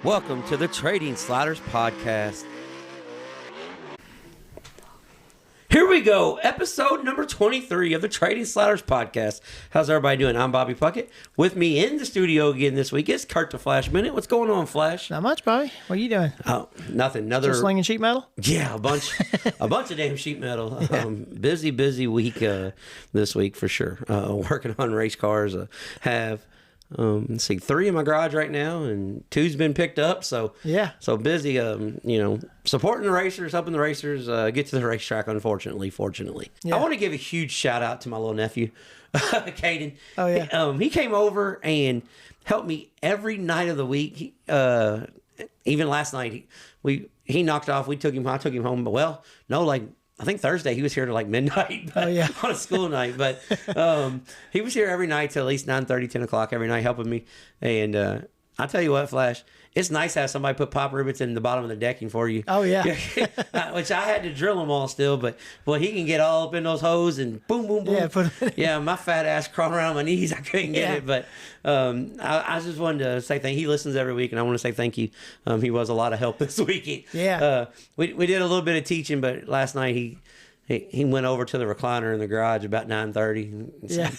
Welcome to the Trading Sliders Podcast. Here we go, episode number 23 of the Trading Sliders Podcast. How's everybody doing? I'm Bobby Puckett. With me in the studio again this week is Kurt the Flash Minute. What's going on, Flash? Not much, Bobby. What are you doing? Oh, nothing. Just slinging sheet metal? Yeah, a bunch of damn sheet metal. Yeah. Busy week this week for sure. Working on race cars. Have let's see, 3 in my garage right now, and 2's been picked up. So Yeah. so busy. Supporting the racers, helping the racers get to the racetrack. Fortunately, Yeah. I want to give a huge shout out to my little nephew, Caden. Oh, yeah. He came over and helped me every night of the week. Even last night, he knocked off. I took him home. But I think Thursday he was here to like midnight on a school night. But he was here every night till at least 9:30, 10 o'clock every night helping me. And I'll tell you what, Flash, it's nice to have somebody put pop rivets in the bottom of the decking for you. Oh, yeah. Which I had to drill them all still. But he can get all up in those hoses and boom, boom, boom. Yeah, My fat ass crawling around my knees. I couldn't get it. But I just wanted to say thank you. He listens every week, and I want to say thank you. He was a lot of help this week. Yeah. We did a little bit of teaching, but last night he went over to the recliner in the garage about 9:30. Yeah.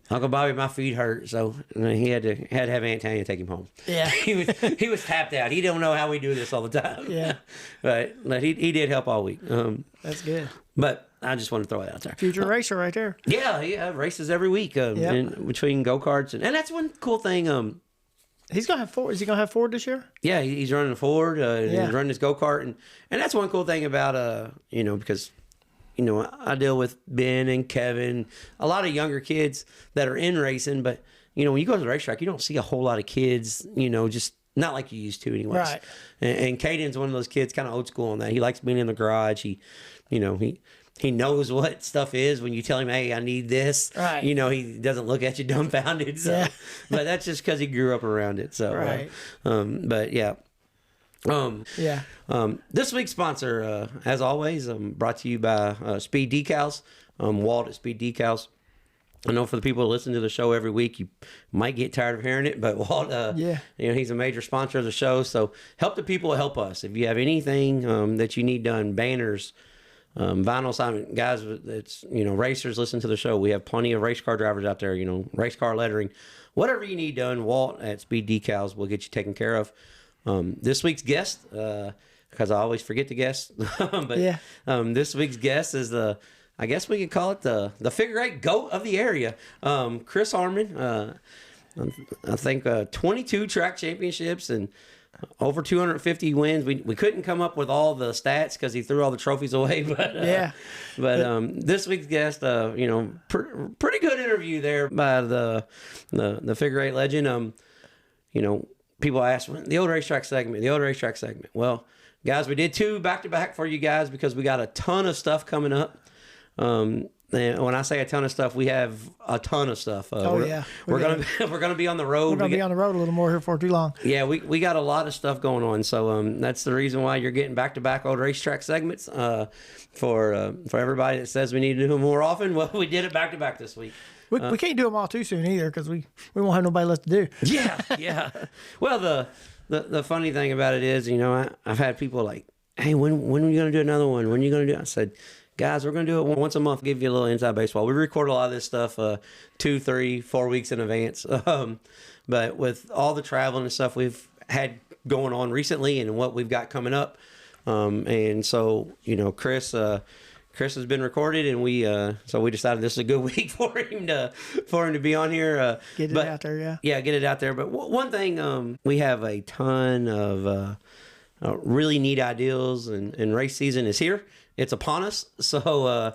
Uncle Bobby, my feet hurt, so he had to have Aunt Tanya take him home. Yeah. he was tapped out. He don't know how we do this all the time. Yeah. but he did help all week. That's good. But I just want to throw it out there. Future racer right there. Yeah, races every week between go-karts. And that's one cool thing. He's going to have Ford. Is he going to have Ford this year? Yeah, he's running a Ford. He's running his go-kart. And that's one cool thing about, because... I deal with Ben and Kevin, a lot of younger kids that are in racing, but, when you go to the racetrack, you don't see a whole lot of kids, just not like you used to anyways. Right. And Caden's one of those kids, kind of old school on that. He likes being in the garage. He knows what stuff is when you tell him, hey, I need this. Right. He doesn't look at you dumbfounded. So. Yeah. But that's just because he grew up around it. So, right. But yeah. This week's sponsor, as always, brought to you by Speed Decals, Walt at Speed Decals. I know for the people who listen to the show every week, you might get tired of hearing it, but Walt, he's a major sponsor of the show. So help the people help us. If you have anything that you need done, banners, vinyl sign, guys, that's racers listen to the show. We have plenty of race car drivers out there. Race car lettering, whatever you need done. Walt at Speed Decals will get you taken care of. This week's guest, because I always forget the guest, this week's guest is I guess we could call it the figure eight GOAT of the area, Chris Harmon. I think 22 track championships and over 250 wins. We couldn't come up with all the stats because he threw all the trophies away, but this week's guest, pretty good interview there by the figure eight legend. People ask, the old racetrack segment. Well, guys, we did 2 back-to-back for you guys because we got a ton of stuff coming up. And when I say a ton of stuff, we have a ton of stuff. We're gonna be on the road. We're going to be on the road a little more here for too long. Yeah, we got a lot of stuff going on. So that's the reason why you're getting back-to-back old racetrack segments. For everybody that says we need to do them more often, well, we did it back-to-back this week. We can't do them all too soon either because we won't have nobody left to do. Yeah. Well, the funny thing about it is, I've had people like, hey, when are you going to do another one? When are you going to do it? I said, guys, we're going to do it once a month, give you a little inside baseball. We record a lot of this stuff 2, 3, 4 weeks in advance. But with all the traveling and stuff we've had going on recently and what we've got coming up, and so, Chris has been recorded, and we decided this is a good week for him to be on here. Get it out there, yeah, get it out there. But one thing, we have a ton of really neat ideas, and race season is here. It's upon us, so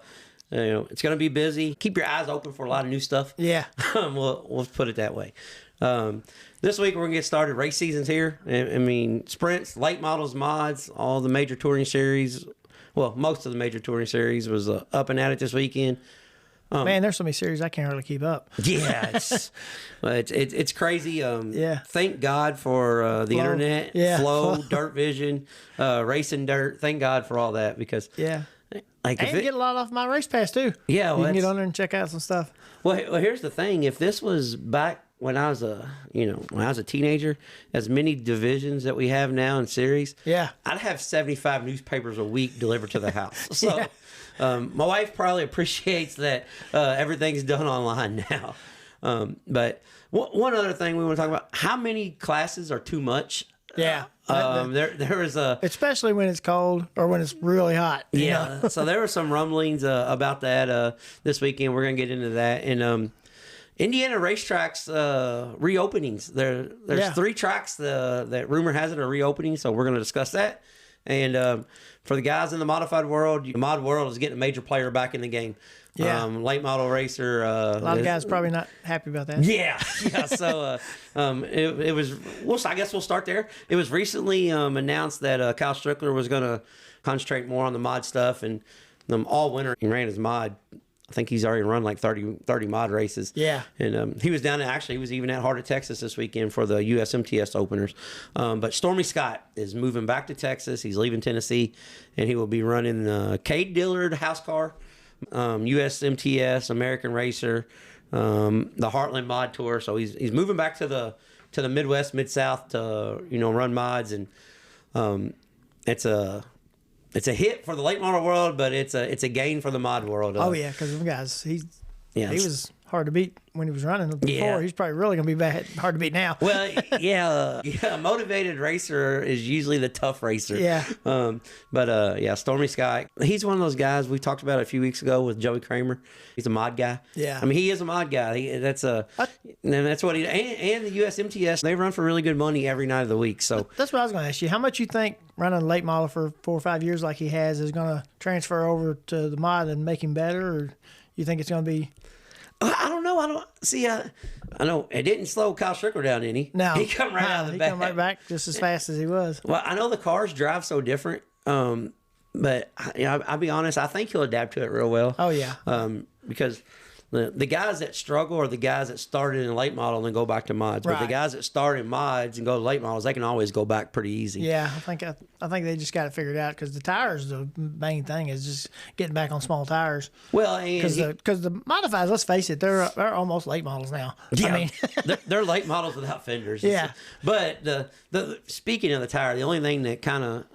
it's going to be busy. Keep your eyes open for a lot of new stuff. Yeah, we'll put it that way. This week we're going to get started. Race season's here. I mean, sprints, late models, mods, all the major touring series. Well, most of the major touring series was up and at it this weekend. Man, there's so many series I can't really keep up. Yeah, it's crazy. Thank God for the internet, Flow, Dirt Vision, Racing Dirt. Thank God for all that because and get a lot off my race pass too. Yeah, you can get on there and check out some stuff. Well, here's the thing: if this was back when I was a teenager, as many divisions that we have now in series, I'd have 75 newspapers a week delivered to the house. So my wife probably appreciates that everything's done online now. But one other thing we want to talk about: how many classes are too much? Yeah. There was a, especially when it's cold or when it's really hot. you know? So there were some rumblings about that this weekend. We're gonna get into that. And Indiana racetracks reopenings. There's 3 tracks that rumor has it are reopening. So we're gonna discuss that. And for the guys in the modified world, the mod world is getting a major player back in the game. Yeah. Late model racer. A lot of guys probably not happy about that. Yeah. So it was. I guess we'll start there. It was recently announced that Kyle Strickler was going to concentrate more on the mod stuff, and all winter he ran his mod. I think he's already run like 30 mod races. Yeah. And he was down there. Actually, he was even at Heart of Texas this weekend for the USMTS openers. But Stormy Scott is moving back to Texas. He's leaving Tennessee, and he will be running Cade Dillard house car, USMTS, American Racer, the Heartland Mod Tour. So he's moving back to the Midwest, Mid-South to run mods, and it's a hit for the late model world, but it's a gain for the mod world. Oh yeah, because guys, he was hard to beat when he was running before. Yeah. He's probably really going to be hard to beat now. Well, a motivated racer is usually the tough racer. Yeah. But Stormy Scott, he's one of those guys we talked about a few weeks ago with Joey Kramer. He's a mod guy. Yeah. I mean, he is a mod guy. That's what he and the USMTS. They run for really good money every night of the week. So that's what I was going to ask you. How much you think running a late model for 4 or 5 years like he has is going to transfer over to the mod and make him better, or you think it's going to be? I don't know. I know it didn't slow Kyle Strickler down any. No, he come right out of the back. He come right back just as fast as he was. Well, I know the cars drive so different, but I'll be honest. I think he'll adapt to it real well. Oh yeah. Because the guys that struggle are the guys that started in late model and then go back to mods. But the guys that start in mods and go to late models, they can always go back pretty easy. Yeah, I think they just got it figured out, because the tires, the main thing is just getting back on small tires. Well, because the modifieds, let's face it, they're almost late models now. Yeah, I mean, they're late models without fenders. Yeah. But the speaking of the tire, the only thing that kind of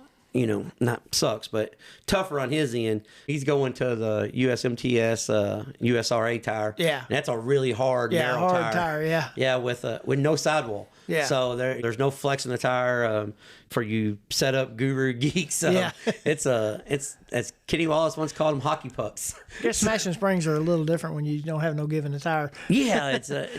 not sucks, but tougher on his end, he's going to the USMTS USRA tire. Yeah. And that's a really hard, narrow tire. Yeah. Yeah, with no sidewall. Yeah. So there's no flex in the tire for you setup guru geeks. Yeah. It's as Kenny Wallace once called them, hockey pucks. I guess smashing springs are a little different when you don't have no give in the tire. Yeah,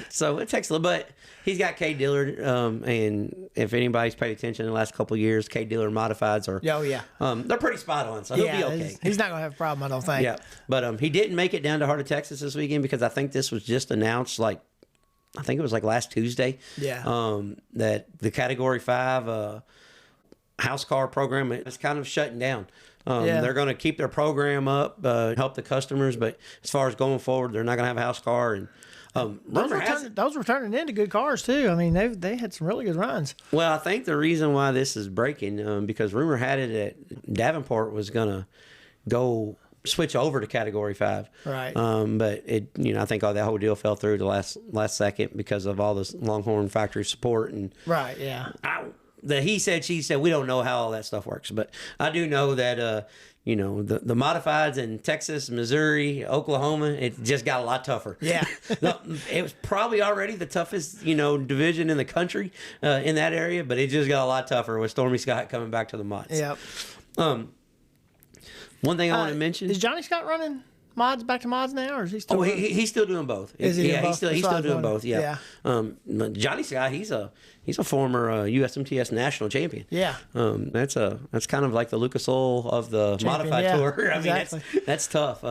so it takes a little, but he's got Cade Dillard, and if anybody's paid attention in the last couple of years, Cade Dillard modifieds are they're pretty spot on, so he'll be okay. He's not gonna have a problem, I don't think. Yeah, but he didn't make it down to Heart of Texas this weekend because I think this was just announced I think it was last Tuesday. Yeah. That the Category 5 house car program is kind of shutting down. They're going to keep their program up, help the customers, but as far as going forward, they're not going to have a house car. And those were turning into good cars too. I mean, they had some really good runs. Well, I think the reason why this is breaking, because rumor had it that Davenport was going to go switch over to Category 5. Right. But I think all that whole deal fell through the last second because of all this Longhorn factory support and. Right. Yeah. The he said, she said, we don't know how all that stuff works, but I do know that the modifieds in Texas, Missouri, Oklahoma, it just got a lot tougher. Yeah. It was probably already the toughest division in the country in that area, but it just got a lot tougher with Stormy Scott coming back to the mods. Yep. One thing I want to mention is Johnny Scott running mods back to mods now, or is he still? Oh, he's still doing both. Is he? Yeah, he's still doing both. Yeah. Yeah. Johnny Scott, he's a former USMTS national champion. Yeah. That's kind of like the Lucas Oil of the modified tour. I exactly. mean, that's tough.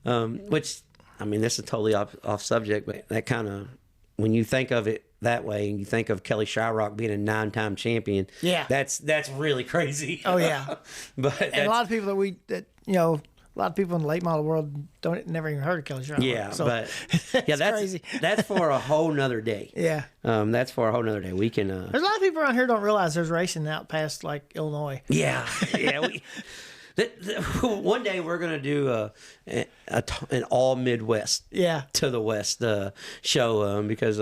Which, I mean, this is totally off subject, but that kind of, when you think of it that way, and you think of Kelly Shyrock being a 9-time champion, that's really crazy. Oh yeah. But and a lot of people a lot of people in the late model world never even heard of Kelly Shyrock. Yeah, so but that's crazy. That's for a whole nother day. Yeah. That's for a whole nother day. We can. There's a lot of people around here don't realize there's racing out past Illinois. Yeah. Yeah. One day we're gonna do an all Midwest, to the West show because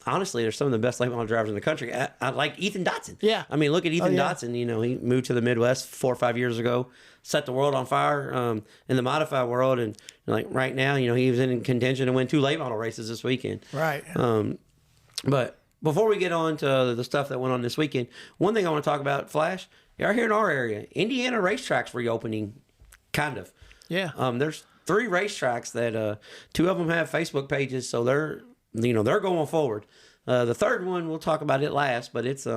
honestly, they're some of the best late model drivers in the country. I like Ethan Dotson. Yeah. I mean, look at Ethan Dotson. You know, he moved to the Midwest 4 or 5 years ago, set the world on fire in the modified world. And like right now, you know, he was in contention to win 2 late model races this weekend. Right. But before we get on to the stuff that went on this weekend, one thing I want to talk about, Flash, here in our area, Indiana racetracks reopening, kind of. Yeah. There's 3 racetracks that 2 of them have Facebook pages, so they're going forward. The third one, we'll talk about it last, but it's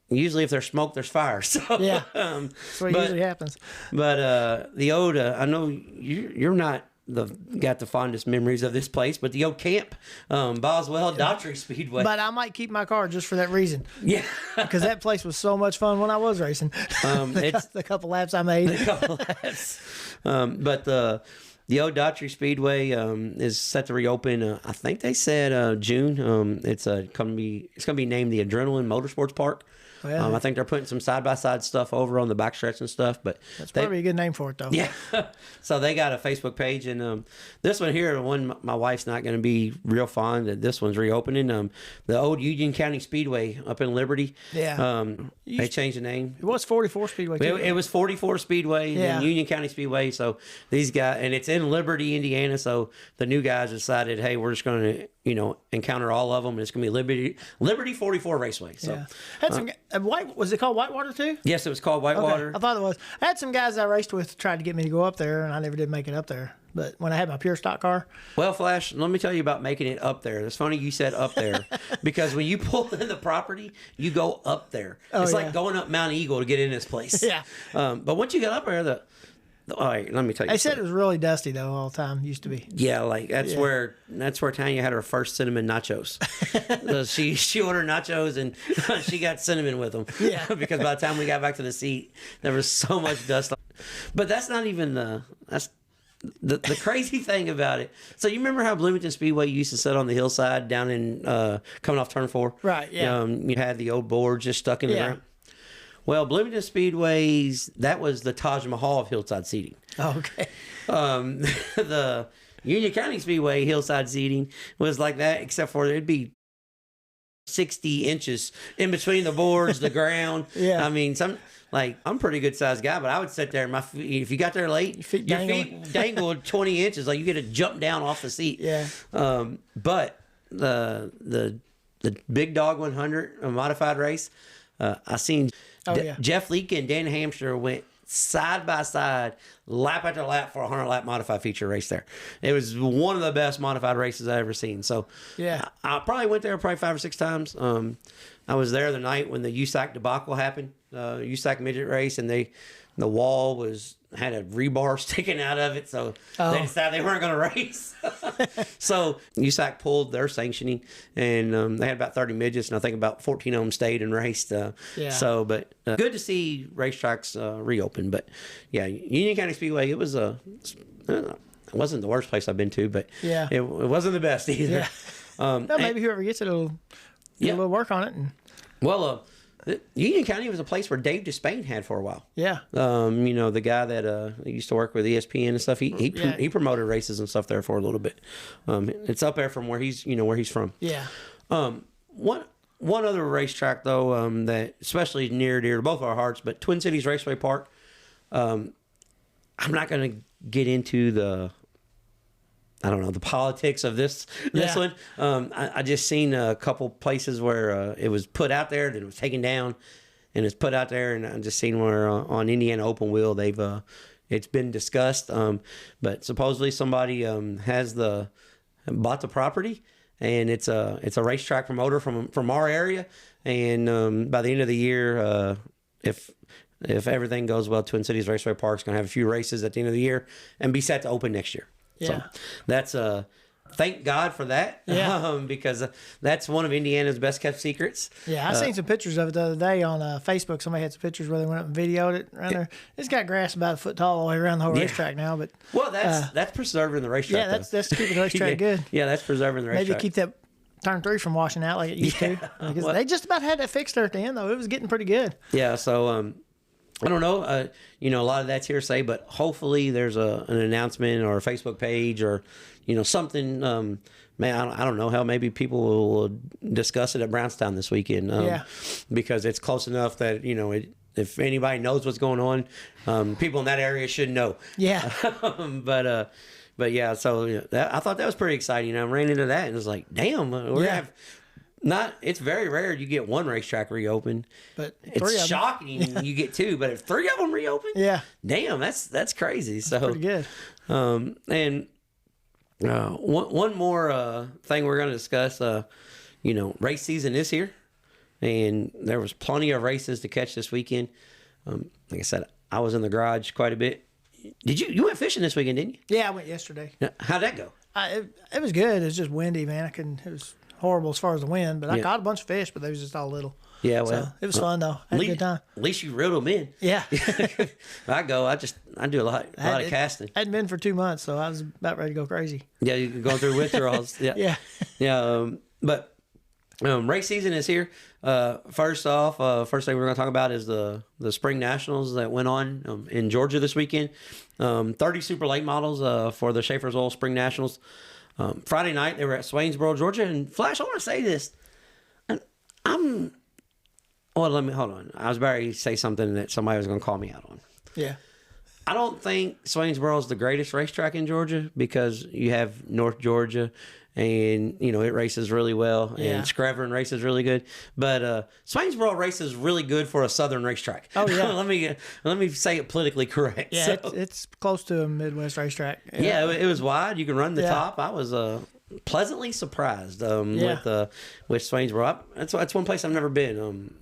usually if there's smoke, there's fire. So yeah, that's what usually happens. But the old, I know you're not got the fondest memories of this place, but the old camp, Boswell Daughtry Speedway. But I might keep my car just for that reason. Yeah, because that place was so much fun when I was racing. The couple laps I made. But the old Daughtry Speedway is set to reopen. I think they said June. It's gonna be named the Adrenaline Motorsports Park. Oh, yeah. I think they're putting some side-by-side stuff over on the backstretch and stuff. But that's probably a good name for it, though. Yeah. So they got a Facebook page. And this one here, the one my wife's not going to be real fond of, this one's reopening. The old Union County Speedway up in Liberty. Yeah. They changed the name. It was 44 Speedway, too. It was 44 Speedway and Union County Speedway. So these guys, and it's in Liberty, Indiana. So the new guys decided, hey, we're just going to, encounter all of them. And it's going to be Liberty 44 Raceway. So had some was it called Whitewater too? Yes, it was called Whitewater. Okay. I thought it was. I had some guys I raced with tried to get me to go up there, and I never did make it up there. But when I had my pure stock car. Well, Flash, let me tell you about making it up there. It's funny you said up there because when you pull in the property, you go up there. It's like going up Mount Eagle to get in this place. Yeah. But once you get up there, all right, let me tell you. They said it was really dusty though all the time. Used to be. Yeah, like that's where Tanya had her first cinnamon nachos. she ordered nachos and she got cinnamon with them. Yeah. Because by the time we got back to the seat, there was so much dust. But that's not even the crazy thing about it. So you remember how Bloomington Speedway used to sit on the hillside down in coming off turn 4? Right. Yeah. You had the old board just stuck in the ground. Well, Bloomington Speedway's, that was the Taj Mahal of hillside seating. Oh, okay. The Union County Speedway hillside seating was like that, except for it'd be 60 inches in between the boards, the ground. Yeah. I mean, I'm a pretty good sized guy, but I would sit there and my feet, if you got there late, your feet dangled 20 inches, like you get to jump down off the seat. Yeah. But the Big Dog 100 modified race, I seen Jeff Leake and Dan Hamster went side by side, lap after lap for a 100-lap modified feature race there. It was one of the best modified races I've ever seen. So I probably went there 5 or 6 times. I was there the night when the USAC debacle happened, USAC midget race, and the wall had a rebar sticking out of it, so they decided they weren't going to race. So USAC pulled their sanctioning, and they had about 30 midgets, and I think about 14 of them stayed and raced. So, but good to see racetracks reopen. But yeah, Union County Speedway, it wasn't the worst place I've been to, but it wasn't the best either. Yeah. Maybe whoever gets it will get a little work on it. Well, Union County was a place where Dave Despain had for a while. Yeah. The guy that used to work with ESPN and stuff, he promoted races and stuff there for a little bit. It's up there from where he's from. Yeah. One other racetrack though, that especially near dear to both of our hearts, but Twin Cities Raceway Park. I'm not going to get into the politics of this one. I just seen a couple places where it was put out there, then it was taken down, and it's put out there, and I just seen where on Indiana Open Wheel it's been discussed, but supposedly somebody bought the property, and it's a racetrack promoter from our area, and by the end of the year, if everything goes well, Twin Cities Raceway Park's going to have a few races at the end of the year and be set to open next year. Yeah. So that's thank God for that. Yeah. Because that's one of Indiana's best kept secrets. Yeah, I seen some pictures of it the other day on Facebook. Somebody had some pictures where they went up and videoed it around there. It's got grass about a foot tall all the way around the whole racetrack now. But that's preserving the racetrack. Yeah, that's keeping the racetrack good. Yeah, that's preserving the racetrack. Maybe keep that turn 3 from washing out like it used to. Because they just about had that fixed there at the end though. It was getting pretty good. Yeah. So I don't know. A lot of that's hearsay, but hopefully there's an announcement or a Facebook page or, something. Man, I don't know how maybe people will discuss it at Brownstown this weekend. Because it's close enough that, if anybody knows what's going on, people in that area should know. Yeah. But yeah, so I thought that was pretty exciting. I ran into that and it was like, damn, we're going to have... It's very rare you get one racetrack reopened, but it's shocking you get two. But if 3 of them reopen, damn, that's crazy. So pretty good. And one more thing we're going to discuss. Race season is here, and there was plenty of races to catch this weekend. Like I said, I was in the garage quite a bit. Did you went fishing this weekend? Didn't you? Yeah, I went yesterday. How'd that go? It was good. It was just windy, man. It was horrible as far as the wind, but I caught a bunch of fish, but they was just all little. Yeah, well, so it was fun though. I had a good time. At least you reeled them in. Yeah. I do a lot of casting. I hadn't been for 2 months, so I was about ready to go crazy. Yeah, you're going through withdrawals. Yeah. But race season is here. First thing we're going to talk about is the spring nationals that went on in Georgia this weekend. 30 super late models for the Schaefer's Oil Spring Nationals. Friday night they were at Swainsboro, Georgia. And Flash, I want to say this. Let me hold on. I was about to say something that somebody was going to call me out on. Yeah. I don't think Swainsboro is the greatest racetrack in Georgia because you have North Georgia and, it races really well. And Screverin races really good. But Swainsboro races really good for a southern racetrack. Oh, yeah. let me say it politically correct. Yeah, so, it's close to a Midwest racetrack. Yeah, it was wide. You can run the top. I was pleasantly surprised with Swainsboro. That's one place I've never been.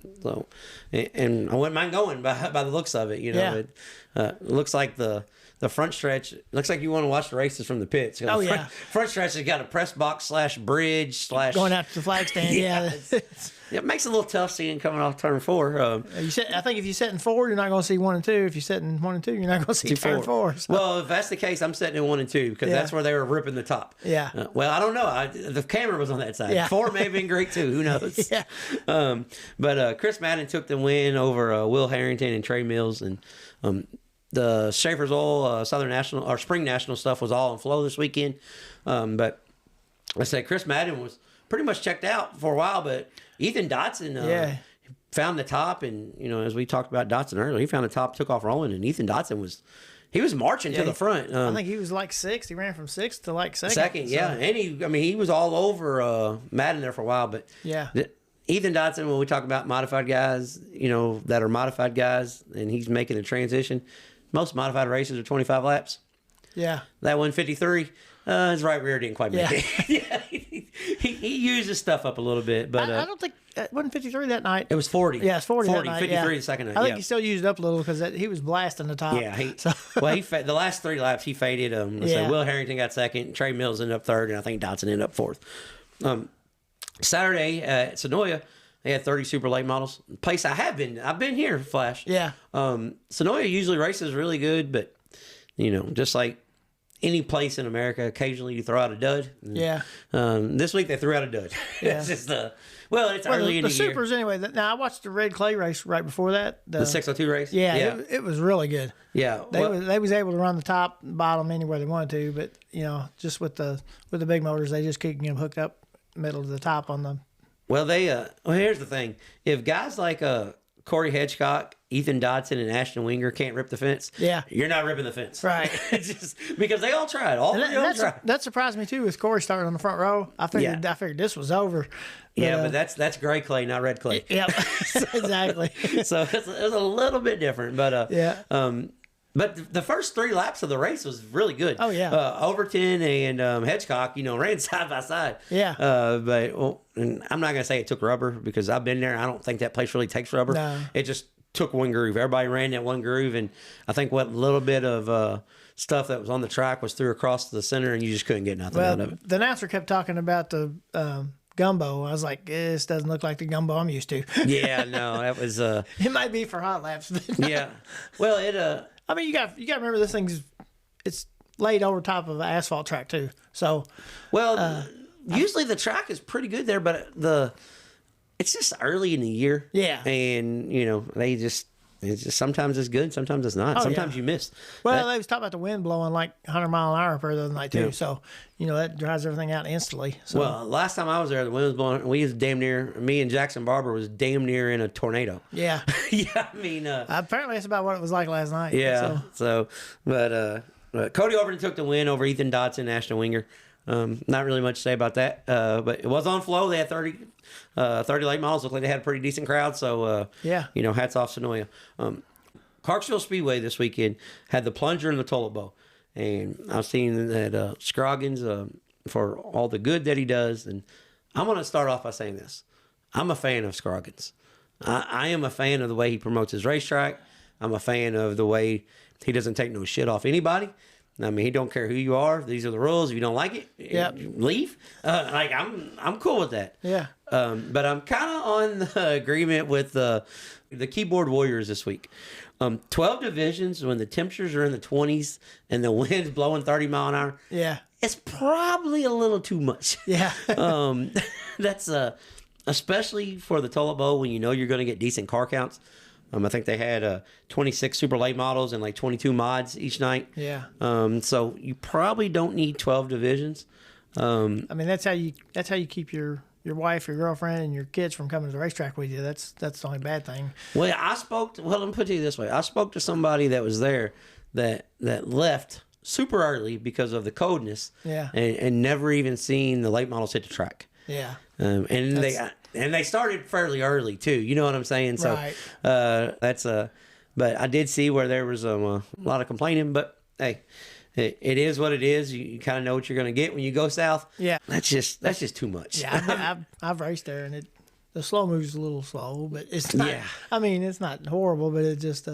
And I wouldn't mind going by the looks of it. It looks like the front stretch looks like you want to watch the races from the pits. Front stretch has got a press box / bridge / going out to the flag stand. It makes it a little tough seeing coming off turn 4. I think if you sit in 4, you're not going to see 1 and 2. If you sit in 1 and 2, you're not going to see turn 4. So. Well, if that's the case, I'm sitting in 1 and 2 because that's where they were ripping the top. Yeah. Well, I don't know. The camera was on that side. Yeah. 4 may have been great too. Who knows? Yeah. But Chris Madden took the win over Will Harrington and Trey Mills, and the Schaefer's Oil Southern National or Spring National stuff was all in flow this weekend. But I said Chris Madden was pretty much checked out for a while, but Ethan Dotson found the top, and as we talked about Dotson earlier, he found the top, took off rolling, and Ethan Dotson was marching to the front. I think he was like 6th. He ran from 6th to like second. And he was all over Madden there for a while, but Ethan Dotson, when we talk about modified guys, that are modified guys, and he's making a transition. Most modified races are 25 laps. Yeah. That 153, his right rear didn't quite make it. He used his stuff up a little bit, but I don't think it wasn't 53 that night. It was 40. Yeah, it's 40 that night. 53 the second night. I think he still used it up a little because he was blasting the top. Yeah. The last 3 laps he faded. So Will Harrington got second, Trey Mills ended up third, and I think Dotson ended up fourth. Saturday at Sonoya, they had 30 super late models. Place I've been here, Flash. Yeah. Sonoya usually races really good, but just like any place in America, occasionally you throw out a dud. Yeah. This week they threw out a dud. Yeah. It's just it's early in the year. The supers anyway. Now I watched the red clay race right before that. The 602 race. Yeah. It was really good. Yeah. They was able to run the top and bottom anywhere they wanted to, but just with the big motors, they just couldn't get them hooked up middle to the top on them. Well, here's the thing. If guys like Corey Hedgecock, Ethan Dotson, and Ashton Winger can't rip the fence, you're not ripping the fence. Right. It's just because they all tried. All three of them tried. That surprised me, too, with Corey starting on the front row. I figured this was over. But that's gray clay, not red clay. Yep, exactly. So it was a little bit different. But But the first 3 laps of the race was really good. Oh, yeah. Overton and Hedgecock, ran side by side. Yeah. And I'm not going to say it took rubber because I've been there. I don't think that place really takes rubber. No. It just took one groove. Everybody ran that one groove. And I think what little bit of stuff that was on the track was through across the center, and you just couldn't get nothing out of it. The announcer kept talking about the gumbo. I was like, this doesn't look like the gumbo I'm used to. Yeah, no, that was... It might be for hot laps. Yeah. Well, it... I mean, you got to remember this it's laid over top of an asphalt track too. So, usually the track is pretty good there, but it's just early in the year. Yeah, and they just It's just sometimes it's good, sometimes it's not. Sometimes you miss. Well, they was talking about the wind blowing like 100 mile an hour per the other night too. Yeah. So, that dries everything out instantly. So. Well, last time I was there, the wind was blowing. We was damn near. Me and Jackson Barber was damn near in a tornado. Yeah. Yeah, I mean. Apparently, that's about what it was like last night. Yeah. But Cody Overton took the win over Ethan Dodson, National Winger. Not really much to say about that. But it was on flow. They had 30 late models. Looked like they had a pretty decent crowd. So, hats off Sonoya. Clarksville Speedway this weekend had the plunger and the toilet bowl. And I've seen that Scroggins, for all the good that he does. And I'm going to start off by saying this. I'm a fan of Scroggins. I am a fan of the way he promotes his racetrack. I'm a fan of the way he doesn't take no shit off anybody. I mean, he don't care who you are. These are the rules. If you don't like it, leave. I'm cool with that. Yeah. But I'm kind of on the agreement with the keyboard warriors this week. 12 divisions when the temperatures are in the 20s and the wind's blowing 30 mile an hour. Yeah. It's probably a little too much. Yeah. That's especially for the toilet bowl when you know you're going to get decent car counts. I think they had 26 super late models and like 22 mods each night. Yeah. So you probably don't need 12 divisions. I mean, that's how you keep your wife, your girlfriend, and your kids from coming to the racetrack with you. That's the only bad thing. Well, let me put it this way. I spoke to somebody that was there that left super early because of the coldness. Yeah. And never even seen the late models hit the track. Yeah. And they started fairly early too. You know what I'm saying? So right. But I did see where there was a lot of complaining. But hey, it is what it is. You kind of know what you're going to get when you go south. Yeah. That's just too much. Yeah, I've raced there, and the slow move's a little slow, but it's not. Yeah. I mean, it's not horrible, but it's just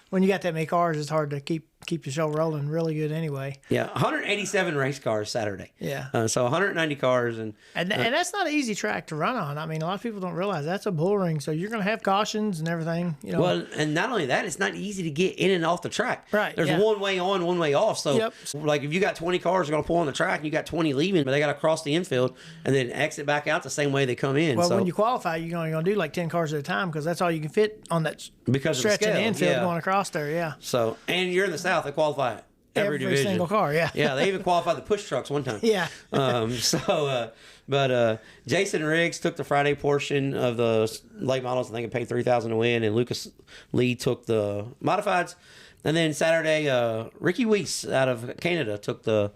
when you got that many cars, it's hard to keep the show rolling really good anyway. Yeah, 187 race cars Saturday. Yeah. So 190 cars. And that's not an easy track to run on. I mean, a lot of people don't realize that's a bull ring, so you're going to have cautions and everything. Well, and not only that, it's not easy to get in and off the track. Right. There's one way on, one way off. So, like, if you got 20 cars going to pull on the track and you got 20 leaving, but they got to cross the infield and then exit back out the same way they come in. Well, when you qualify, you're only going to do like 10 cars at a time because that's all you can fit on that stretch in the infield going across there. Yeah. So, and you're in the South, they qualify every division. Single car, yeah. Yeah, they even qualified the push trucks one time. Yeah. But Jason Riggs took the Friday portion of the late models. I think it paid $3,000 to win, and Lucas Lee took the modifieds. And then Saturday, Ricky Weiss out of Canada took the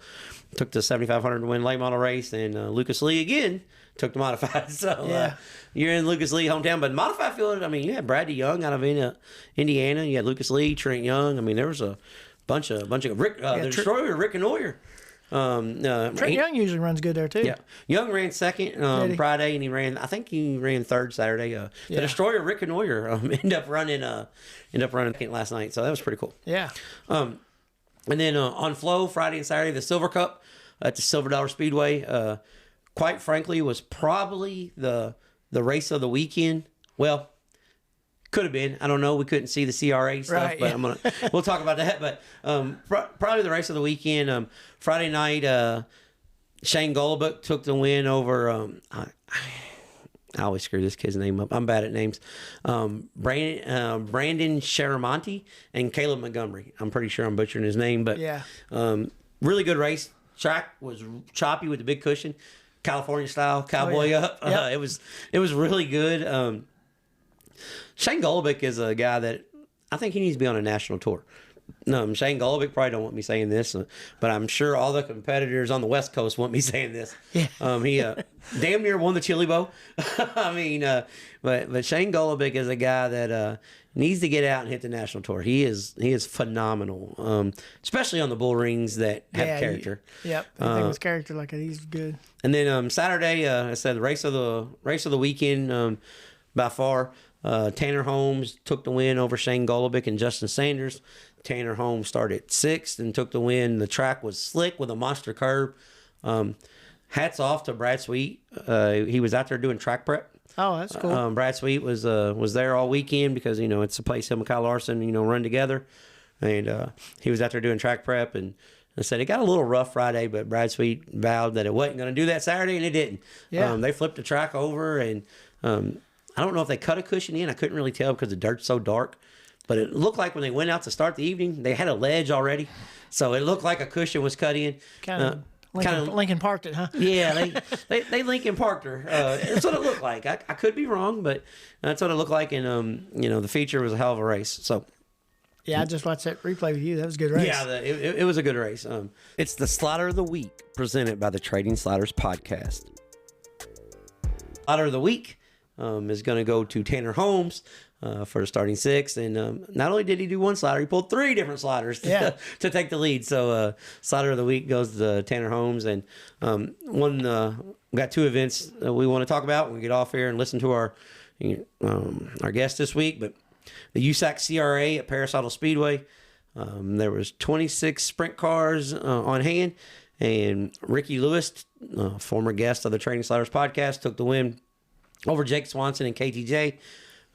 7,500 to win late model race, and Lucas Lee again took the modified. So you're in Lucas Lee hometown, but modified field. I mean, you had Bradley Young out of Indiana. You had Lucas Lee, Trent Young. I mean, there was a bunch of Rick, the Destroyer, Rick and Noyer. Trent Young usually runs good there too. Yeah, Young ran second Friday, and he ran third Saturday. The Destroyer, Rick and Noyer, ended up running second last night. So that was pretty cool. Yeah. And then on flow Friday and Saturday, the Silver Cup at the Silver Dollar Speedway. Quite frankly, was probably the race of the weekend. Well, could have been. I don't know. We couldn't see the CRA stuff, but we'll talk about that. But probably the race of the weekend. Friday night, Shane Golubic took the win over. I always screw this kid's name up. I'm bad at names. Brandon Sharamonte and Caleb Montgomery. I'm pretty sure I'm butchering his name, but really good race. Track was choppy with the big cushion. California style, cowboy up. Yep. It was really good. Shane Golubic is a guy that I think he needs to be on a national tour. Shane Golubic probably don't want me saying this, but I'm sure all the competitors on the West Coast want me saying this. Yeah. He damn near won the Chili Bowl. I mean, but Shane Golubic is a guy that needs to get out and hit the national tour. He is phenomenal, especially on the bull rings that have character. Yep, I think his character like it. He's good. And then Saturday, I said the race of the weekend by far. Tanner Holmes took the win over Shane Golubic and Justin Sanders. Tanner Holmes started sixth and took the win. The track was slick with a monster curve. Hats off to Brad Sweet. He was out there doing track prep. Oh, that's cool. Brad Sweet was there all weekend because it's a place him and Kyle Larson run together, and he was out there doing track prep. And I said it got a little rough Friday, but Brad Sweet vowed that it wasn't going to do that Saturday, and it didn't. Yeah. They flipped the track over, and I don't know if they cut a cushion in. I couldn't really tell because the dirt's so dark. But it looked like when they went out to start the evening, they had a ledge already. So it looked like a cushion was cut in. Kind of Lincoln Parked it, huh? Yeah, they Lincoln Parked her. That's what it looked like. I could be wrong, but that's what it looked like. And, the feature was a hell of a race. So. Yeah, I just watched that replay with you. That was a good race. Yeah, it was a good race. It's the Slider of the Week presented by the Trading Sliders podcast. Slider of the Week is going to go to Tanner Holmes for the starting six. And not only did he do one slider, he pulled 3 different sliders to take the lead. So Slider of the Week goes to Tanner Holmes. And we got 2 events that we want to talk about when we get off here and listen to our guest this week. But the USAC CRA at Paris Auto Speedway, there was 26 sprint cars on hand, and Ricky Lewis, former guest of the Trading Sliders podcast, took the win over Jake Swanson and KTJ.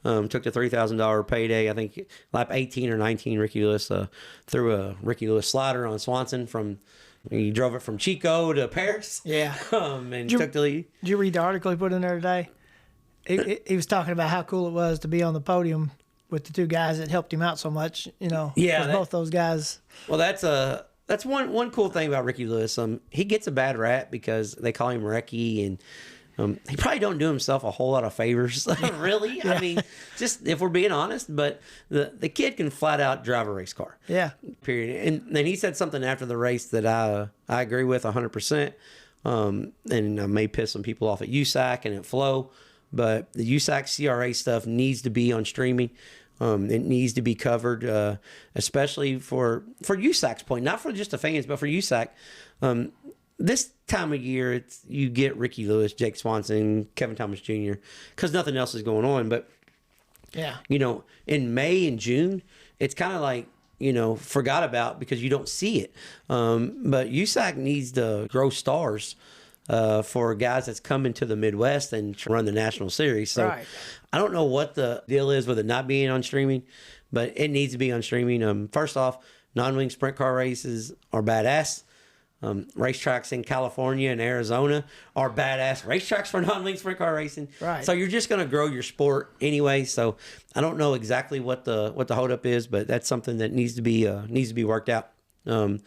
Took the $3,000 payday. I think lap 18 or 19, Ricky Lewis threw a Ricky Lewis slider on Swanson he drove it from Chico to Paris. Yeah. And took the lead. Did you read the article he put in there today? He was talking about how cool it was to be on the podium with the 2 guys that helped him out so much, Yeah. both those guys. Well, that's one cool thing about Ricky Lewis. He gets a bad rap because they call him Recky, and he probably don't do himself a whole lot of favors, really. Yeah. I mean, just if we're being honest, but the kid can flat out drive a race car. Yeah. Period. And then he said something after the race that I agree with 100%. And I may piss some people off at USAC and at Flow, but the USAC CRA stuff needs to be on streaming. It needs to be covered, especially for USAC's point, not for just the fans, but for USAC. This time of year, you get Ricky Lewis, Jake Swanson, Kevin Thomas Jr., because nothing else is going on. But, yeah, in May and June, it's kind of like, forgot about because you don't see it. But USAC needs to grow stars for guys that's coming to the Midwest and run the national series. So right. I don't know what the deal is with it not being on streaming, but it needs to be on streaming. First off, non-wing sprint car races are badass. Racetracks in California and Arizona are badass racetracks for non-wing sprint car racing. Right. So you're just going to grow your sport anyway. So I don't know exactly what the holdup is, but that's something that needs to be worked out. And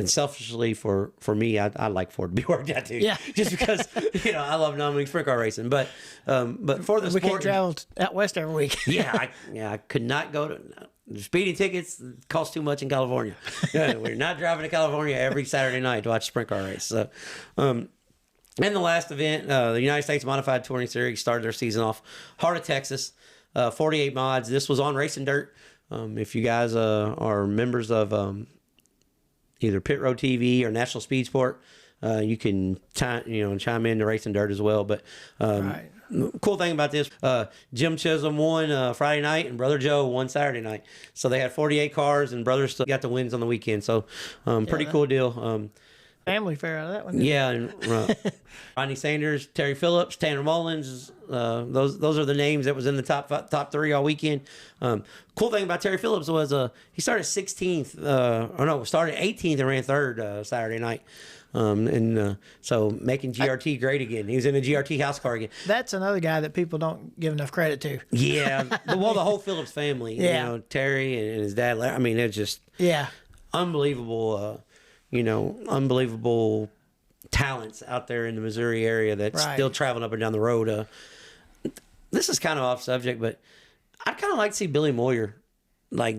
selfishly for me, I'd like for it to be worked out too. Yeah. Just because I love non-wing sprint car racing, but for the we sport, can't travel out west every week. I could not go to. The speeding tickets cost too much in California. We're not driving to California every Saturday night to watch a sprint car race. So, and the last event, the United States Modified Touring Series started their season off Heart of Texas, 48 mods. This was on Racing Dirt. If you guys are members of either Pit Road TV or National Speed Sport, you can chime in to Racing Dirt as well. But right. Cool thing about this, Jim Chisholm won Friday night and Brother Joe won Saturday night. So they had 48 cars and brothers still got the wins on the weekend. So pretty cool deal. Family fair out of that one. Yeah. And, Rodney Sanders, Terry Phillips, Tanner Mullins. Those are the names that was in the top 3 all weekend. Cool thing about Terry Phillips was he started 16th, started 18th and ran 3rd Saturday night. So making GRT great again. He was in a GRT house car again. That's another guy that people don't give enough credit to. Yeah. The whole Phillips family, Terry and his dad. I mean, it's just unbelievable, unbelievable talents out there in the Missouri area that's still traveling up and down the road. This is kind of off subject, but I'd kind of like to see Billy Moyer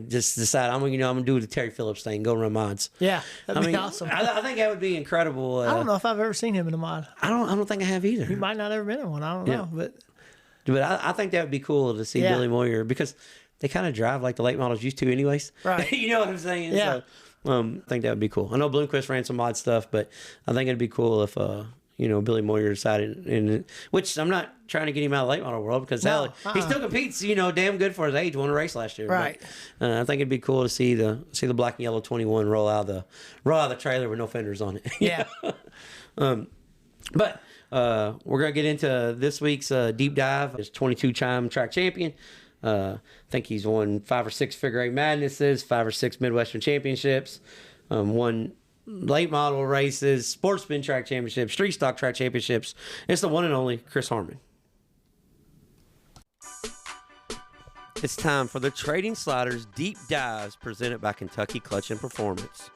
just decide I'm gonna do the Terry Phillips thing, go run mods. Yeah, that'd be awesome. I think that would be incredible. I don't know if I've ever seen him in a mod. I don't think I have either. He might not have ever been in one. I don't know, but I think that would be cool to see Billy Moyer because they kind of drive like the late models used to, anyways. Right. You know what I'm saying? Yeah. So, I think that would be cool. I know Bloomquist ran some mod stuff, but I think it'd be cool if Billy Moyer decided, which I'm not trying to get him out of the late model world because he still competes, damn good for his age. Won a race last year. Right. But, I think it'd be cool to see the black and yellow 21 roll out of the trailer with no fenders on it. Yeah. But we're gonna get into this week's deep dive. His 22-time track champion. I think he's won 5 or 6 figure 8 madnesses, 5 or 6 Midwestern championships, won late model races, sportsman track championships, street stock track championships. It's the one and only Chris Harmon. It's time for the Trading Sliders Deep Dives presented by Kentucky Clutch and Performance.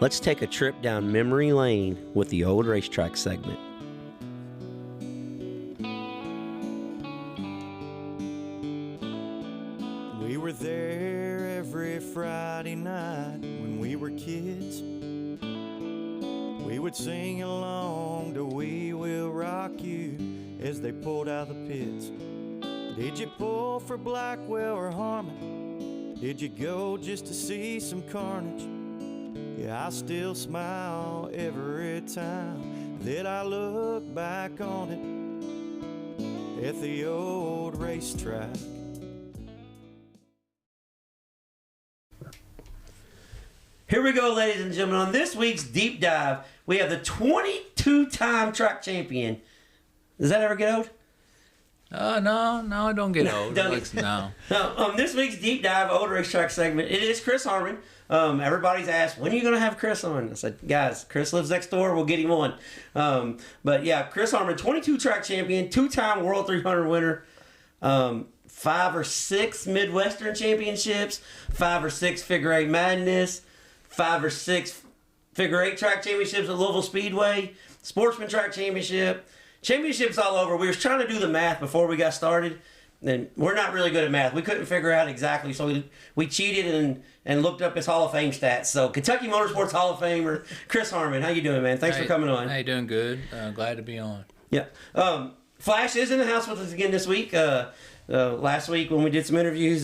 Let's take a trip down memory lane with the old Racetrack segment. We were there every Friday night when we were kids. We would sing along to "We Will Rock You" as they pulled out the pits. Did you pull for Blackwell or Harmon? Did you go just to see some carnage? Yeah, I still smile every time that I look back on it at the old racetrack. Here we go, ladies and gentlemen. On this week's Deep Dive, we have the 22-time track champion. Does that ever get old? No, I don't get old. No. On this week's Deep Dive, old Racetrack segment, it is Chris Harmon. Everybody's asked, when are you going to have Chris on? I said, guys, Chris lives next door. We'll get him on. But yeah, Chris Harmon, 22 track champion, 2-time World 300 winner, 5 or 6 Midwestern championships, 5 or 6 figure 8 madness, 5 or 6 figure 8 track championships at Louisville Speedway, sportsman track championship, championships all over. We were trying to do the math before we got started, and we're not really good at math. We couldn't figure out exactly, so we cheated and looked up his Hall of Fame stats. So Kentucky Motorsports Hall of Famer Chris Harmon, how you doing, man? Thanks for coming on. Hey, doing good. Glad to be on. Yeah. Flash is in the house with us again this week. Last week when we did some interviews,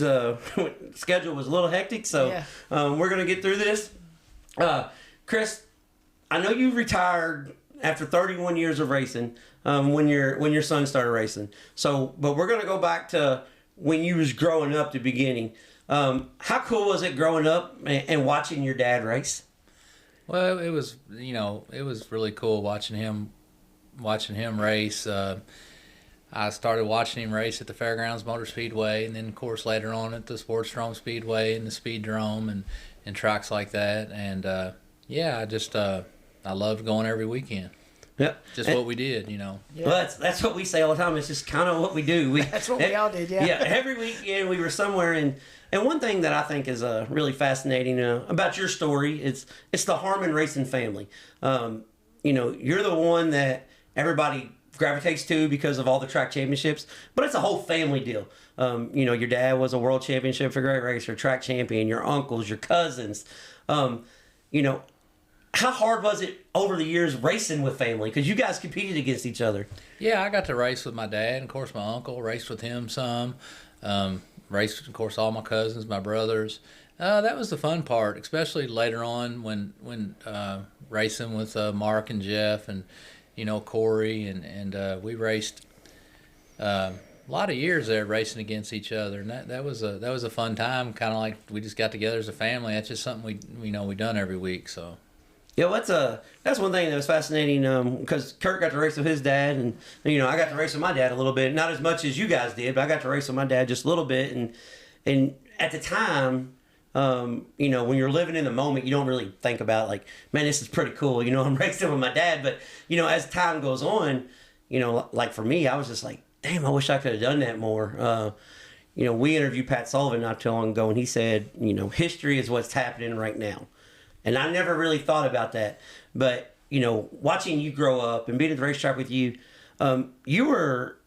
schedule was a little hectic, so we're going to get through this. Chris, I know you retired after 31 years of racing when your son started racing. So, but we're going to go back to when you was growing up, the beginning. How cool was it growing up and watching your dad race? Well, it was really cool watching him race. I started watching him race at the Fairgrounds Motor Speedway, and then of course later on at the Sportsdrome Speedway and the Speeddrome and tracks like that. And I loved going every weekend. Yep. Just what we did, Yeah. Well, that's what we say all the time. It's just kind of what we do. That's what we all did, yeah. Yeah, every weekend we were somewhere. And one thing that I think is really fascinating about your story, it's the Harmon racing family. You're the one that everybody gravitates to because of all the track championships, but it's a whole family deal. Your dad was a world championship figure 8 racer, track champion, your uncles, your cousins. How hard was it over the years racing with family? Because you guys competed against each other. Yeah, I got to race with my dad, and of course my uncle, raced with him some. Raced, of course, all my cousins, my brothers. That was the fun part, especially later on when racing with Mark and Jeff and, Corey. And we raced a lot of years there racing against each other. And that was a fun time, kind of like we just got together as a family. That's just something we done every week, so. Yeah, that's one thing that was fascinating because Kurt got to race with his dad, and I got to race with my dad a little bit, not as much as you guys did, but I got to race with my dad just a little bit. And at the time, when you're living in the moment, you don't really think about like, man, this is pretty cool. I'm racing with my dad, but as time goes on, like for me, I was just like, damn, I wish I could have done that more. We interviewed Pat Sullivan not too long ago, and he said, history is what's happening right now. And I never really thought about that. But, watching you grow up and being at the racetrack with you, you were,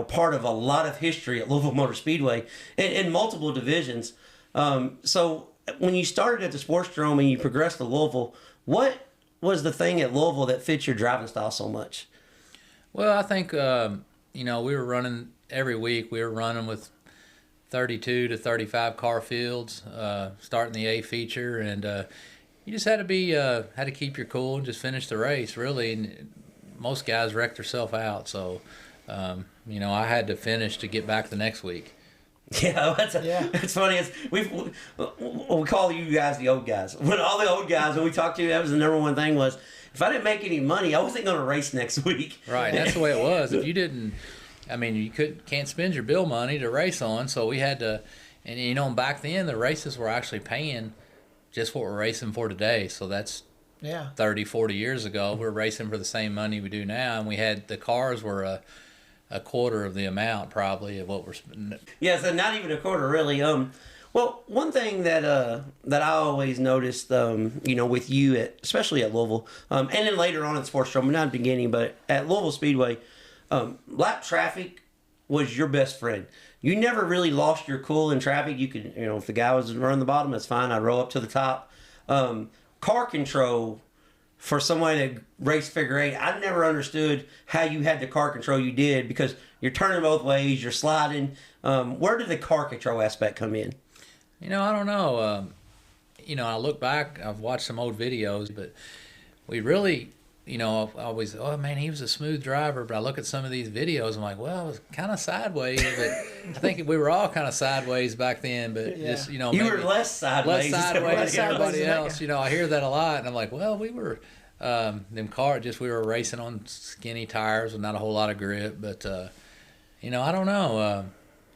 part of a lot of history at Louisville Motor Speedway in multiple divisions. So when you started at the Sportsdrome and you progressed to Louisville, what was the thing at Louisville that fits your driving style so much? Well, I think, we were running every week. We were running with 32 to 35 car fields, starting the A feature, and you just had to keep your cool and just finish the race, really. And most guys wreck themselves out, so I had to finish to get back the next week. Yeah, it's funny. We call you guys the old guys. When all the old guys, when we talked to you, that was the number one thing was, if I didn't make any money, I wasn't going to race next week. Right, that's the way it was. If you didn't, you can't spend your bill money to race on, so we had to, and back then the races were actually paying just what we're racing for today. So that's, Yeah. 30, 40 years ago. We were racing for the same money we do now, and we had the cars were a quarter of the amount probably of what we're spending. Yeah, so not even a quarter really. Well, one thing that I always noticed, with you especially at Louisville, and then later on at Sportsdrome, not at the beginning, but at Louisville Speedway, lap traffic was your best friend. You never really lost your cool in traffic. You could, if the guy was running the bottom, that's fine. I'd roll up to the top. Car control for someone that raced figure eight, I never understood how you had the car control you did, because you're turning both ways, you're sliding. Where did the car control aspect come in? I don't know. I look back, I've watched some old videos, but we really, I always, oh man, he was a smooth driver. But I look at some of these videos, I'm like, well, it was kind of sideways. But I think we were all kind of sideways back then. But just, you were less sideways than everybody else. I hear that a lot, and I'm like, well, we were them cars. We were racing on skinny tires with not a whole lot of grip. But I don't know.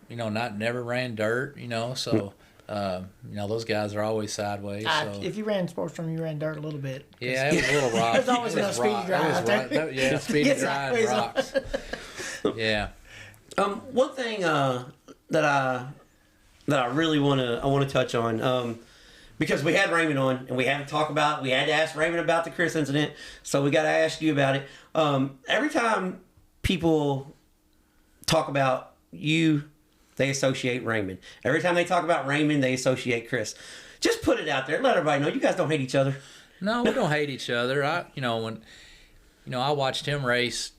Never ran dirt. So. Those guys are always sideways. So. If you ran Sportsdrome, you ran dirt a little bit. Yeah, it was a little rock. There's always enough speed drive. Yeah, speed drive and rocks. Yeah. One thing that I really want to touch on, because we had Raymond on and we had to ask Raymond about the Chris incident, so we got to ask you about it. Every time people talk about you, they associate Raymond. Every time they talk about Raymond, they associate Chris. Just put it out there. Let everybody know you guys don't hate each other. No, we don't hate each other. I watched him race,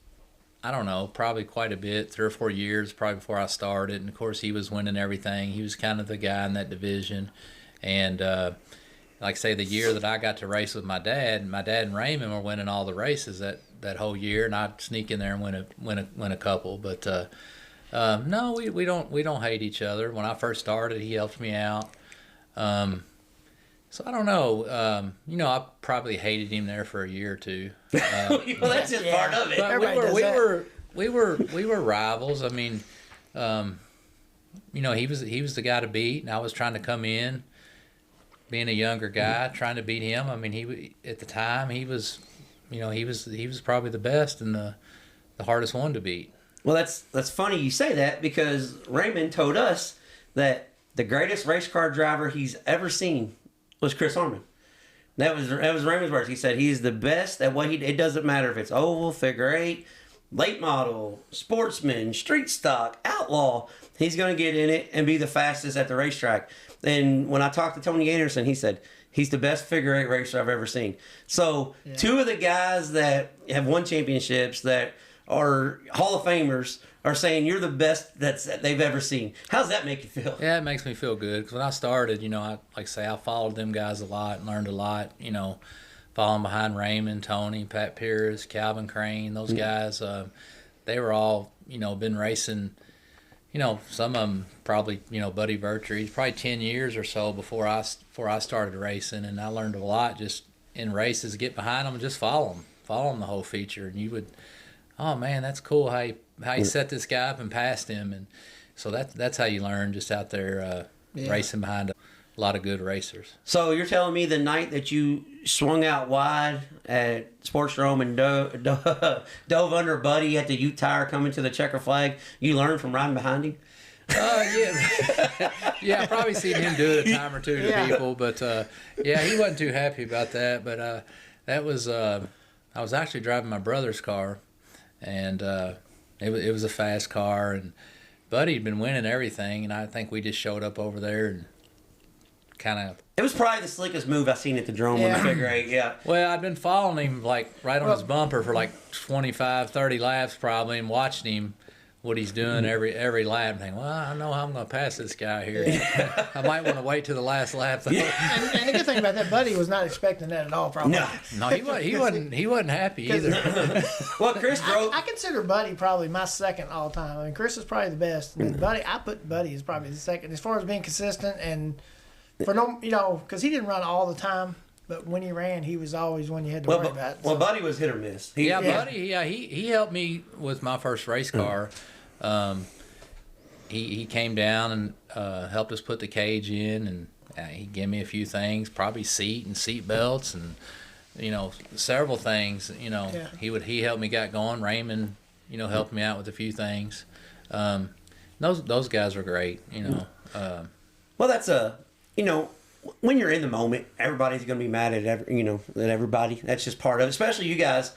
I don't know, probably quite a bit, 3 or 4 years probably before I started. And, of course, he was winning everything. He was kind of the guy in that division. And, like I say, the year that I got to race with my dad and Raymond were winning all the races that whole year. And I'd sneak in there and win a couple. But, no, we don't hate each other. When I first started, he helped me out. So I don't know. I probably hated him there for a year or two. Well, that's just part of it. But we were rivals. I mean, he was the guy to beat, and I was trying to come in, being a younger guy, trying to beat him. I mean, he at the time he was probably the best and the hardest one to beat. Well, that's funny you say that, because Raymond told us that the greatest race car driver he's ever seen was Chris Harmon. That was Raymond's words. He said he's the best at what it doesn't matter if it's oval, figure eight, late model, sportsman, street stock, outlaw. He's going to get in it and be the fastest at the racetrack. And when I talked to Tony Anderson, he said he's the best figure eight racer I've ever seen. So Two of the guys that have won championships that are Hall of Famers are saying you're the best that they've ever seen. How's that make you feel? Yeah, it makes me feel good, because when I started, I followed them guys a lot and learned a lot, following behind Raymond, Tony, Pat Pierce, Calvin Crane, those guys. They were all, been racing, some of them probably, Buddy Vertrees, probably 10 years or so before I started racing, and I learned a lot just in races, get behind them and just follow them the whole feature, and you would, oh man, that's cool how you set this guy up and passed him, and so that's how you learn, just out there racing behind a lot of good racers. So you're telling me the night that you swung out wide at Sportsdrome and dove under Buddy at the Ute tire coming to the checker flag, you learned from riding behind him? Yeah. Yeah, I probably seen him do it a time or two to people, but he wasn't too happy about that. But that was I was actually driving my brother's car, and it was a fast car, and Buddy had been winning everything, and I think we just showed up over there and kind of. It was probably the slickest move I've seen at the Drome on the figure eight. Yeah. Well, I'd been following him right on his bumper for 25, 30 laps probably, and watching him. What he's doing every lap, and think, well, I know how I'm going to pass this guy here. I might want to wait to the last lap. Though. And the good thing about that, Buddy was not expecting that at all. Probably. No, he wasn't happy either. Well, Chris drove. I consider Buddy probably my second all time. I mean, Chris is probably the best. And Buddy, I put Buddy as probably the second as far as being consistent and for because he didn't run all the time. But when he ran, he was always one you had to worry about. Well, Buddy was hit or miss. Buddy, he helped me with my first race car. He came down and helped us put the cage in, and he gave me a few things, probably seat and seat belts, and several things. Yeah. He helped me get going. Raymond, helped me out with a few things. Those guys were great. Well, that's when you're in the moment, everybody's going to be mad at everybody. That's just part of it. Especially you guys.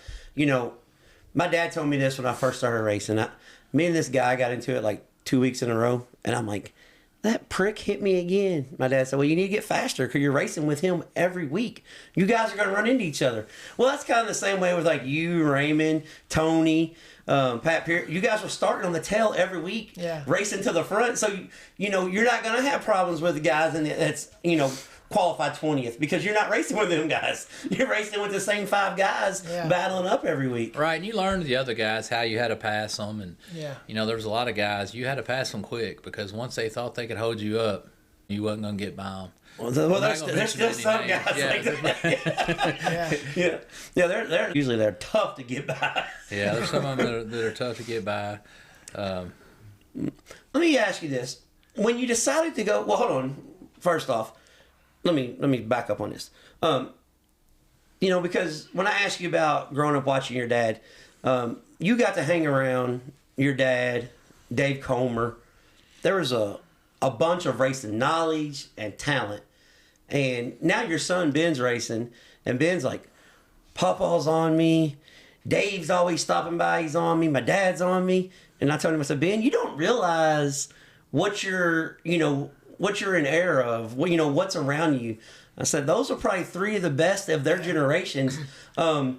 My dad told me this when I first started racing. Me and this guy got into it like 2 weeks in a row, and I'm like, that prick hit me again. My dad said, well, you need to get faster because you're racing with him every week. You guys are going to run into each other. Well, that's kind of the same way with like you, Raymond, Tony, Pat Pierce. You guys were starting on the tail every week, racing to the front. So, you're not going to have problems with the guys that's qualified 20th because you're not racing with them guys. You're racing with the same 5 guys battling up every week. Right, and you learned the other guys how you had to pass them, and there was a lot of guys you had to pass them quick because once they thought they could hold you up, you wasn't going to get by them. Well, there's still some guys like that. They're usually tough to get by. Yeah, there's some of them that are tough to get by. Let me ask you this: when you decided to go, well, hold on. First off, let me back up on this. Because when I asked you about growing up watching your dad, you got to hang around your dad, Dave Comer. There was a bunch of racing knowledge and talent. And now your son Ben's racing, and Ben's like, Papa's on me. Dave's always stopping by. He's on me. My dad's on me. And I told him, I said, Ben, you don't realize what you're in era of, what's around you. I said, those are probably 3 of the best of their generations. Do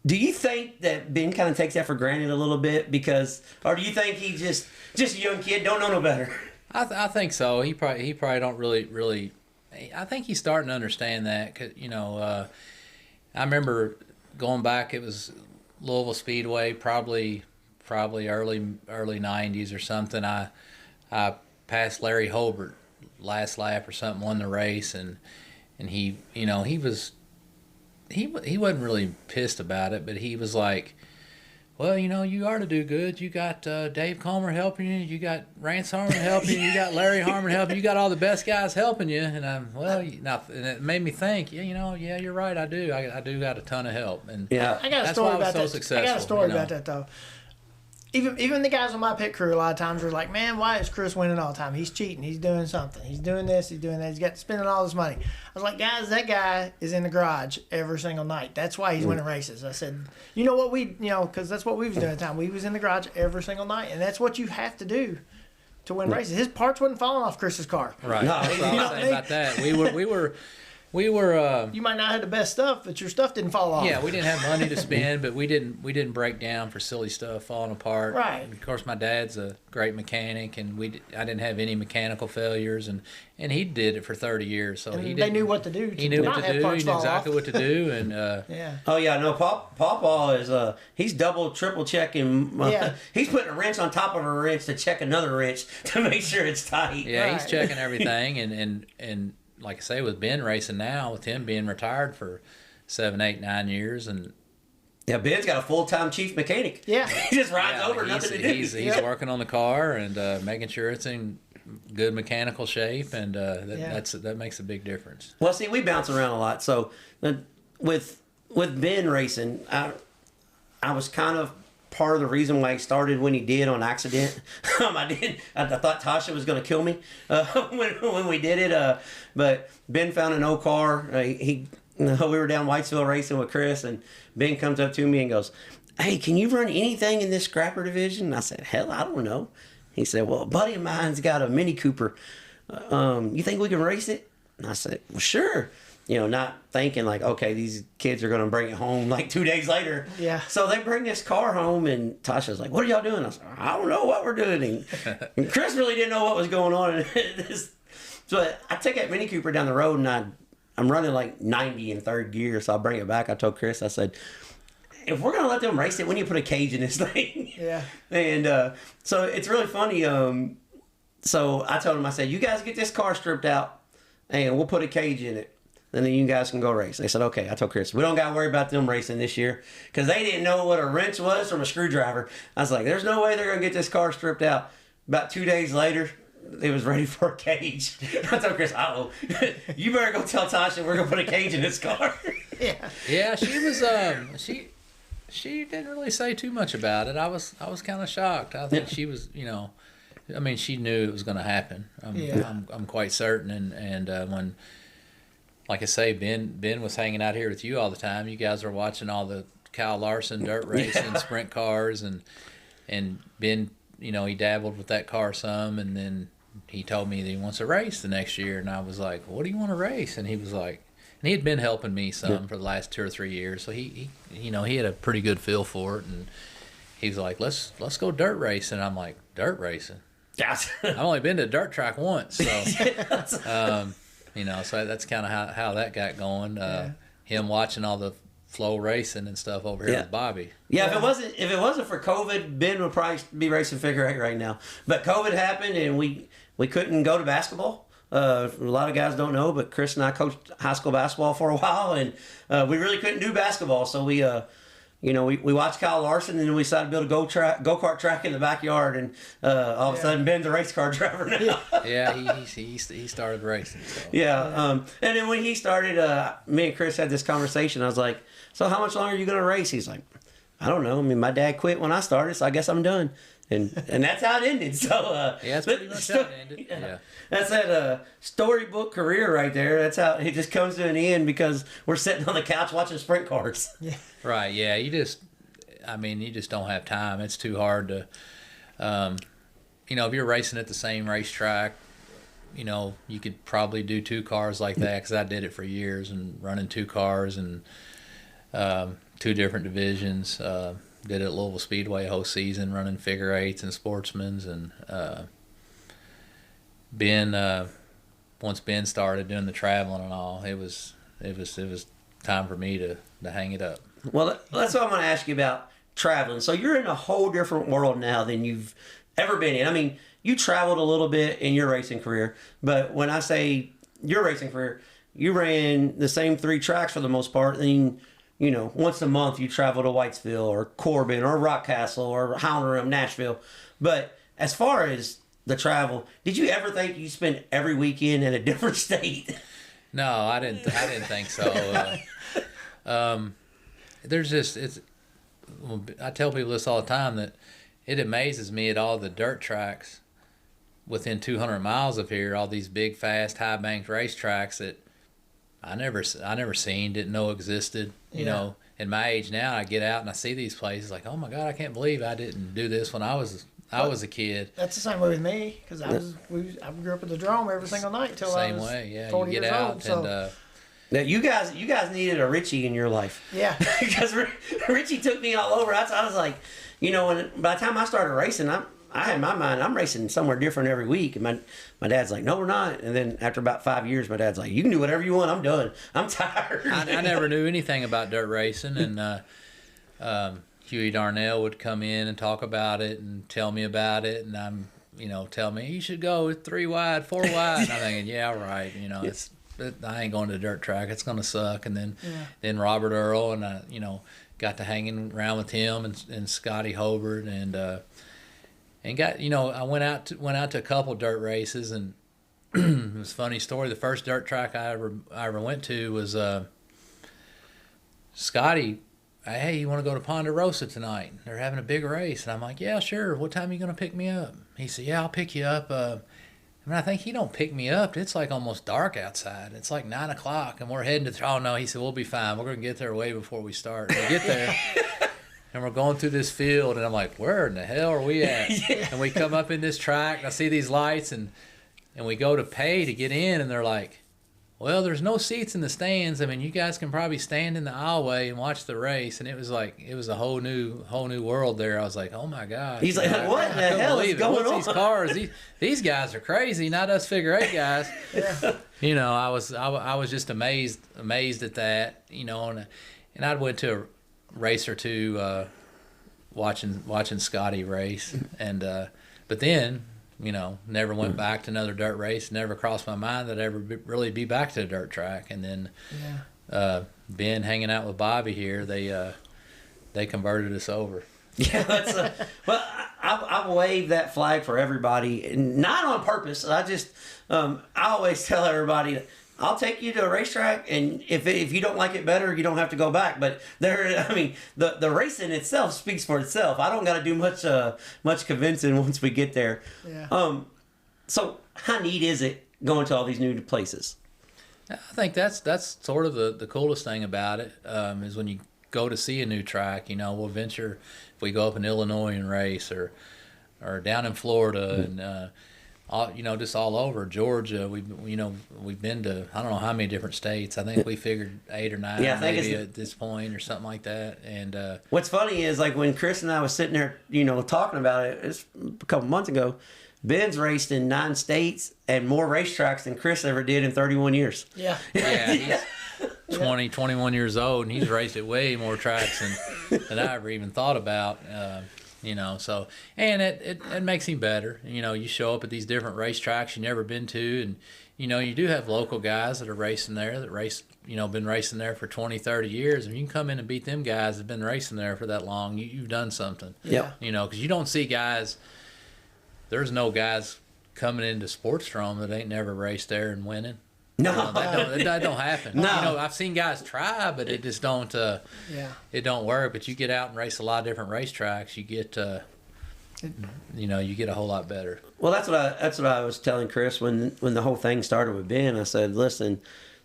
you think that Ben kind of takes that for granted a little bit or do you think he just a young kid, don't know no better? I think so. He probably don't really. I think he's starting to understand that. 'Cause, I remember going back. It was Louisville Speedway, probably early 90s or something. I passed Larry Holbert last lap or something, won the race, and he wasn't really pissed about it, but he was like, well, you are to do good. You got Dave Comer helping you. You got Rance Harmon helping you. You got Larry Harmon helping you. You got all the best guys helping you. And and it made me think, you're right. I do. I do got a ton of help. And I got a story about that. Successful, I got a story about that though. Even the guys on my pit crew a lot of times were like, man, why is Chris winning all the time? He's cheating. He's doing something. He's doing this. He's doing that. He's got spending all this money. I was like, guys, that guy is in the garage every single night. That's why he's winning races. I said, because that's what we was doing at the time. We was in the garage every single night, and that's what you have to do to win races. His parts wasn't falling off Chris's car. Right. No, that's what I was saying about that. We were. You might not have the best stuff, but your stuff didn't fall off. Yeah, we didn't have money to spend, but we didn't break down for silly stuff falling apart. Right. And of course, my dad's a great mechanic, and I didn't have any mechanical failures, and he did it for 30 years. So they knew what to do. He knew what to do. He knew exactly what to do, and yeah. Oh yeah, no, Pawpaw is he's double, triple checking. He's putting a wrench on top of a wrench to check another wrench to make sure it's tight. Yeah, He's checking everything, and like I say, with Ben racing now, with him being retired for 7, 8, 9 years, and Ben's got a full-time chief mechanic. Yeah, he just rides over, nothing to do. He's working on the car and making sure it's in good mechanical shape, and that makes a big difference. Well, see, we bounce around a lot, so with Ben racing, I was kind of part of the reason why he started when he did on accident. I thought Tasha was going to kill me when we did it. But Ben found an old car. We were down Whitesville racing with Chris, and Ben comes up to me and goes, "Hey, can you run anything in this scrapper division?" And I said, "Hell, I don't know." He said, "Well, a buddy of mine's got a Mini Cooper. You think we can race it?" And I said, "Well, sure." Not thinking like, okay, these kids are going to bring it home like 2 days later. Yeah. So they bring this car home, and Tasha's like, "What are y'all doing?" I was like, "I don't know what we're doing." And Chris really didn't know what was going on. So I take that Mini Cooper down the road, and I'm running like 90 in third gear. So I bring it back. I told Chris, I said, if we're going to let them race it, we need to put a cage in this thing. Yeah. And so it's really funny. So I told him, I said, you guys get this car stripped out, and we'll put a cage in it. And then you guys can go race. They said, okay. I told Chris, we don't got to worry about them racing this year because they didn't know what a wrench was from a screwdriver. I was like, there's no way they're going to get this car stripped out. About 2 days later, it was ready for a cage. I told Chris, you better go tell Tasha we're going to put a cage in this car. Yeah, she was. She didn't really say too much about it. I was kind of shocked. I think she was. I mean, she knew it was going to happen. I'm quite certain. And when, like I say, Ben was hanging out here with you all the time. You guys were watching all the Kyle Larson dirt racing, sprint cars, and Ben, he dabbled with that car some, and then he told me that he wants to race the next year, and I was like, "What do you want to race?" And he was like, and he had been helping me some for the last 2 or 3 years, so he had a pretty good feel for it, and he was like, "Let's go dirt racing." I'm like, "Dirt racing? Yes. I've only been to a dirt track once." So, so that's kind of how that got going. Him watching all the flow racing and stuff over here with Bobby. Yeah, if it wasn't for COVID, Ben would probably be racing figure eight right now. But COVID happened, and we couldn't go to basketball. A lot of guys don't know, but Chris and I coached high school basketball for a while, and we really couldn't do basketball. So we watched Kyle Larson, and then we decided to build a go-kart track in the backyard, and all of a sudden Ben's a race car driver now. he started racing. So. Yeah, and then when he started, me and Chris had this conversation. I was like, "So how much longer are you going to race?" He's like, "I don't know. I mean, my dad quit when I started, so I guess I'm done." And that's how it ended. So that's pretty much how it ended. Yeah. That's that storybook career right there. That's how it just comes to an end because we're sitting on the couch watching sprint cars. Yeah. Right. Yeah. You just don't have time. It's too hard to, if you're racing at the same racetrack, you could probably do 2 cars like that, because I did it for years and running 2 cars and 2 different divisions. Did it at Louisville Speedway a whole season, running figure eights and sportsmen's, and once Ben started doing the traveling and all, it was time for me to hang it up. Well, that's what I'm going to ask you about traveling. So you're in a whole different world now than you've ever been in. I mean, you traveled a little bit in your racing career, but when I say your racing career, you ran the same 3 tracks for the most part. And once a month you travel to Whitesville or Corbin or Rockcastle or Hounderham, Nashville. But as far as the travel, did you ever think you spend every weekend in a different state? No, I didn't think so. I tell people this all the time, that it amazes me at all the dirt tracks within 200 miles of here, all these big, fast, high banked racetracks that I never seen, didn't know existed. You know, in my age now, I get out and I see these places like, oh my God, I can't believe I didn't do this when I was a kid. That's the same way with me, because I grew up at the Drome every single night until I was 40 you get years out old. So. Now you guys needed a Richie in your life. Yeah. Because Richie took me all over. I was like, by the time I started racing, I had in my mind, I'm racing somewhere different every week. And my dad's like, no, we're not. And then after about 5 years, my dad's like, you can do whatever you want. I'm done. I'm tired. I never knew anything about dirt racing. And Huey Darnell would come in and talk about it and tell me about it. And I'm, tell me, you should go 3 wide, 4 wide. And I'm thinking, yeah, right. I ain't going to the dirt track. It's going to suck. And then Robert Earl, and I, got to hanging around with him and Scotty Hobart, and got, I went out to a couple dirt races, and it was a funny story. The first dirt track I ever went to was Scotty. Hey, you want to go to Ponderosa tonight? They're having a big race. And I'm like, yeah, sure. What time are you going to pick me up? He said, yeah, I'll pick you up. I think he don't pick me up. It's like almost dark outside. It's like 9 o'clock, and we're heading to. Oh no, he said, we'll be fine. We're gonna get there way before we start. And we get there, and we're going through this field, and I'm like, where in the hell are we at? And we come up in this track, and I see these lights, and we go to pay to get in, and they're like, well, there's no seats in the stands. I mean, you guys can probably stand in the aisleway and watch the race. And it was a whole new world there. I was like, oh my God. He's like, what the hell is going on? These cars? These guys are crazy, not us figure eight guys. Yeah. I was just amazed at that. And I went to a race or two, watching Scotty race, and but then. Never went back to another dirt race. Never crossed my mind that I'd ever really be back to a dirt track. And then Ben hanging out with Bobby here, they converted us over. Yeah, that's well, I wave that flag for everybody, not on purpose. I just I always tell everybody, I'll take you to a racetrack, and if you don't like it better, you don't have to go back. But the racing itself speaks for itself. I don't got to do much convincing once we get there. Yeah. So how neat is it going to all these new places? I think that's sort of the coolest thing about it, is when you go to see a new track. We'll venture, if we go up in Illinois and race, or down in Florida, and just all over Georgia. We've been to, I don't know how many different states. I think we figured 8 or 9 maybe at this point, or something like that. And what's funny is, like, when Chris and I was sitting there, talking about it, it's a couple months ago. Ben's raced in 9 states and more racetracks than Chris ever did in 31 years. Yeah. Yeah, he's 21 years old, and he's raced at way more tracks than I ever even thought about. So, and it makes him better. You show up at these different racetracks you've never been to, and you do have local guys that are racing there, been racing there for 20, 30 years. If you can come in and beat them guys that've been racing there for that long, you've done something. Yeah. Because you don't see guys. There's no guys coming into Sportsdrome that ain't never raced there and winning. No, that don't happen. No. I've seen guys try, but it just don't. It don't work. But you get out and race a lot of different racetracks, you get, you get a whole lot better. Well, that's what I was telling Chris when the whole thing started with Ben. I said, listen,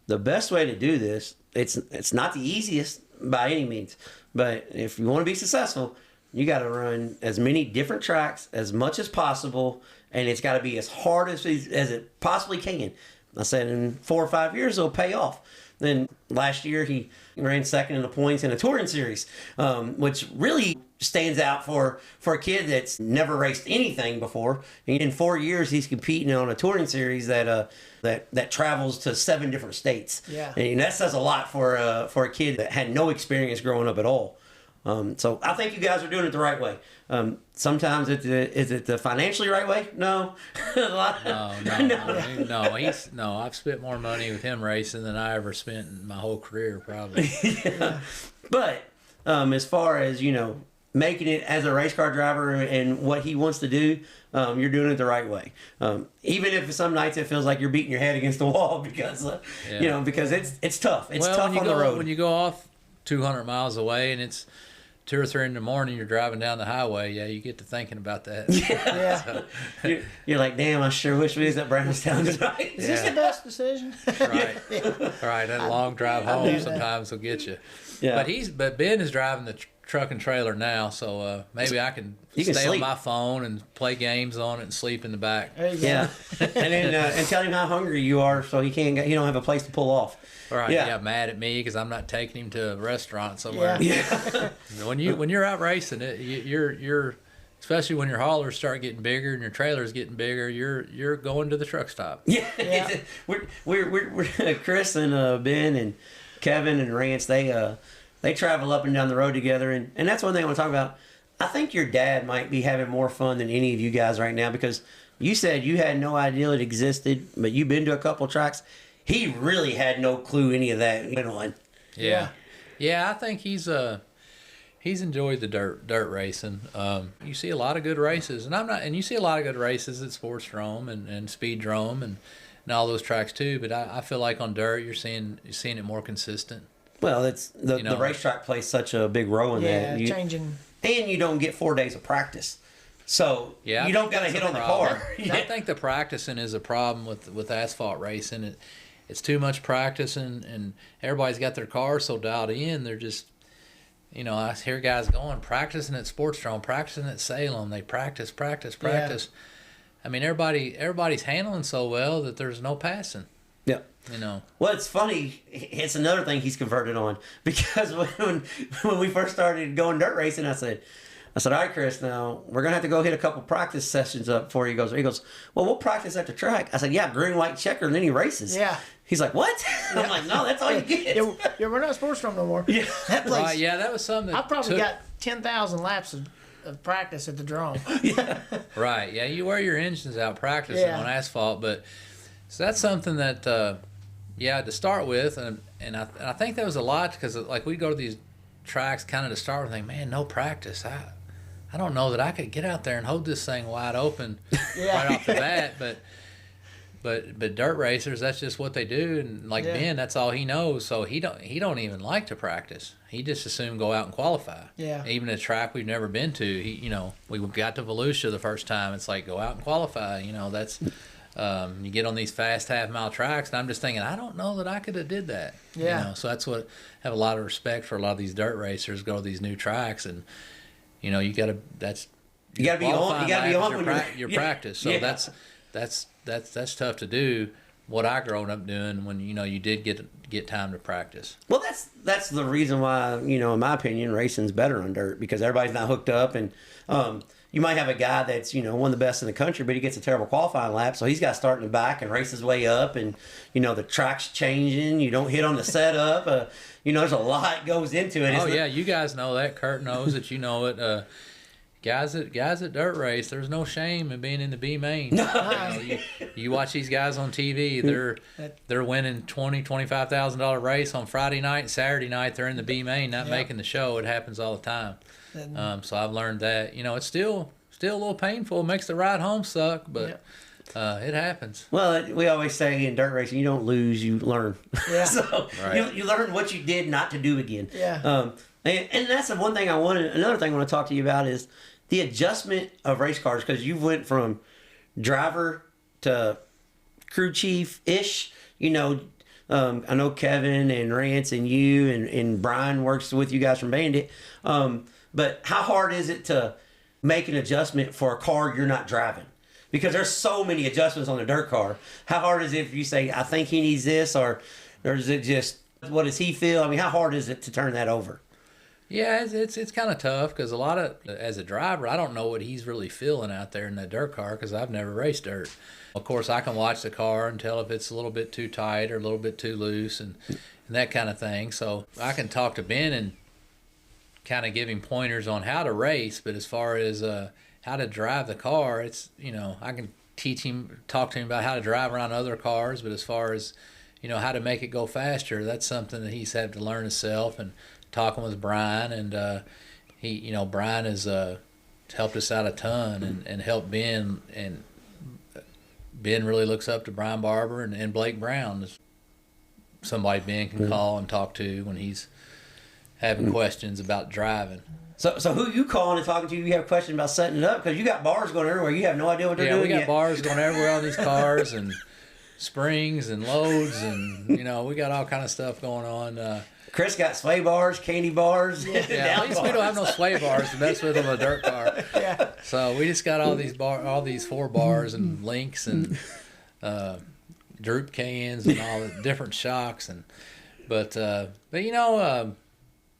the best way to do this, it's not the easiest by any means, but if you want to be successful, you got to run as many different tracks as much as possible, and it's got to be as hard as it possibly can. I said in 4 or 5 years it'll pay off. Then last year he ran second in the points in a touring series, which really stands out for a kid that's never raced anything before. And in 4 years he's competing on a touring series that travels to 7 different states. Yeah, and that says a lot for a kid that had no experience growing up at all. So I think you guys are doing it the right way. Sometimes is it the financially right way? No. No. I've spent more money with him racing than I ever spent in my whole career, probably. Yeah. But as far as making it as a race car driver and what he wants to do, you're doing it the right way. Even if some nights it feels like you're beating your head against the wall because because it's tough. It's tough on the road. When you go off 200 miles away and it's 2 or 3 in the morning, you're driving down the highway. Yeah, you get to thinking about that. Yeah. So, you're like, damn, I sure wish we was at Brownstown tonight. Is this the best decision? Right. Right. That long drive home sometimes will get you. Yeah. But Ben is driving the truck and trailer now, so maybe I can stay on my phone and play games on it and sleep in the back. There you go. Yeah. And then and tell him how hungry you are, so he don't have a place to pull off. Right. Yeah. Mad at me because I'm not taking him to a restaurant somewhere. Yeah. When you're out racing it, you're especially when your haulers start getting bigger and your trailers getting bigger, you're going to the truck stop. Yeah. We're Chris and Ben and Kevin and Rance. They travel up and down the road together, and that's one thing I want to talk about. I think your dad might be having more fun than any of you guys right now, because you said you had no idea it existed, but you've been to a couple tracks. He really had no clue any of that went on. Yeah. I think he's enjoyed the dirt racing. You see a lot of good races, and you see a lot of good races at Sportsdrome and Speeddrome and all those tracks too. But I feel like on dirt you're seeing it more consistent. Well, it's the racetrack plays such a big role in that. Changing. And you don't get 4 days of practice. So you don't got to hit on the car. I think the practicing is a problem with asphalt racing. It's too much practice, and everybody's got their cars so dialed in. They're just, I hear guys practicing at Sportsdrome, practicing at Salem. They practice. Yeah. I mean, everybody's handling so well that there's no passing. Yeah. Well, it's funny. It's another thing he's converted on, because when we first started going dirt racing, I said, all right, Chris, now we're going to have to go hit a couple practice sessions up before he goes, well, we'll practice at the track. I said, yeah, green, white, checker, and then he races. Yeah. He's like, what? Yeah. I'm like, no, that's all you get. Yeah, we're not Sportsdrome no more. Yeah. That place. Right, yeah, that was something I probably got 10,000 laps of practice at the Drome. Yeah. Right, yeah, you wear your engines out practicing on asphalt, but so that's something that, to start with, and I think that was a lot, because like we go to these tracks kind of to start with, think, man, no practice. I don't know that I could get out there and hold this thing wide open right off the bat, but But dirt racers, that's just what they do, and like Ben, that's all he knows. So he don't even like to practice. He just assumed go out and qualify. Yeah. Even a track we've never been to, we got to Volusia the first time. It's like go out and qualify. That's you get on these fast half-mile tracks, and I'm just thinking I don't know that I could have did that. Yeah. So that's what I have a lot of respect for. A lot of these dirt racers go to these new tracks, and you got to be on when your practice. So that's tough to do. What I grown up doing when you did get time to practice. Well, that's the reason why in my opinion racing's better on dirt, because everybody's not hooked up, and you might have a guy that's one of the best in the country, but he gets a terrible qualifying lap, so he's got to start in the back and race his way up, and the track's changing. You don't hit on the setup. There's a lot goes into it. Oh yeah, you guys know that. Kurt knows that. You know it. Guys at dirt race, there's no shame in being in the B main. You watch these guys on TV, they're winning $20,000-$25,000 race on Friday night, Saturday night they're in the B main, not making the show. It happens all the time. So I've learned that it's still a little painful. It makes the ride home suck, but it happens. Well, we always say in dirt racing, you don't lose, you learn. Yeah. So right. you learn what you did not to do again. Yeah. And that's the one thing another thing I want to talk to you about is the adjustment of race cars, because you went from driver to crew chief-ish. I know Kevin and Rance and you and Brian works with you guys from Bandit. But how hard is it to make an adjustment for a car you're not driving? Because there's so many adjustments on a dirt car. How hard is it if you say, I think he needs this, or is it just, what does he feel? I mean, how hard is it to turn that over? Yeah, it's kind of tough because as a driver, I don't know what he's really feeling out there in that dirt car because I've never raced dirt. Of course, I can watch the car and tell if it's a little bit too tight or a little bit too loose and that kind of thing. So I can talk to Ben and kind of give him pointers on how to race, but as far as how to drive the car, it's, I can talk to him about how to drive around other cars, but as far as, how to make it go faster, that's something that he's had to learn himself. And talking with Brian, and Brian has helped us out a ton and helped Ben, and Ben really looks up to Brian Barber and Blake Brown. Somebody Ben can call and talk to when he's having questions about driving. So who you calling and talking to? You have questions about setting it up because you got bars going everywhere. You have no idea what they're doing. Yeah, we got yet. bars going everywhere on these cars and springs and loads, and we got all kind of stuff going on. Chris got sway bars, candy bars. Yeah, at least we don't have no sway bars to mess with on a dirt car. Yeah. So we just got all these 4 bars and links and droop cans and all the different shocks but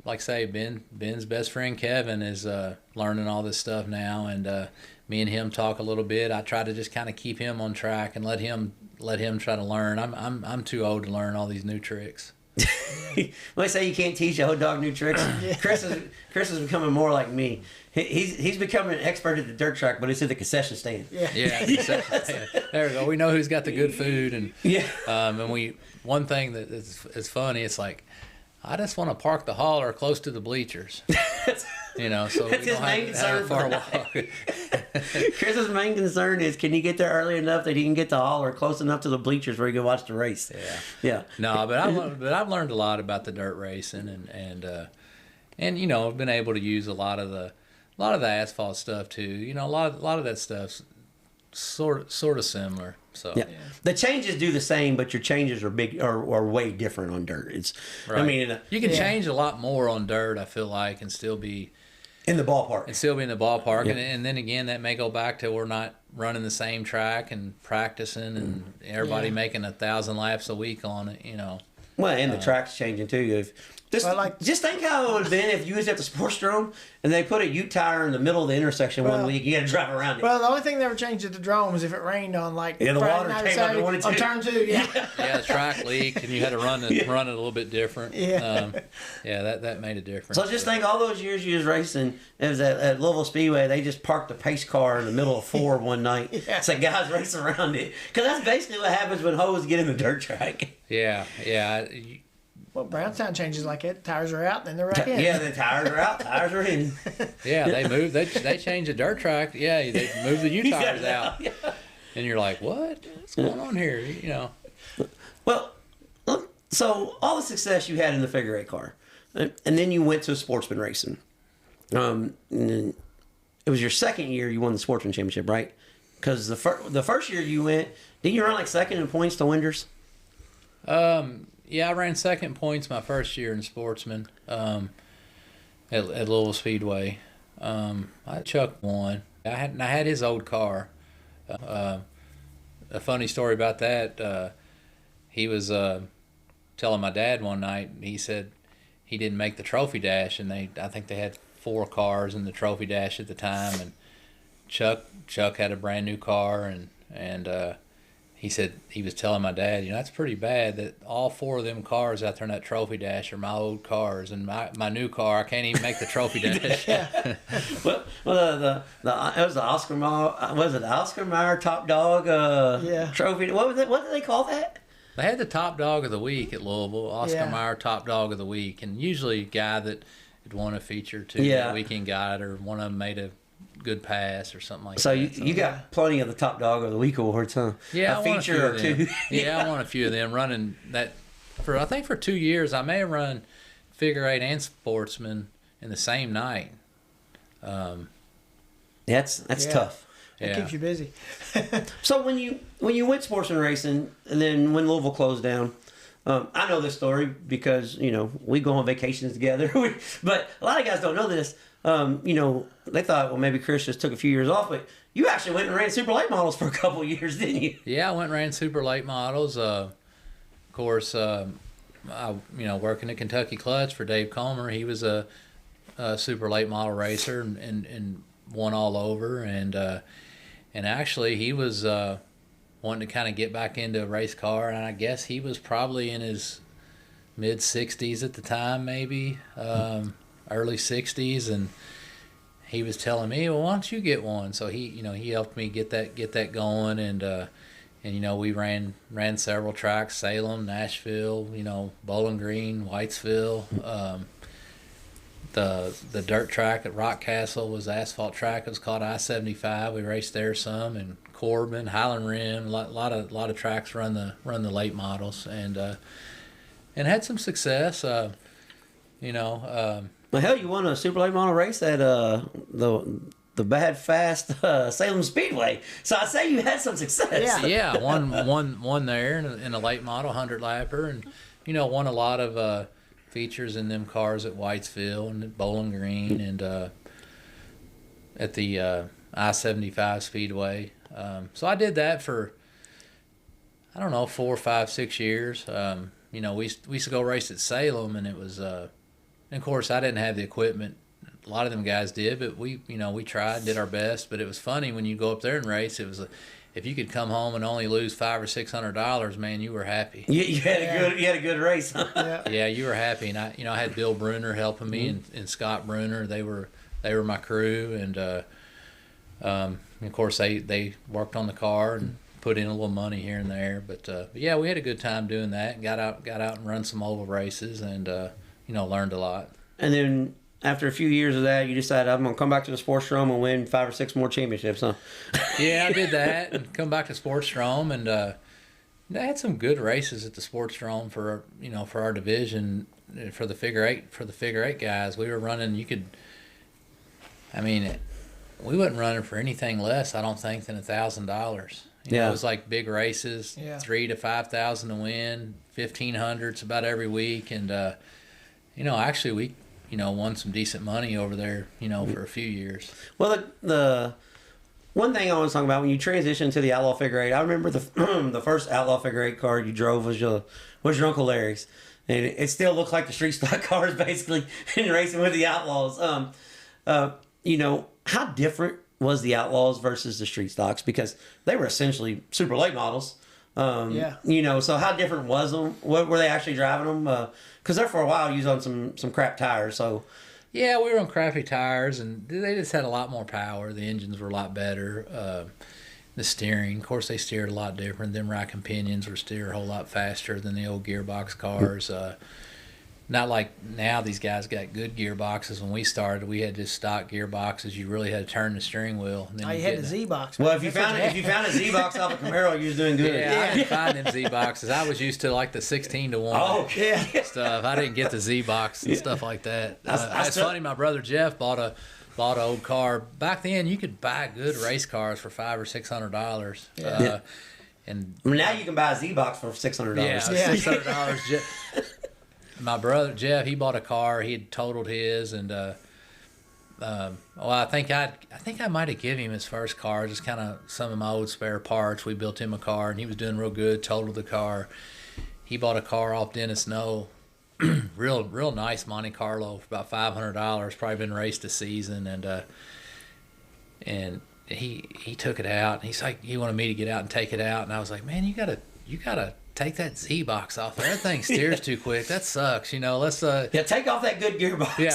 like I say, Ben's best friend Kevin is learning all this stuff now, and me and him talk a little bit. I try to just kind of keep him on track and let him try to learn. I'm too old to learn all these new tricks. When I say you can't teach a hot dog new tricks, Chris is becoming more like me. He's becoming an expert at the dirt track, but it's at the concession stand. Yeah. There we go. We know who's got the good food, and and one thing that is funny. It's like, I just want to park the hauler close to the bleachers. So we don't have a far walk. Chris's main concern is, can he get there early enough that he can get the hauler close enough to the bleachers where he can watch the race? Yeah. No, but I've learned a lot about the dirt racing, and I've been able to use a lot of the asphalt stuff too. A lot of that stuff's sort of similar. So the changes do the same, but your changes are way different on dirt. It's right. I mean, you can change a lot more on dirt, I feel like, and still be in the ballpark. And then again, that may go back to we're not running the same track and practicing, and everybody making 1,000 laps a week on it. Well, and the track's changing too. Just think how it would have been if you was at the Sportsdrome and they put a ute tire in the middle of the intersection one week. You got to drive around it. Well, the only thing they ever changed at the Drome was if it rained on the water came up to 1 and 2. On turn 2. Yeah. The track leaked and you had to run it a little bit different. That made a difference. So just think all those years you was racing. It was at Louisville Speedway. They just parked a pace car in the middle of 4 one night. So guys racing around it, because that's basically what happens when hoes get in the dirt track. Yeah. Well, Brownstown changes like it. Tires are out, then they're right in. Yeah, the tires are out, tires are in. Yeah, they change the dirt track. Yeah, they move the U tires out. And you're like, what? What's going on here? You know. Well, so all the success you had in the figure eight car, and then you went to sportsman racing. And then it was your second year you won the sportsman championship, right? Because the first year you went, didn't you run like second in points to Winders? Yeah, I ran second in points my first year in sportsman at Louisville Speedway. Chuck won. I had his old car. A funny story about that. He was telling my dad one night. He said he didn't make the trophy dash, and I think they had 4 cars in the trophy dash at the time. And Chuck had a brand new car, and he said he was telling my dad, that's pretty bad that all 4 of them cars out there in that trophy dash are my old cars, and my new car I can't even make the trophy dash. Well, it was the Oscar Mayer, was it the Oscar Mayer Top Dog trophy? What was it? What did they call that? They had the Top Dog of the Week at Louisville, Oscar Mayer Top Dog of the Week, and usually a guy that had won a feature to the Weekend Guide, or one of them made a good pass or something like that. So you got plenty of the Top Dog of the Week awards, huh? Yeah, a I won a feature few or of two. them. Yeah, I won a few of them running that I think for 2 years. I may have run figure eight and sportsman in the same night. That's tough. It keeps you busy. So when you went sportsman racing, and then when Louisville closed down, I know this story because we go on vacations together. But a lot of guys don't know this. They thought, well, maybe Chris just took a few years off, but you actually went and ran super late models for a couple of years, didn't you? Yeah, I went and ran super late models. Of course, I working at Kentucky Clutch for Dave Comer. He was a super late model racer and won all over, and actually he was wanting to kind of get back into a race car, and I guess he was probably in his mid 60s at the time, maybe early 60s, and he was telling me, well, why don't you get one? So he helped me get that going, and we ran several tracks: Salem, Nashville, Bowling Green, Whitesville. The dirt track at Rock Castle was the asphalt track. It was called I-75. We raced there some, and Corbin, Highland Rim, a lot of tracks run the late models, and had some success. Well, hell, you won a super late model race at the bad fast Salem Speedway. So I say you had some success. Yeah, won there in a late model 100 lapper, and won a lot of features in them cars at Whitesville and at Bowling Green, and at the I-75 Speedway. So I did that for, I don't know, 4, 5, 6 years. We used to go race at Salem, and it was, and of course I didn't have the equipment. A lot of them guys did, but we tried, did our best. But it was funny when you go up there and race. It was if you could come home and only lose $500 or $600, man, you were happy. You had a good race, huh? Yeah, you were happy. And I had Bill Bruner helping me, and Scott Bruner. They were my crew, and of course they worked on the car and put in a little money here and there. But yeah, we had a good time doing that. And got out and run some oval races, and learned a lot. And then after a few years of that, you decided, I'm going to come back to the Sportsdrome and win 5 or 6 more championships, huh? Yeah, I did that and come back to Sportsdrome, and they had some good races at the Sportsdrome for our division, for the figure eight guys. We were running. We wasn't running for anything less, I don't think, than $1,000. It was like big races, 3,000 to 5,000 to win, 1,500s about every week, and actually we won some decent money over there, for a few years. Well, the one thing I want to talk about, when you transitioned to the Outlaw Figure Eight, I remember the first Outlaw Figure Eight car you drove was your Uncle Larry's, and it still looked like the street stock cars basically in racing with the Outlaws. How different was the Outlaws versus the street stocks, because they were essentially super late models. So how different was them? What were they actually driving them? Because there for a while you was on some crap tires. So yeah, we were on crappy tires, and they just had a lot more power. The engines were a lot better. The steering, of course, they steered a lot different. Them rack and pinions were steered a whole lot faster than the old gearbox cars. not like now these guys got good gearboxes. When we started, we had just stock gearboxes. You really had to turn the steering wheel. And then you had the Z box. Well, if you found a Z box off a Camaro, you was doing good. Yeah, I didn't find them Z boxes. I was used to like the 16-1 stuff. I didn't get the Z box and stuff like that. It's funny. My brother Jeff bought an old car. Back then, you could buy good race cars for $500 or $600. And now you can buy a Z box for $600. Yeah, $600. My brother Jeff, he bought a car. He had totaled his, and I think I might have given him his first car, just kind of some of my old spare parts. We built him a car, and he was doing real good. Totaled the car. He bought a car off Dennis Snow, real nice Monte Carlo for about $500. Probably been raced a season, and he took it out. And he's like, he wanted me to get out and take it out, and I was like, man, you gotta take that Z box off there. That thing steers too quick. That sucks. Let's take off that good gearbox. Yeah,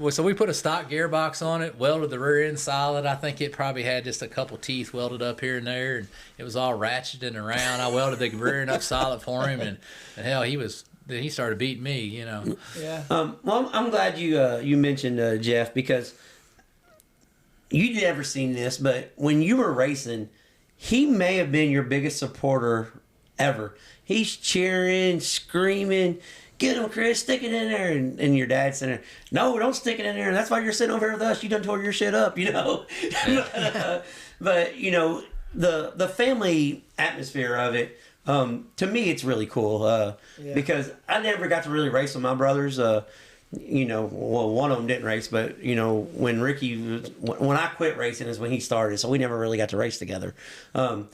so we put a stock gearbox on it, welded the rear end solid. I think it probably had just a couple teeth welded up here and there, and it was all ratcheted around. I welded the rear end up solid for him, and hell, he started beating me. Yeah. Well, I'm glad you mentioned Jeff, because you never seen this, but when you were racing, he may have been your biggest supporter ever. He's cheering, screaming, "Get him, Chris, stick it in there." And your dad's sitting there, "No, don't stick it in there. That's why you're sitting over here with us. You done tore your shit up, Yeah. but the family atmosphere of it, to me, it's really cool. Because I never got to really race with my brothers. Well, one of them didn't race, but when when I quit racing is when he started, so we never really got to race together. How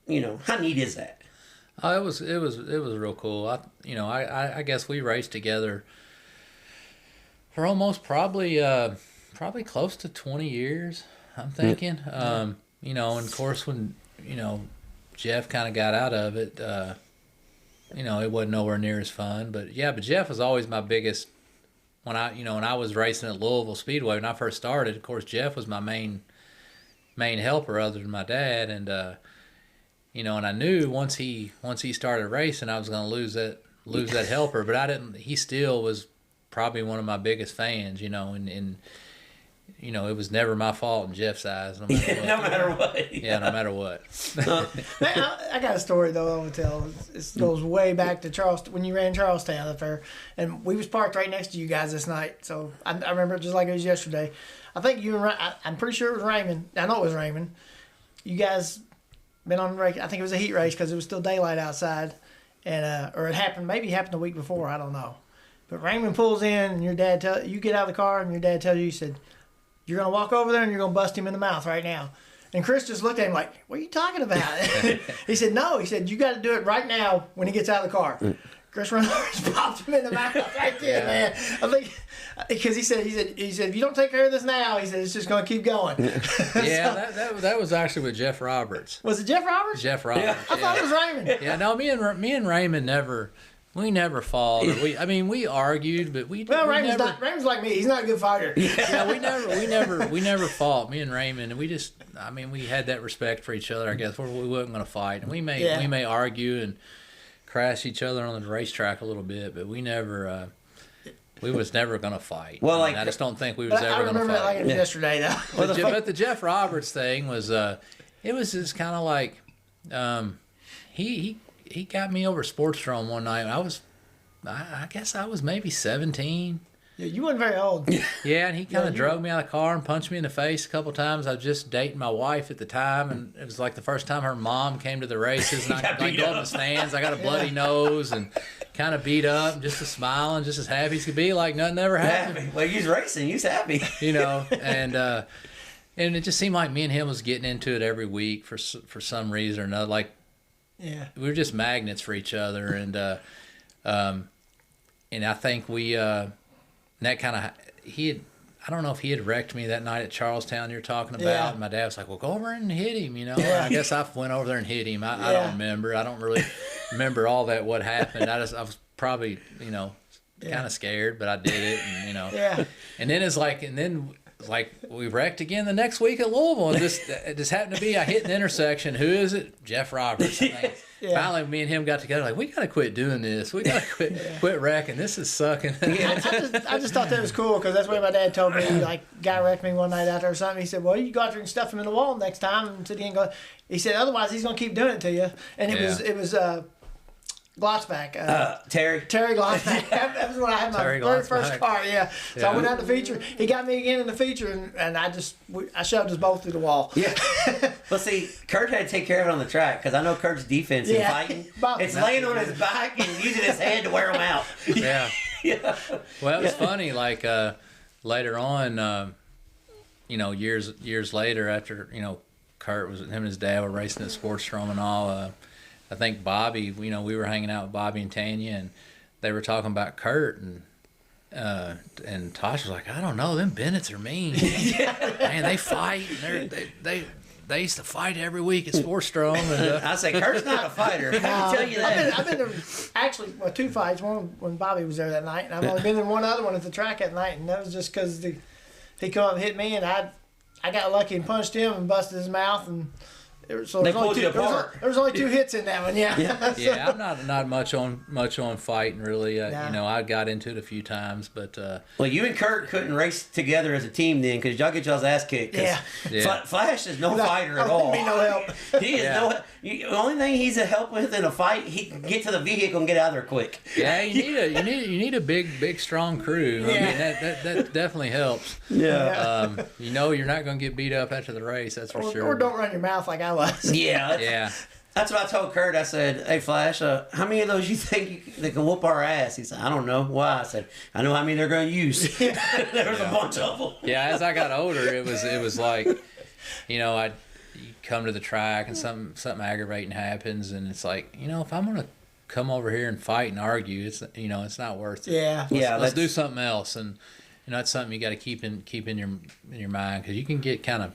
neat is that? Oh, it was real cool. I guess we raced together for almost probably close to 20 years. I'm thinking. And of course when Jeff kind of got out of it, it wasn't nowhere near as fun. But Jeff was always my biggest. When I was racing at Louisville Speedway when I first started, of course Jeff was my main helper other than my dad, and and I knew once he started racing, I was going to lose that helper, but I didn't. He still was probably one of my biggest fans, and it was never my fault in Jeff's eyes, no matter what. Yeah, no matter what. Man, I got a story though I want to tell. It goes way back to Charleston when you ran Charlestown up there, and we was parked right next to you guys this night. So I remember it just like it was yesterday. I think you and I'm pretty sure it was Raymond. I know it was Raymond. You guys been on the race. I think it was a heat race because it was still daylight outside, and or it happened the week before. I don't know. But Raymond pulls in, and your dad you get out of the car, and your dad tells you, he said, "You're gonna walk over there and you're gonna bust him in the mouth right now." And Chris just looked at him like, "What are you talking about?" He said, "No." He said, "You got to do it right now when he gets out of the car." Chris ran over and popped him in the mouth right there, man. I think because he said if you don't take care of this now, he said it's just gonna keep going. Yeah, that was actually with Jeff Roberts. Was it Jeff Roberts? Jeff Roberts. Yeah. I thought it was Raymond. Yeah, no, me and Raymond never. We never fought. We argued, but Raymond's like me. He's not a good fighter. Yeah, we never fought. Me and Raymond, and we had that respect for each other. I guess we weren't going to fight, and we may argue and crash each other on the racetrack a little bit, but we was never going to fight. Well, I just don't think we was ever going to fight. I remember that like it was yesterday, though. But the Jeff Roberts thing was, it was just kind of like, he got me over Sportsdrome one night. I guess I was maybe 17. Yeah, you weren't very old. Yeah, and he kind of drug me out of the car and punched me in the face a couple times. I was just dating my wife at the time, and it was like the first time her mom came to the races, and I go in the stands. I got a bloody nose and kind of beat up, just smiling, just as happy as could be, like nothing ever happened. Well, you was racing, you was happy. And it just seemed like me and him was getting into it every week for some reason or another. Like, yeah, we were just magnets for each other, and I think we that kind of I don't know if he had wrecked me that night at Charlestown you're talking about. Yeah. And my dad was like, "Well, go over and hit him," And I guess I went over there and hit him. I don't remember. I don't really remember all that what happened. I was probably kind of scared, but I did it, and Yeah. And then it's like, like we wrecked again the next week at Louisville. And it just happened to be I hit an intersection. Who is it? Jeff Roberts. I think. Yeah. Finally, me and him got together. Like, we got to quit doing this. We got to quit wrecking. This is sucking. I just thought that was cool because that's what my dad told me. Like, guy wrecked me one night out there or something. He said, "Well, you go out there and stuff him in the wall next time." And said he ain't go. He said, "Otherwise, he's gonna keep doing it to you." And it was Glotzback. Terry Glotzback. That was when I had my very first car. Yeah. So I went out the feature. He got me again in the feature, and I shoved us both through the wall. Yeah. Well, see, Kurt had to take care of it on the track because I know Kurt's defense in fighting. It's laying on his back and using his head to wear him out. Yeah. Yeah. Well, it was funny. Like later on, years later, after Kurt was him and his dad were racing at Sportsdrome and all. I think Bobby, we were hanging out with Bobby and Tanya, and they were talking about Kurt, and Tosh was like, I don't know, them Bennettts are mean. Man, they fight, and they used to fight every week at Sportsdrome. And, I say, Kurt's not a fighter. I can tell you that. I've been to actually 2 fights. One when Bobby was there that night, and I've only been in one other one at the track that night, and that was just because he come up and hit me, and I got lucky and punched him and busted his mouth, and they pulled you apart. There was only 2 hits in that one. Yeah. Yeah, I'm not much on fighting really. I got into it a few times, but well, you and Kurt couldn't race together as a team then because y'all get y'all's ass kicked. Yeah. Flash is no fighter at all. Be no help. He is the only thing he's a help with in a fight. He can get to the vehicle and get out of there quick. Yeah, you need a big strong crew. I mean that definitely helps. Yeah. You're not going to get beat up after the race. That's for sure. Or don't run your mouth like I was. Yeah. That's what I told Kurt. I said, "Hey, Flash, how many of those you think they can whoop our ass?" He said, "I don't know. Why?" I said, "I know how many they're going to use." There was a bunch of them. Yeah, as I got older, it was like, you come to the track and something aggravating happens, and it's like, if I'm gonna come over here and fight and argue, it's not worth it. Yeah. Let's do something else, and that's something you got to keep in your mind because you can get kind of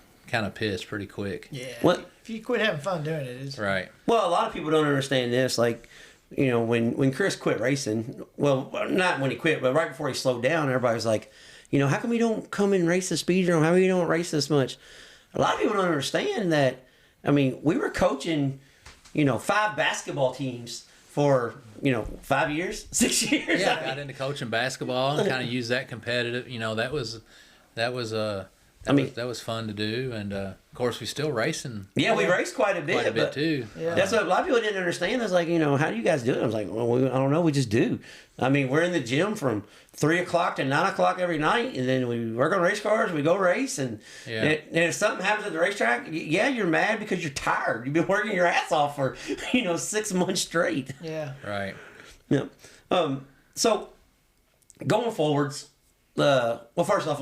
pissed pretty quick. Yeah. Well, if you quit having fun doing it, it's right. Well, a lot of people don't understand this. Like, when Chris quit racing, well, not when he quit, but right before he slowed down, everybody was like, how come you don't come and race the Speedrome? How come you don't race this much? A lot of people don't understand that. I mean, we were coaching, 5 basketball teams for 5 years, 6 years. Yeah, I got into coaching basketball and kind of used that competitive. That was fun to do, and of course we still racing. Yeah, we raced quite a bit too. Yeah. That's what a lot of people didn't understand. It's like, how do you guys do it? I was like, well, I don't know. We just do. I mean, we're in the gym from 3 o'clock to 9 o'clock every night, and then we work on race cars. We go race, and if something happens at the racetrack, you're mad because you're tired. You've been working your ass off for 6 months straight. Yeah. Right. Yeah. So going forwards, first off,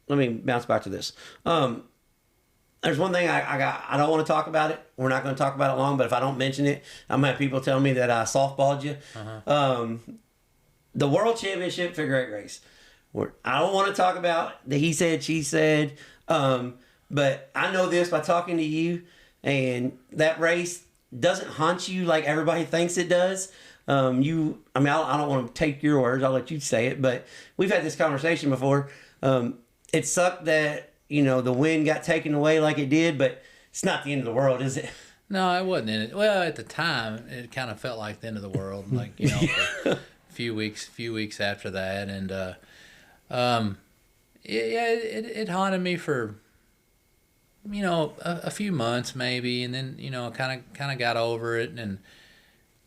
let me bounce back to this. There's one thing I don't want to talk about it. We're not going to talk about it long, but if I don't mention it, I'm going to have people tell me that I softballed you. The World Championship figure 8 race. I don't want to talk about the he said, she said, but I know this by talking to you, and that race doesn't haunt you like everybody thinks it does. I don't want to take your words. I'll let you say it, but we've had this conversation before. It sucked that, the win got taken away like it did, but it's not the end of the world, is it? No, it wasn't in it. Well, at the time, it kind of felt like the end of the world, like, for a few weeks after that. And, it haunted me for, a few months maybe. And then, kind of got over it. And,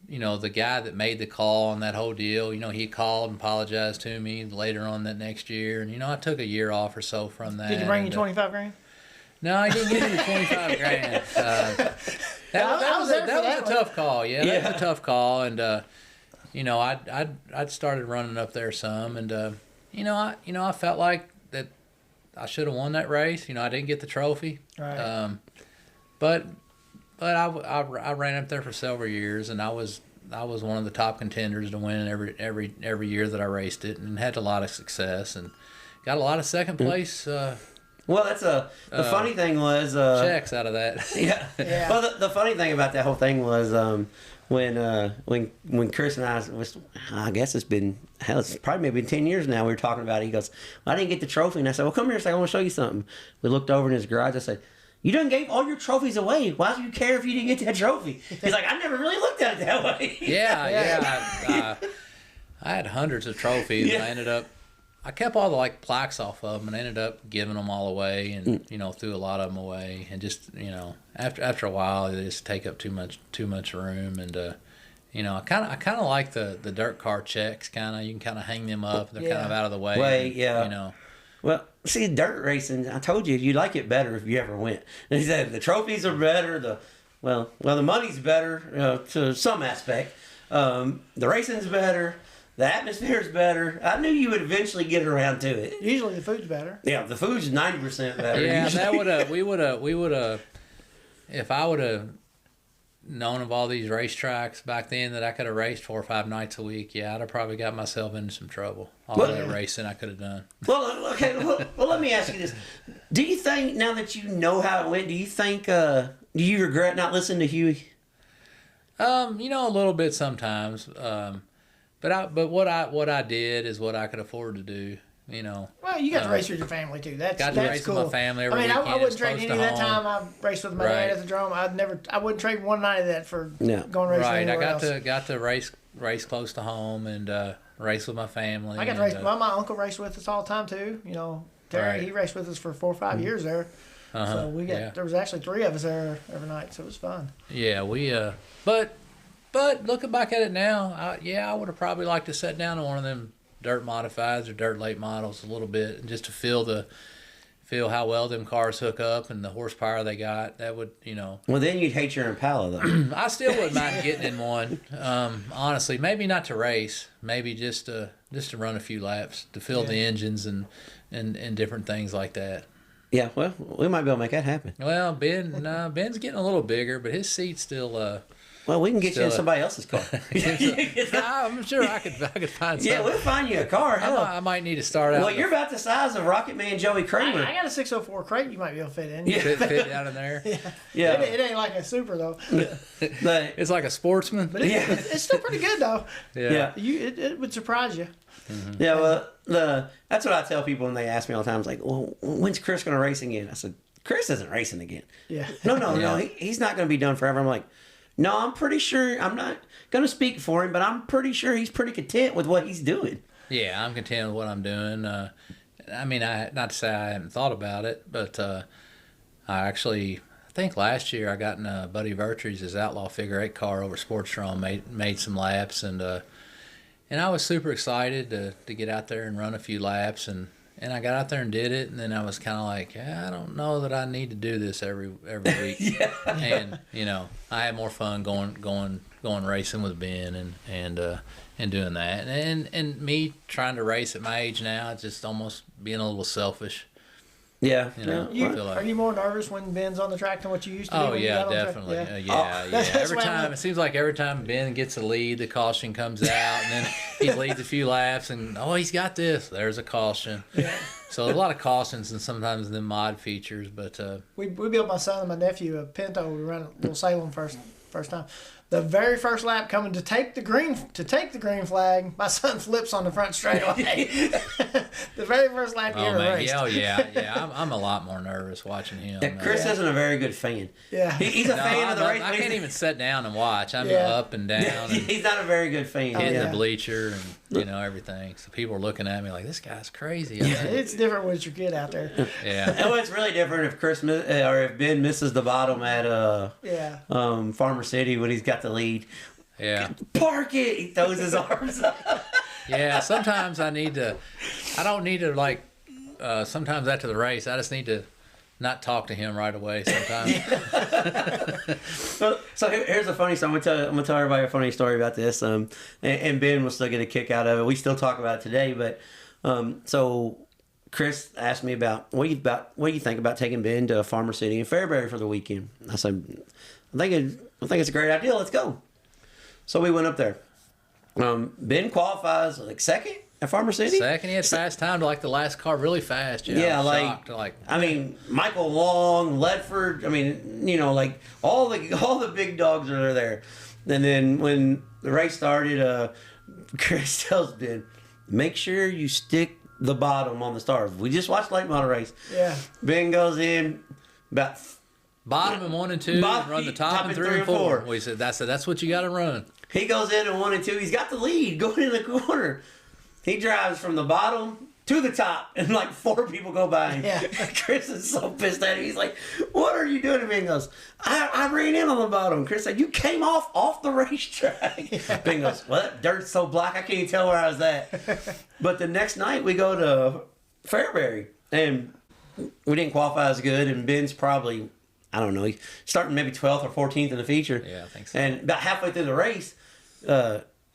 the guy that made the call on that whole deal, he called and apologized to me later on that next year. And, I took a year off or so from that. Did you bring you 25 grand? No, I didn't give me 25 grand. That was a tough call. Yeah, that was a tough call. And, I'd started running up there some. And, I felt like that I should have won that race. I didn't get the trophy. Right. But I ran up there for several years, and I was one of the top contenders to win every year that I raced it, and had a lot of success and got a lot of second place. Well, that's the funny thing was checks out of that. Yeah. Well, the funny thing about that whole thing was when Chris and I guess it's probably maybe been 10 years now. We were talking about it. He goes, well, I didn't get the trophy, and I said, well, come here a second. I want to show you something. We looked over in his garage. I said, you done gave all your trophies away. Why do you care if you didn't get that trophy? He's like, I never really looked at it that way. Yeah. I had hundreds of trophies. Yeah. And I kept all the plaques off of them, and I ended up giving them all away, and threw a lot of them away, and just after a while they just take up too much room, and I kind of like the dirt car checks. You can kind of hang them up. They're kind of out of the way. Well, see, dirt racing, I told you, you'd like it better if you ever went. And he said the trophies are better, the money's better to some aspect. The racing's better, the atmosphere's better. I knew you would eventually get around to it. Usually the food's better. Yeah, the food's 90% better. Yeah, usually. we would have, if I would have known of all these racetracks back then that I could have raced 4 or 5 nights a week, I'd have probably got myself into some trouble. All that racing I could have done. Well, okay. Well, let me ask you this: do you think, now that you know how it went, do you think do you regret not listening to Huey? A little bit sometimes. But what I did is what I could afford to do. Well, you got to race with your family too. That's got to race cool. with my family every weekend. I wouldn't trade any of that time I raced with my dad at the Drome. I wouldn't trade one night of that for going racing anywhere else. I got to race close to home and race with my family. I got to race. Well, my uncle raced with us all the time too. Terry, he raced with us for 4 or 5 years there. So there was actually 3 of us there every night, so it was fun. Yeah, but looking back at it now, I would have probably liked to sit down on one of them dirt modifieds or dirt late models a little bit, and just to feel how well them cars hook up and the horsepower they got. That would, Well, then you'd hate your Impala, though. I still wouldn't mind getting in one. Honestly, maybe not to race, maybe just to run a few laps, to fill the engines and different things like that. Yeah, well, we might be able to make that happen. Well, Ben's getting a little bigger, but his seat's still. Well, we can get you in somebody else's car. I'm sure I could find something. Yeah, we'll find you a car. I might need to start out. Well, you're about the size of Rocket Man Joey Kramer. I got a 604 crate you might be able to fit in. Yeah. Fit down in there. Yeah. It ain't like a Super, though. But it's like a Sportsman. But it's still pretty good, though. Yeah. It would surprise you. Mm-hmm. Yeah, well, that's what I tell people when they ask me all the time. It's like, well, when's Chris going to race again? I said, Chris isn't racing again. Yeah. No. He's not going to be done forever. I'm like, no, I'm pretty sure. I'm not going to speak for him, but I'm pretty sure he's pretty content with what he's doing. Yeah, I'm content with what I'm doing. Not to say I hadn't thought about it, but I think last year I got in Buddy Vertrees' Outlaw Figure 8 car over Sportsdrome, made some laps, and I was super excited to get out there and run a few laps, and I got out there and did it, and then I was kind of like, I don't know that I need to do this every week. Yeah. And I had more fun going racing with Ben and doing that, and me trying to race at my age now, it's just almost being a little selfish. Yeah. Are you more nervous when Ben's on the track than what you used to be? Oh, yeah, definitely. It seems like every time Ben gets a lead, the caution comes out, and then he leads a few laps, and he's got this. There's a caution. Yeah. So a lot of cautions and sometimes the mod features, but we built my son and my nephew a Pinto. We ran a little Salem first time. The very first lap coming to take the green flag, my son flips on the front straightaway. The very first lap he ever raced. Yeah. I'm a lot more nervous watching him. Yeah, Chris isn't a very good fan. Yeah, he's a fan of the race. I can't even sit down and watch. I'm up and down. And he's not a very good fan. Hitting the bleacher and everything. So people are looking at me like, this guy's crazy. It's different when it's your kid out there. Yeah. And it's really different if if Ben misses the bottom at Farmer City when he's got the lead. Yeah. Park it. He throws his arms up. Yeah. Sometimes I don't need to sometimes after the race, I just need to not talk to him right away sometimes. So here's a funny story. I'm gonna tell everybody a funny story about this. And Ben will still get a kick out of it. We still talk about it today, but so Chris asked me about what do you think about taking Ben to Farmer City and Fairbury for the weekend. I said, I think it's a great idea. Let's go. So we went up there. Ben qualifies second at Farmer City. Second, he had fast time to the last car, really fast. Yeah, shocked. Michael Long, Ledford. All the big dogs are there. And then when the race started, Chris tells Ben, make sure you stick the bottom on the stars. We just watched late model race. Yeah. Ben goes in about Bottom in 1 and 2, run the top in 3 and 4. We said that's what you got to run. He goes in 1 and 2. He's got the lead going in the corner. He drives from the bottom to the top, and like 4 people go by him. Yeah. Chris is so pissed at him. He's like, "What are you doing to me?" He goes, I ran in on the bottom. Chris said, "You came off the racetrack." Yeah. Ben goes, "Well, that dirt's so black, I can't even tell where I was at." But the next night we go to Fairbury, and we didn't qualify as good, and Ben's probably, I don't know, he's starting maybe 12th or 14th in the feature. Yeah, I think so. And about halfway through the race,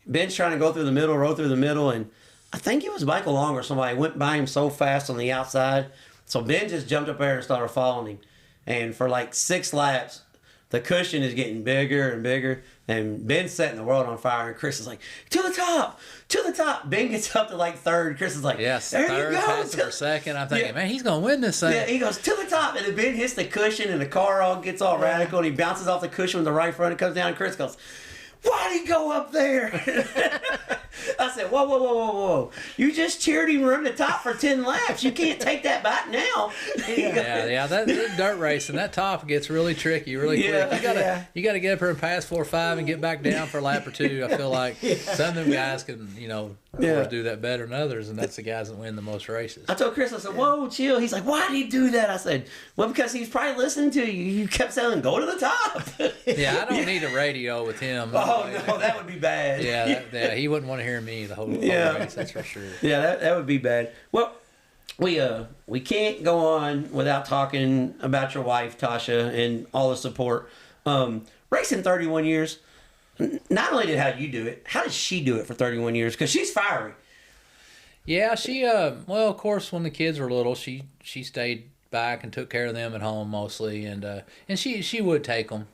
Ben's trying to go through the middle, row through the middle, and I think it was Michael Long or somebody went by him so fast on the outside. So Ben just jumped up there and started following him. And for like 6 laps, the cushion is getting bigger and bigger. And Ben's setting the world on fire. And Chris is like, to the top, to the top. Ben gets up to like 3rd. Chris is like, yes, there 3rd, you go. passing for 2nd. I'm thinking, man, he's going to win this thing. Yeah, he goes to the top. And then Ben hits the cushion and the car all gets all radical. And he bounces off the cushion with the right front and comes down. And Chris goes, why'd he go up there? I said, whoa. You just cheered him run the top for 10 laps. You can't take that back now. Yeah. That dirt racing, that top gets really tricky really quick. You gotta get up here and pass 4 or 5 and get back down for a lap or 2. I feel like some of them guys can, of course, do that better than others, and that's the guys that win the most races. I told Chris, I said, whoa, chill. He's like, why did he do that? I said, well, because he's probably listening to you. You kept saying, go to the top. Yeah, I don't need a radio with him. Oh, no, that would be bad. Yeah, he wouldn't want to hear me the whole race, that's for sure. Yeah, that would be bad. Well, we can't go on without talking about your wife, Tasha, and all the support. Racing 31 years, not only did how you do it, how did she do it for 31 years? Because she's fiery. Yeah, she, well, of course, when the kids were little, she stayed back and took care of them at home mostly, and she would take them,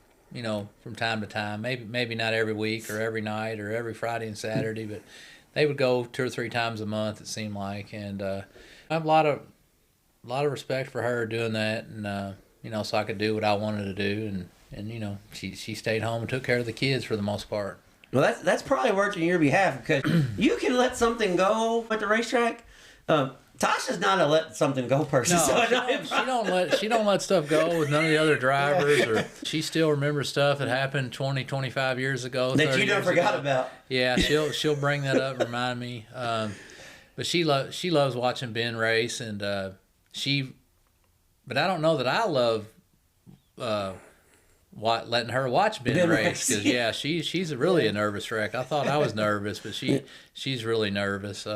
from time to time. Maybe not every week or every night or every Friday and Saturday, but they would go 2 or 3 times a month, it seemed like, and I have a lot of respect for her doing that, and so I could do what I wanted to do, and she stayed home and took care of the kids for the most part. Well, that's probably worked on your behalf, because you can let something go at the racetrack. Tasha's not a let something go person. No, so she don't let stuff go with none of the other drivers. Or she still remembers stuff that happened 20, 25 years ago. That you done forgot about. Yeah, she'll bring that up and remind me. But she loves watching Ben race, and but I don't know that I love letting her watch Ben race, because she's really a nervous wreck. I thought I was nervous, but she's really nervous.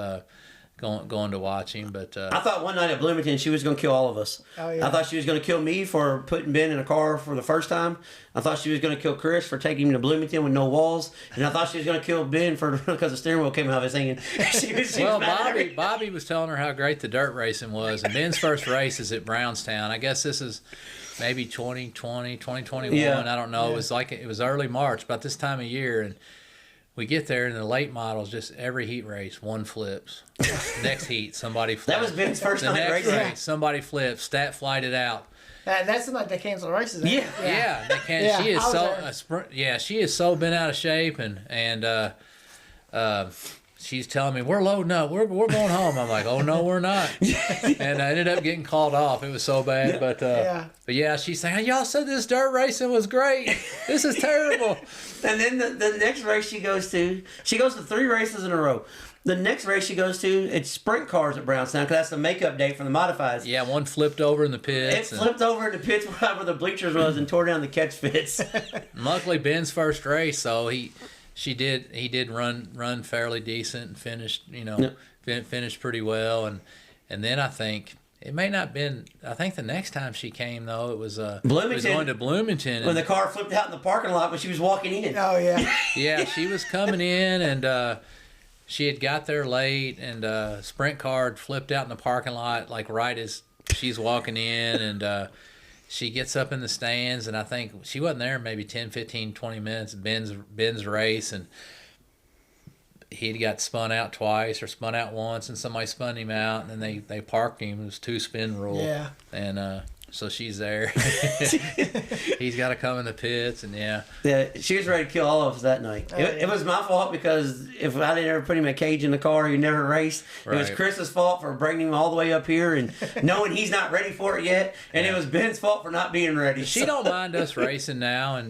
Going to watch him, but I thought one night at Bloomington she was going to kill all of us. Oh, yeah. I thought she was going to kill me for putting Ben in a car for the first time. I thought she was going to kill Chris for taking him to Bloomington with no walls, and I thought she was going to kill Ben because the steering wheel came out of his hand. Well, Bobby was telling her how great the dirt racing was, and Ben's first race is at Brownstown. I guess this is maybe 2020, 2021. Yeah. I don't know. Yeah. It was early March, about this time of year, and we get there, and the late models, just every heat race, one flips. Next heat, somebody flips. That was Ben's first night racing. racing. Race, somebody flips. Stat flighted out. That's the night they cancel the races. Yeah, they can. Yeah, she is so bent out of shape, and she's telling me, we're loading up, we're going home. I'm like, oh no, we're not. And I ended up getting called off. It was so bad, but yeah, she's saying, y'all said this dirt racing was great. This is terrible. And then the next race she goes to 3 races in a row. The next race she goes to, it's sprint cars at Brownstown, because that's the makeup day for the modifieds. Yeah, one flipped over in the pits. It flipped over in the pits where the bleachers was and tore down the catch pits. Luckily, Ben's first race, so he did run fairly decent and finished, finished pretty well, and then I think it may not been. I think the next time she came though, it was Bloomington. It was going to Bloomington when the car flipped out in the parking lot when she was walking in. Oh yeah. Yeah, she was coming in, and she had got there late, and sprint car flipped out in the parking lot like right as she's walking in, and she gets up in the stands, and I think she wasn't there maybe 10, 15, 20 minutes. Ben's race, and he'd got spun out twice or spun out once, and somebody spun him out, and then they parked him. It was 2-spin rule. Yeah. And so she's there. He's got to come in the pits, and yeah, she was ready to kill all of us that night. It was my fault because if I didn't ever put him in a cage in the car, he'd never race. It was Chris's fault for bringing him all the way up here and knowing he's not ready for it yet, and it was Ben's fault for not being ready. She don't mind us racing now,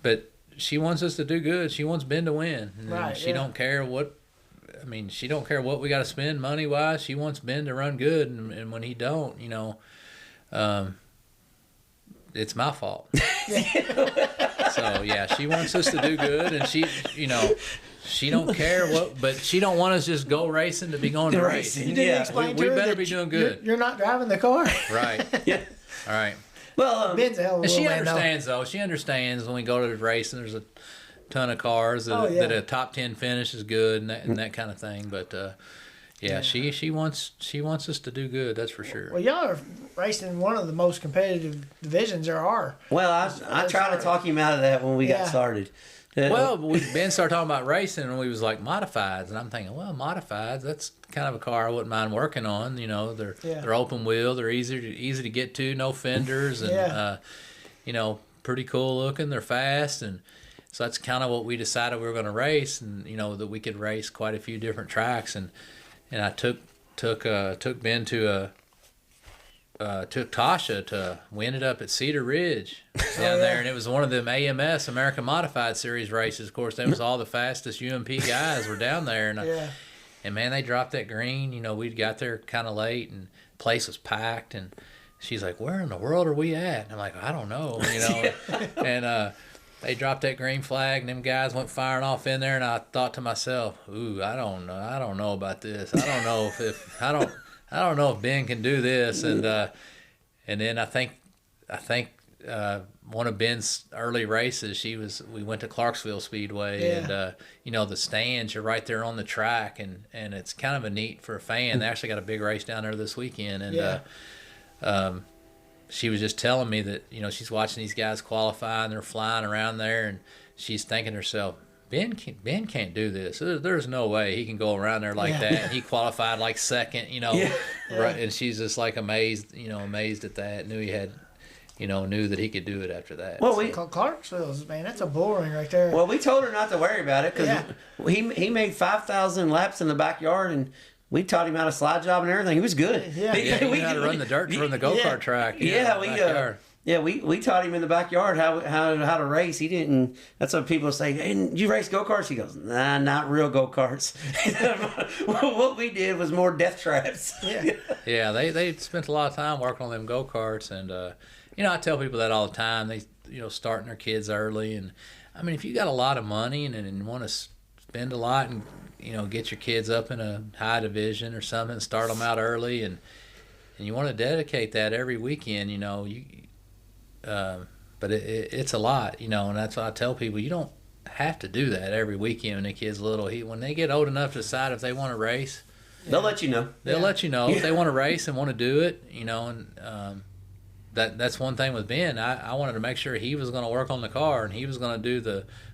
but she wants us to do good. She wants Ben to win. And she don't care what. I mean, she don't care what we got to spend money wise. She wants Ben to run good, and when he don't, it's my fault. So yeah, she wants us to do good, and she don't care what, but she don't want us just go racing to be going to race. You didn't explain to her better that be doing good. You're not driving the car. Right. Yeah. All right. Well, Ben's a hell of a and she man, understands though. She understands when we go to the race and there's a ton of cars that a top 10 finish is good and that kind of thing. But she wants us to do good. That's for sure. Well, y'all are racing one of the most competitive divisions there are. Well, I tried to talk him out of that when we got started. Well, Ben started talking about racing, and we was like modifieds, and I'm thinking, well, modifieds, that's kind of a car I wouldn't mind working on. They're open wheel, they're easy to get to, no fenders, and pretty cool looking. They're fast, and so that's kind of what we decided we were going to race, and that we could race quite a few different tracks, and I took Ben took Tasha we ended up at Cedar Ridge down there, and it was one of them AMS American Modified Series races. Of course, that was all the fastest UMP guys were down there, and man, they dropped that green. We'd got there kind of late, and the place was packed, and she's like, "Where in the world are we at?" And I'm like, "I don't know," and they dropped that green flag, and them guys went firing off in there, and I thought to myself, "Ooh, I don't know about this. I don't know if I don't know if Ben can do this," and then I think one of Ben's early races, we went to Clarksville Speedway, and the stands are right there on the track, and it's kind of a neat for a fan. They actually got a big race down there this weekend, and she was just telling me that she's watching these guys qualify, and they're flying around there, and she's thinking to herself, Ben can't do this. There's no way he can go around there like that. And he qualified like second, right? And she's just like amazed at that. Knew he had, knew that he could do it after that. Well, Clarksville's, man, that's a bullring right there. Well, we told her not to worry about it because he made 5,000 laps in the backyard, and we taught him how to slide job and everything. He was good. Yeah, he knew how to run the dirt from the go-kart track. We taught him in the backyard how to race. He didn't. That's what people say. Hey, you race go-karts? He goes, nah, not real go-karts. What we did was more death traps. Yeah, they spent a lot of time working on them go-karts, and I tell people that all the time. They starting their kids early, and I mean, if you got a lot of money and want to spend a lot and get your kids up in a high division or something, start them out early, and you want to dedicate that every weekend, but it's a lot, and that's what I tell people. You don't have to do that every weekend when the kid's little. When they get old enough to decide if they want to race, they'll let you know. They'll let you know if they want to race and want to do it, and that's one thing with Ben. I wanted to make sure he was going to work on the car, and he was going to do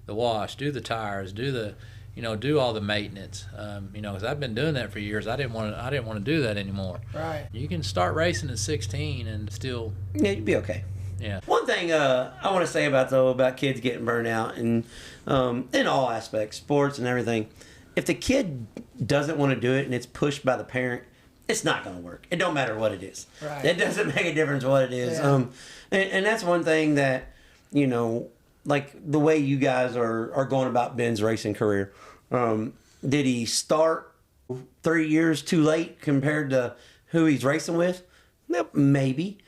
the wash, do the tires, do all the maintenance, because I've been doing that for years. I didn't want to do that anymore. Right. You can start racing at 16 and still. Yeah, you'd be okay. Yeah. One thing I want to say about kids getting burned out, and in all aspects, sports and everything, if the kid doesn't want to do it and it's pushed by the parent, it's not going to work. It don't matter what it is. Right. It doesn't make a difference what it is. Yeah. And that's one thing that like the way you guys are going about Ben's racing career. Did he start 3 years too late compared to who he's racing with? Maybe.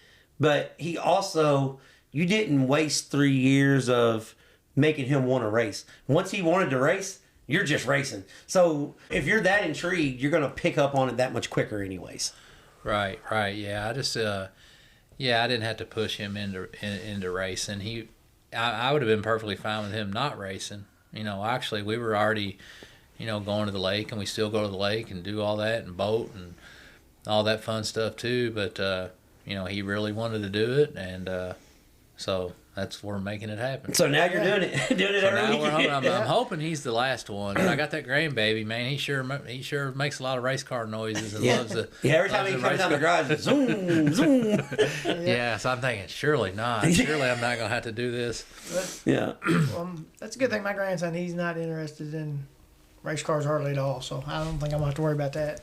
But you didn't waste 3 years of making him want to race. Once he wanted to race, you're just racing. So if you're that intrigued, you're going to pick up on it that much quicker anyways. Right. Yeah, I just, I didn't have to push him into racing. I would have been perfectly fine with him not racing. Actually, we were already, going to the lake, and we still go to the lake and do all that and boat and all that fun stuff too. But, he really wanted to do it, and so that's where we're making it happen. So now you're doing it, So every now weekend. I'm hoping he's the last one. I got that grandbaby, man. He sure makes a lot of race car noises and loves the. Yeah, every time he comes down the garage, zoom, zoom. Yeah, so I'm thinking, surely not. Surely I'm not gonna have to do this. Yeah. That's a good thing. My grandson, he's not interested in race cars hardly at all, so I don't think I'm gonna have to worry about that.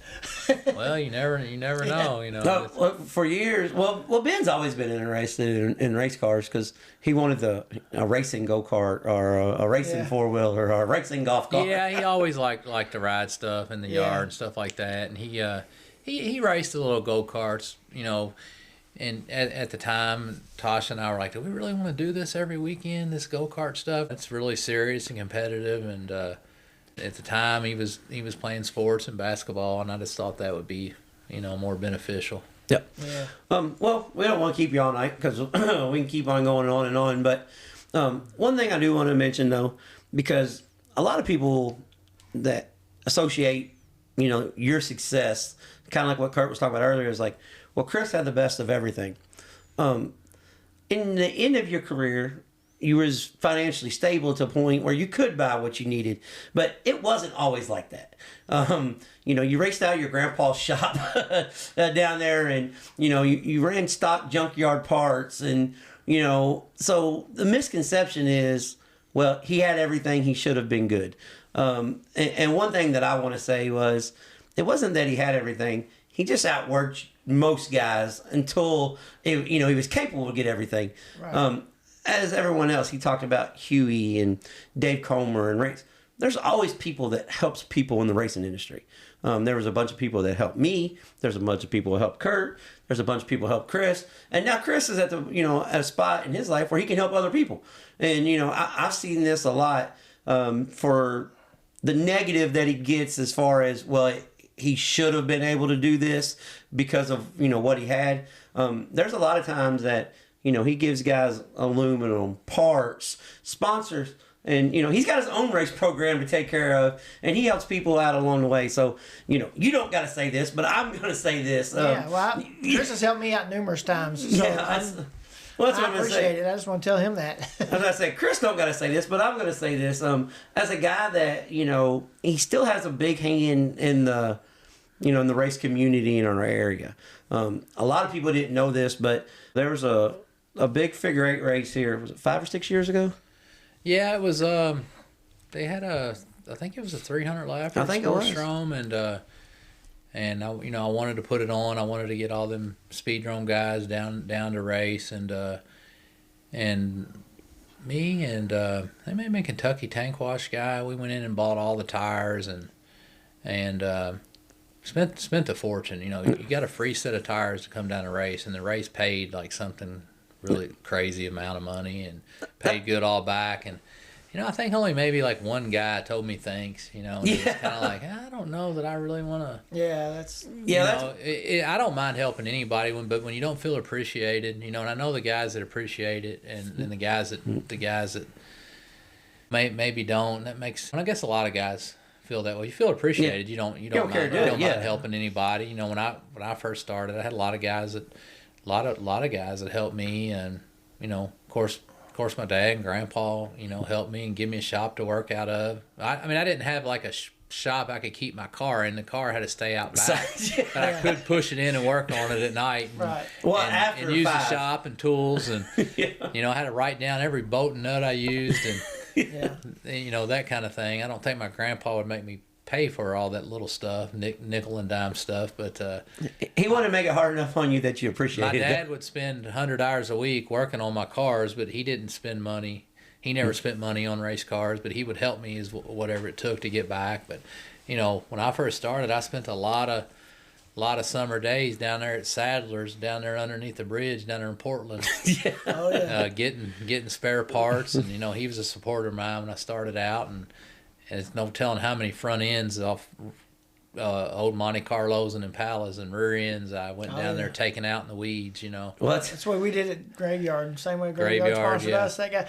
Well, you never know. You know. No, well, for years, well, Ben's always been interested in race cars because he wanted a racing go kart or a racing four wheel or a racing golf cart. Yeah, he always liked to ride stuff in the yard and stuff like that, and he raced the little go karts, you know. And at the time, Tasha and I were like, do we really want to do this every weekend, this go kart stuff? It's really serious and competitive, and at the time he was playing sports and basketball, and I just thought that would be, you know, more beneficial. Yep. Yeah. Well, we don't want to keep you all night because we can keep on going on and on. But one thing I do want to mention, though, because a lot of people that associate, you know, your success, kind of like what Kurt was talking about earlier, is like, well, Chris had the best of everything. In the end of your career, you was financially stable to a point where you could buy what you needed, but it wasn't always like that. You know, you raced out of your grandpa's shop down there, and you know, you ran stock junkyard parts, and you know, so the misconception is, well, he had everything, he should have been good. And one thing that I want to say was, it wasn't that he had everything; he just outworked most guys until he was capable to get everything. Right. As everyone else, he talked about Huey and Dave Comer and race. There's always people that helps people in the racing industry. There was a bunch of people that helped me. There's a bunch of people who helped Kurt. There's a bunch of people who helped Chris. And now Chris is at at a spot in his life where he can help other people. And you know, I've seen this a lot for the negative that he gets as far as, well, he should have been able to do this because of, you know, what he had. There's a lot of times that, you know, he gives guys aluminum, parts, sponsors, and, you know, he's got his own race program to take care of, and he helps people out along the way. So, you know, you don't got to say this, but I'm going to say this. Chris has helped me out numerous times. So that's I what I'm going to appreciate say. it. I just want to tell him that. As I say, Chris don't got to say this, but I'm going to say this. As a guy that, you know, he still has a big hand in the, you know, in the race community in our area. A lot of people didn't know this, but there was a big figure eight race here. Was it 5 or 6 years ago? Yeah, it was. They had I think it was a 300 lap. I think it was. Sportsdrome, and I, you know, I wanted to put it on. I wanted to get all them Speedrome guys down to race, and me and they made me a Kentucky tank wash guy. We went in and bought all the tires and spent a fortune. You know, you got a free set of tires to come down a race, and the race paid like something really crazy amount of money and paid good all back. And you know, I think only maybe like one guy told me thanks. You know, and it was kind of like, I don't know that I really want to. Yeah, that's. I don't mind helping anybody, but when you don't feel appreciated, you know, and I know the guys that appreciate it, and the guys that maybe don't. That makes. And I guess a lot of guys feel that way. You feel appreciated. You don't mind helping anybody. You know, when I first started, I had a lot of guys that helped me, and you know, of course my dad and grandpa, you know, helped me and give me a shop to work out of. I mean, I didn't have like a shop I could keep my car in. The car had to stay out back, but I could push it in and work on it at night. And, right. Well, and use the shop and tools, and you know, I had to write down every bolt and nut I used, and you know, that kind of thing. I don't think my grandpa would make me pay for all that little stuff, nickel and dime stuff, but he wanted to make it hard enough on you that you appreciated it. My dad would spend 100 hours a week working on my cars, but he didn't spend money. He never spent money on race cars, but he would help me as whatever it took to get back. But you know, when I first started, I spent a lot of summer days down there at Sadler's, down there underneath the bridge down there in Portland. Getting spare parts, and you know, he was a supporter of mine when I started out, and there's no telling how many front ends off old Monte Carlos and Impalas and rear ends I went down there taking out in the weeds, you know. Well, that's what we did at Graveyard. Same way Graveyard sponsored us. That guy,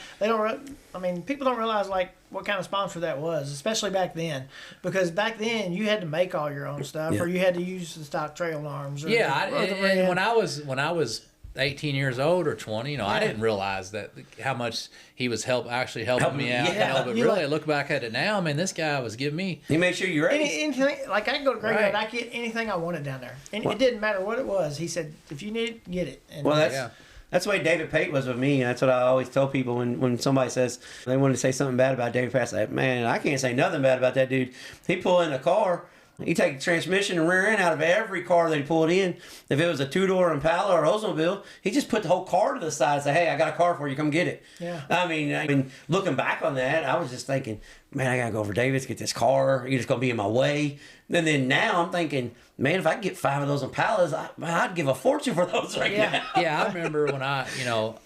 people don't realize like what kind of sponsor that was, especially back then, because back then you had to make all your own stuff, or you had to use the stock trail arms. Or and when I was 18 years old or 20, I didn't realize that how much he was actually helping me out. Yeah. But really, I look back at it now. I mean, this guy was giving me. He made sure you raced. Anything, like I can go to Graveyard, Right. I could get anything I wanted down there, and it didn't matter what it was. He said, if you need it, get it. And Well, Yeah. that's the way David Pate was with me. That's what I always tell people when somebody says they want to say something bad about David Pate. I say, man, I can't say nothing bad about that dude. He pull in a car. He take the transmission and rear end out of every car that he pulled in. If it was a two-door Impala or Oldsmobile, he just put the whole car to the side and say, hey, I got a car for you. Come get it. Yeah. I mean, looking back on that, I was just thinking, man, I got to go over to David's, get this car. You're just going to be in my way. And then now I'm thinking, man, if I could get 5 of those Impalas, I'd give a fortune for those right now. Yeah, I remember when I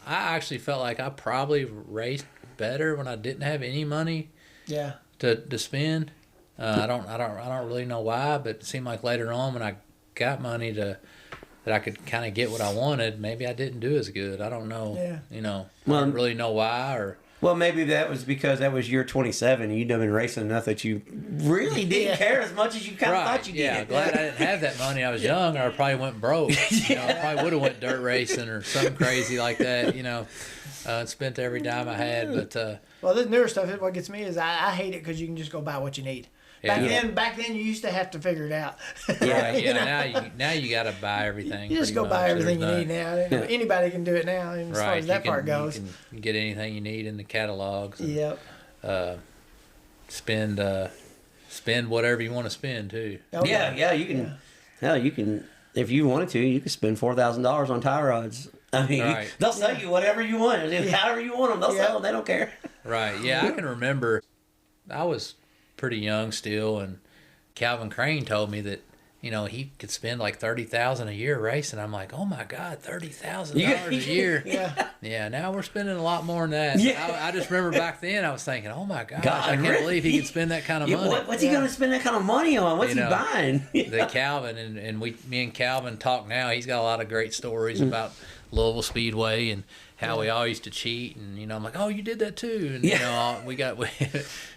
actually felt like I probably raced better when I didn't have any money yeah, to spend. I don't really know why, but it seemed like later on when I got money that I could kind of get what I wanted, maybe I didn't do as good. I don't know. Yeah. I don't really know why or. Well, maybe that was because that was year 27 and you'd have been racing enough that you really didn't care as much as you kind of thought you did. Yeah, glad I didn't have that money. I was young, or I probably went broke. I probably would have went dirt racing or something crazy like that. Spent every dime I had. But well, this newer stuff, what gets me is I hate it because you can just go buy what you need. Back then you used to have to figure it out. Now you got to buy everything. You just go buy everything you need now. Anybody can do it now, as far as that part goes. You can get anything you need in the catalogs. And, Yep. Spend whatever you want to spend too. Oh, Yeah, you can. Hell, you can. If you wanted to, you could spend $4,000 on tie rods. I mean, Right. they'll sell you whatever you want. However you want them, they'll sell them. They don't care. Right. Yeah, I can remember. I was pretty young still, and Calvin Crane told me that he could spend like $30,000 a year racing. I'm like, oh my God, $30,000 a year. Yeah. Now we're spending a lot more than that. Yeah. I just remember back then I was thinking, oh my gosh, God, I can't really? believe he could spend that kind of money. What's he going to spend that kind of money on? What's he buying? The Calvin and me and Calvin talk now. He's got a lot of great stories about Louisville Speedway and how we all used to cheat, and I'm like, oh, you did that too, and we got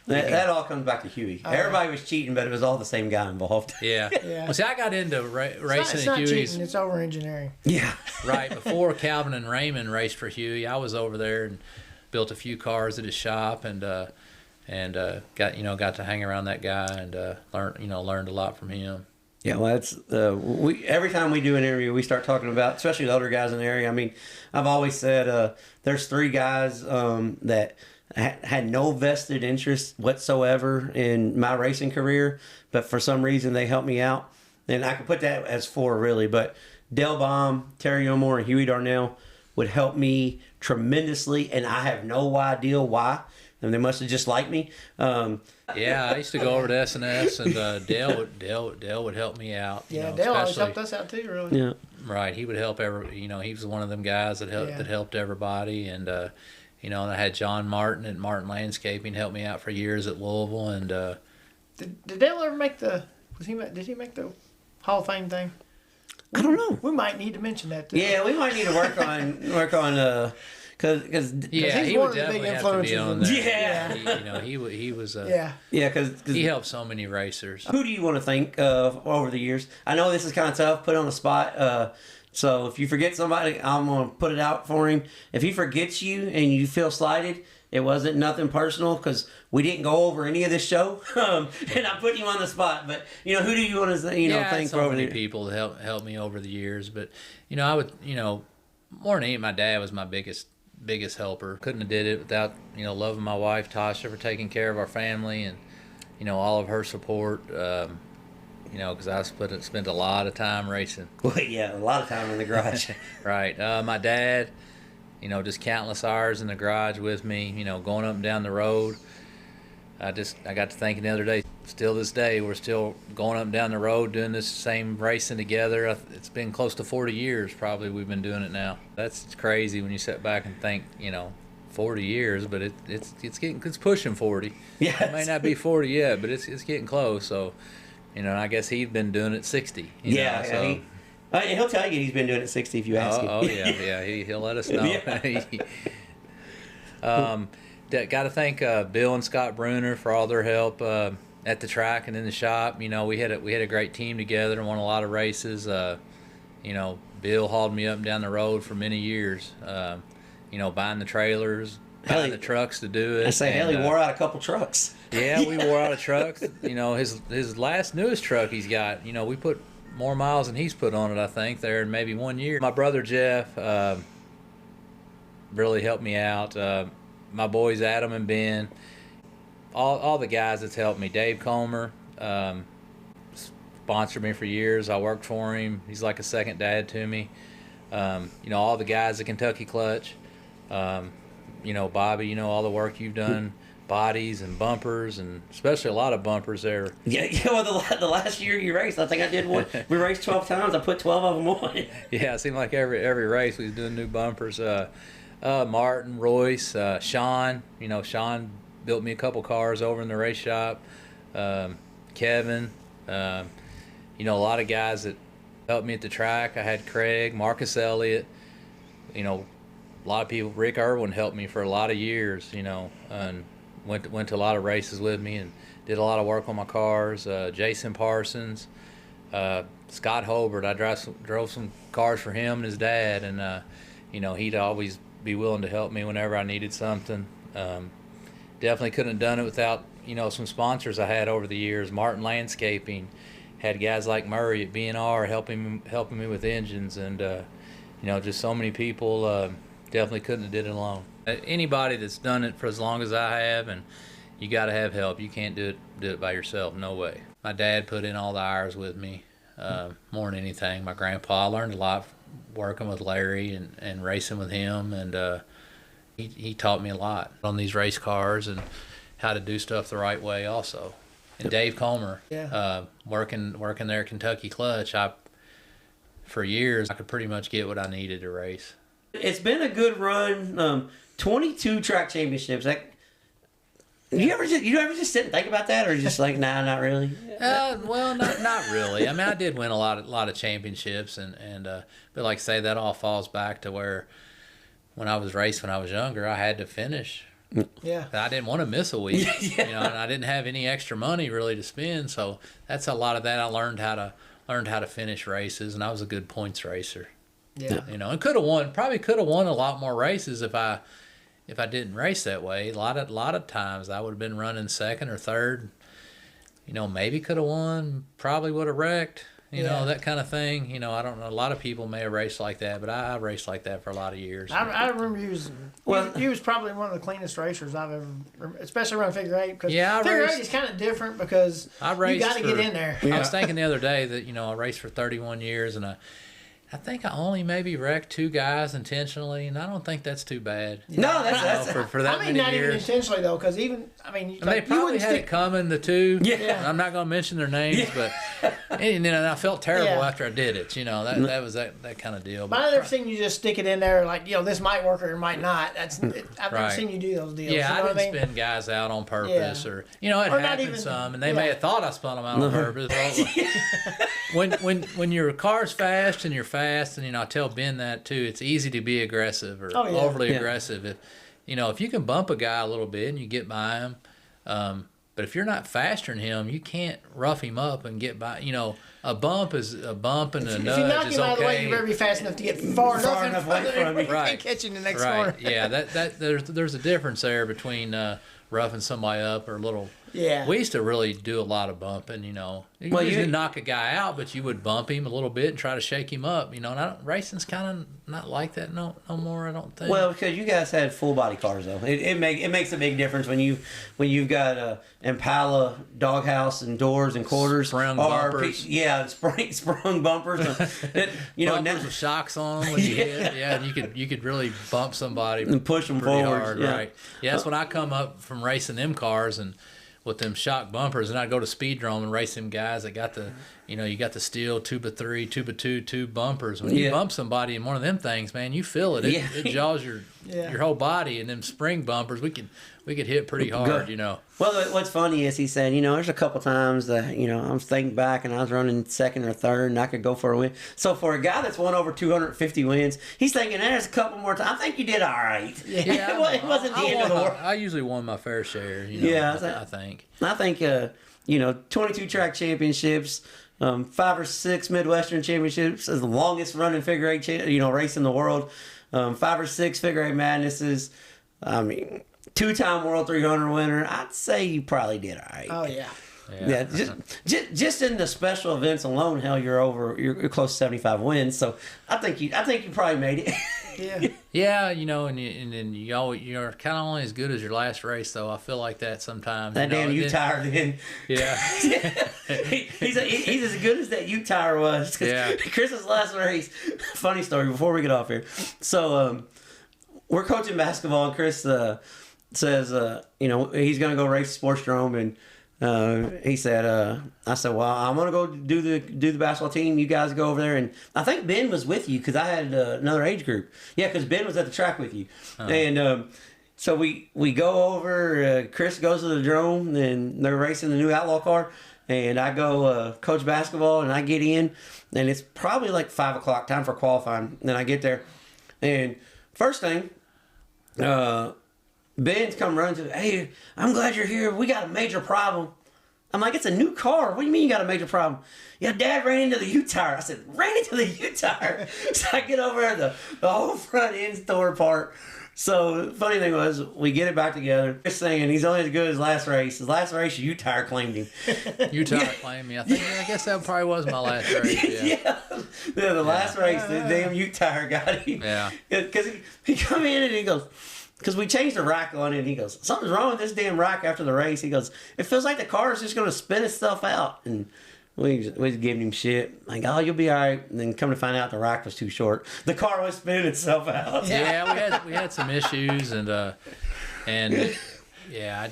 that all comes back to Huey. Everybody was cheating, but it was all the same guy involved. Yeah. Well, see, I got into racing It's at not Huey's. cheating, it's over engineering. Yeah. Right before Calvin and Raymond raced for Huey, I was over there and built a few cars at his shop, and got to hang around that guy and learned a lot from him. Yeah, well, that's every time we do an interview, we start talking about, especially the older guys in the area. I mean, I've always said there's 3 guys that had no vested interest whatsoever in my racing career, but for some reason they helped me out, and I could put that as 4 really. But Dale Baum, Terry Elmore, and Huey Darnell would help me tremendously, and I have no idea why. And they must have just liked me. Yeah, I used to go over to S&S, and Dale would help me out. Yeah, Dale always helped us out too, really. Yeah. Right, he would help he was one of them guys that helped everybody, and and I had John Martin at Martin Landscaping help me out for years at Louisville, and did Dale ever make did he make the Hall of Fame thing? I don't know. We might need to mention that too. Yeah, we might need to work on because he one would of the big definitely have to be influences on in- there. Yeah. He was Yeah. because he helped so many racers. who do you want to thank over the years? I know this is kind of tough, put on the spot. So if you forget somebody, I'm gonna put it out for him. If he forgets you and you feel slighted, it wasn't nothing personal because we didn't go over any of this show, and I'm putting you on the spot. But who do you want to thank so for over many the people that helped me over the years. But I would more than anything, my dad was my biggest helper. Couldn't have did it without loving my wife Tasha for taking care of our family and all of her support. Because I spent a lot of time racing. Well, yeah, a lot of time in the garage. Right. My dad, just countless hours in the garage with me, going up and down the road. I got to thinking the other day, still this day, we're still going up and down the road doing this same racing together. It's been close to 40 years probably we've been doing it now. That's crazy when you sit back and think, 40 years, but it's pushing 40. Yeah. It may not be 40 yet, but it's getting close. So, I guess he's been doing it 60. Yeah, he'll tell you he's been doing it 60 if you ask him. Oh yeah. He'll let us know. Got to thank Bill and Scott Bruner for all their help at the track and in the shop. We had a great team together and won a lot of races. Bill hauled me up and down the road for many years. Buying the trailers, buying the trucks to do it. I say, hell, he wore out a couple trucks. Yeah, we wore out a truck. His last newest truck he's got, we put more miles than he's put on it, I think, there in maybe 1 year. My brother Jeff really helped me out. My boys Adam and Ben, all the guys that's helped me. Dave Comer sponsored me for years. I worked for him. He's like a second dad to me. All the guys at Kentucky Clutch. Bobby, all the work you've done, bodies and bumpers, and especially a lot of bumpers there. Yeah. Well, the last year you raced, I think I did one. We raced 12 times. I put 12 of them on. Yeah, it seemed like every race we was doing new bumpers. Martin, Royce, Sean. Sean built me a couple cars over in the race shop. Kevin. A lot of guys that helped me at the track. I had Craig, Marcus Elliott. A lot of people. Rick Irwin helped me for a lot of years. And went to a lot of races with me and did a lot of work on my cars. Jason Parsons, Scott Hobart. I drove some cars for him and his dad, and he'd always be willing to help me whenever I needed something. Definitely couldn't have done it without some sponsors I had over the years. Martin Landscaping, had guys like Murray at B&R helping me with engines, and just so many people. Definitely couldn't have did it alone. Anybody that's done it for as long as I have, and you got to have help. You can't do it by yourself. No way. My dad put in all the hours with me, more than anything. My grandpa, I learned a lot working with Larry and racing with him, and he taught me a lot on these race cars and how to do stuff the right way also. And Dave Comer, working there at Kentucky Clutch, for years I could pretty much get what I needed to race. It's been a good run. 22 track championships. You ever just sit and think about that, or just like, nah, not really? Well, not really. I mean, I did win a lot of championships, but like I say, that all falls back to where when I was racing when I was younger, I had to finish. Yeah. I didn't want to miss a week. And I didn't have any extra money really to spend, so that's a lot of that. I learned how to finish races, and I was a good points racer. Yeah. And could have won a lot more races if I didn't race that way. A lot of times I would have been running second or third. Maybe could have won, probably would have wrecked. That kind of thing. I don't know. A lot of people may have raced like that, but I raced like that for a lot of years. I remember he was probably one of the cleanest racers I've ever, especially around figure eight. Because figure eight is kind of different because you got to get in there. I was thinking the other day that I raced for 31 years, and I think I only maybe wrecked 2 guys intentionally, and I don't think that's too bad. No, that's for that many years. Not even intentionally though, because they probably had it coming. The 2. Yeah. I'm not going to mention their names, but and I felt terrible after I did it. That was that kind of deal. But I've never seen you just stick it in there like this might work or it might not. I've never seen you do those deals. Yeah, I didn't spin guys out on purpose, or it happened some, and they may have thought I spun them out on purpose. When your car's fast and you're fast, and I tell Ben that too. It's easy to be aggressive or overly aggressive. If you can bump a guy a little bit and you get by him, but if you're not faster than him, you can't rough him up and get by. A bump is a bump, and a nudge is okay. If you knock him out of the way, you better be fast enough to get far enough away from him. Right. Catch you in the next corner. Yeah, there's a difference there between roughing somebody up or a little. Yeah. We used to really do a lot of bumping, you didn't knock a guy out, but you would bump him a little bit and try to shake him up, and racing's kind of not like that no more, I don't think. Well, because you guys had full body cars though. It makes a big difference when you've got a Impala doghouse and doors and quarters. Sprung bumpers. Sprung bumpers. Bumpers with shocks on them when you hit. Yeah, and you could really bump somebody and push them forward. Hard, right? Yeah, that's when I come up from racing them cars and with them shock bumpers, and I'd go to Sportsdrome and race them guys that got the, you got the steel 2x3, 2x2, 2 bumpers. When you bump somebody in one of them things, man, you feel it. It jaws your whole body. And them spring bumpers, we could hit pretty hard, Well, what's funny is he said, there's a couple times that, I'm thinking back and I was running second or third and I could go for a win. So for a guy that's won over 250 wins, he's thinking, there's a couple more times. I think you did all right. Yeah, it wasn't the end of the world. I usually won my fair share, I think. I think, 22 track championships, 5 or 6 Midwestern championships, is the longest running figure eight race in the world. 5 or 6 figure eight madnesses. I mean, 2-time World 300 winner. I'd say you probably did all right. Oh yeah. Yeah, just in the special events alone, hell, you're close to 75 wins. So I think you probably made it. Yeah. Yeah, and then you're kind of only as good as your last race, though. I feel like that sometimes. That damn U-tire then. Yeah. he's as good as that U-tire was. Yeah. Chris's last race, funny story before we get off here. So we're coaching basketball, and Chris says, he's going to go race Sportsdrome, and he said, I said, well, I'm going to go do the basketball team. You guys go over there. And I think Ben was with you because I had another age group. Yeah, because Ben was at the track with you. And so we go over. Chris goes to the drone, and they're racing the new Outlaw car. And I go coach basketball, and I get in. And it's probably like 5 o'clock, time for qualifying. And then I get there. And first thing, Ben's come running to, hey, I'm glad you're here. We got a major problem. I'm like, it's a new car. What do you mean you got a major problem? Yeah, Dad ran into the U-tire. I said, ran into the U-tire? So I get over there, the whole front end store part. So the funny thing was, we get it back together. Chris saying he's only as good as last race. His last race, U-tire claimed him. U-tire claimed me. I guess that probably was my last race. Yeah. The last race, the damn U-tire got him. Yeah. Because he come in and he goes, because we changed the rack on it, and he goes, something's wrong with this damn rack after the race. He goes, it feels like the car is just going to spin itself out. And we just giving him shit. Like, oh, you'll be all right. And then come to find out the rack was too short. The car was spinning itself out. Yeah, we had some issues, and yeah,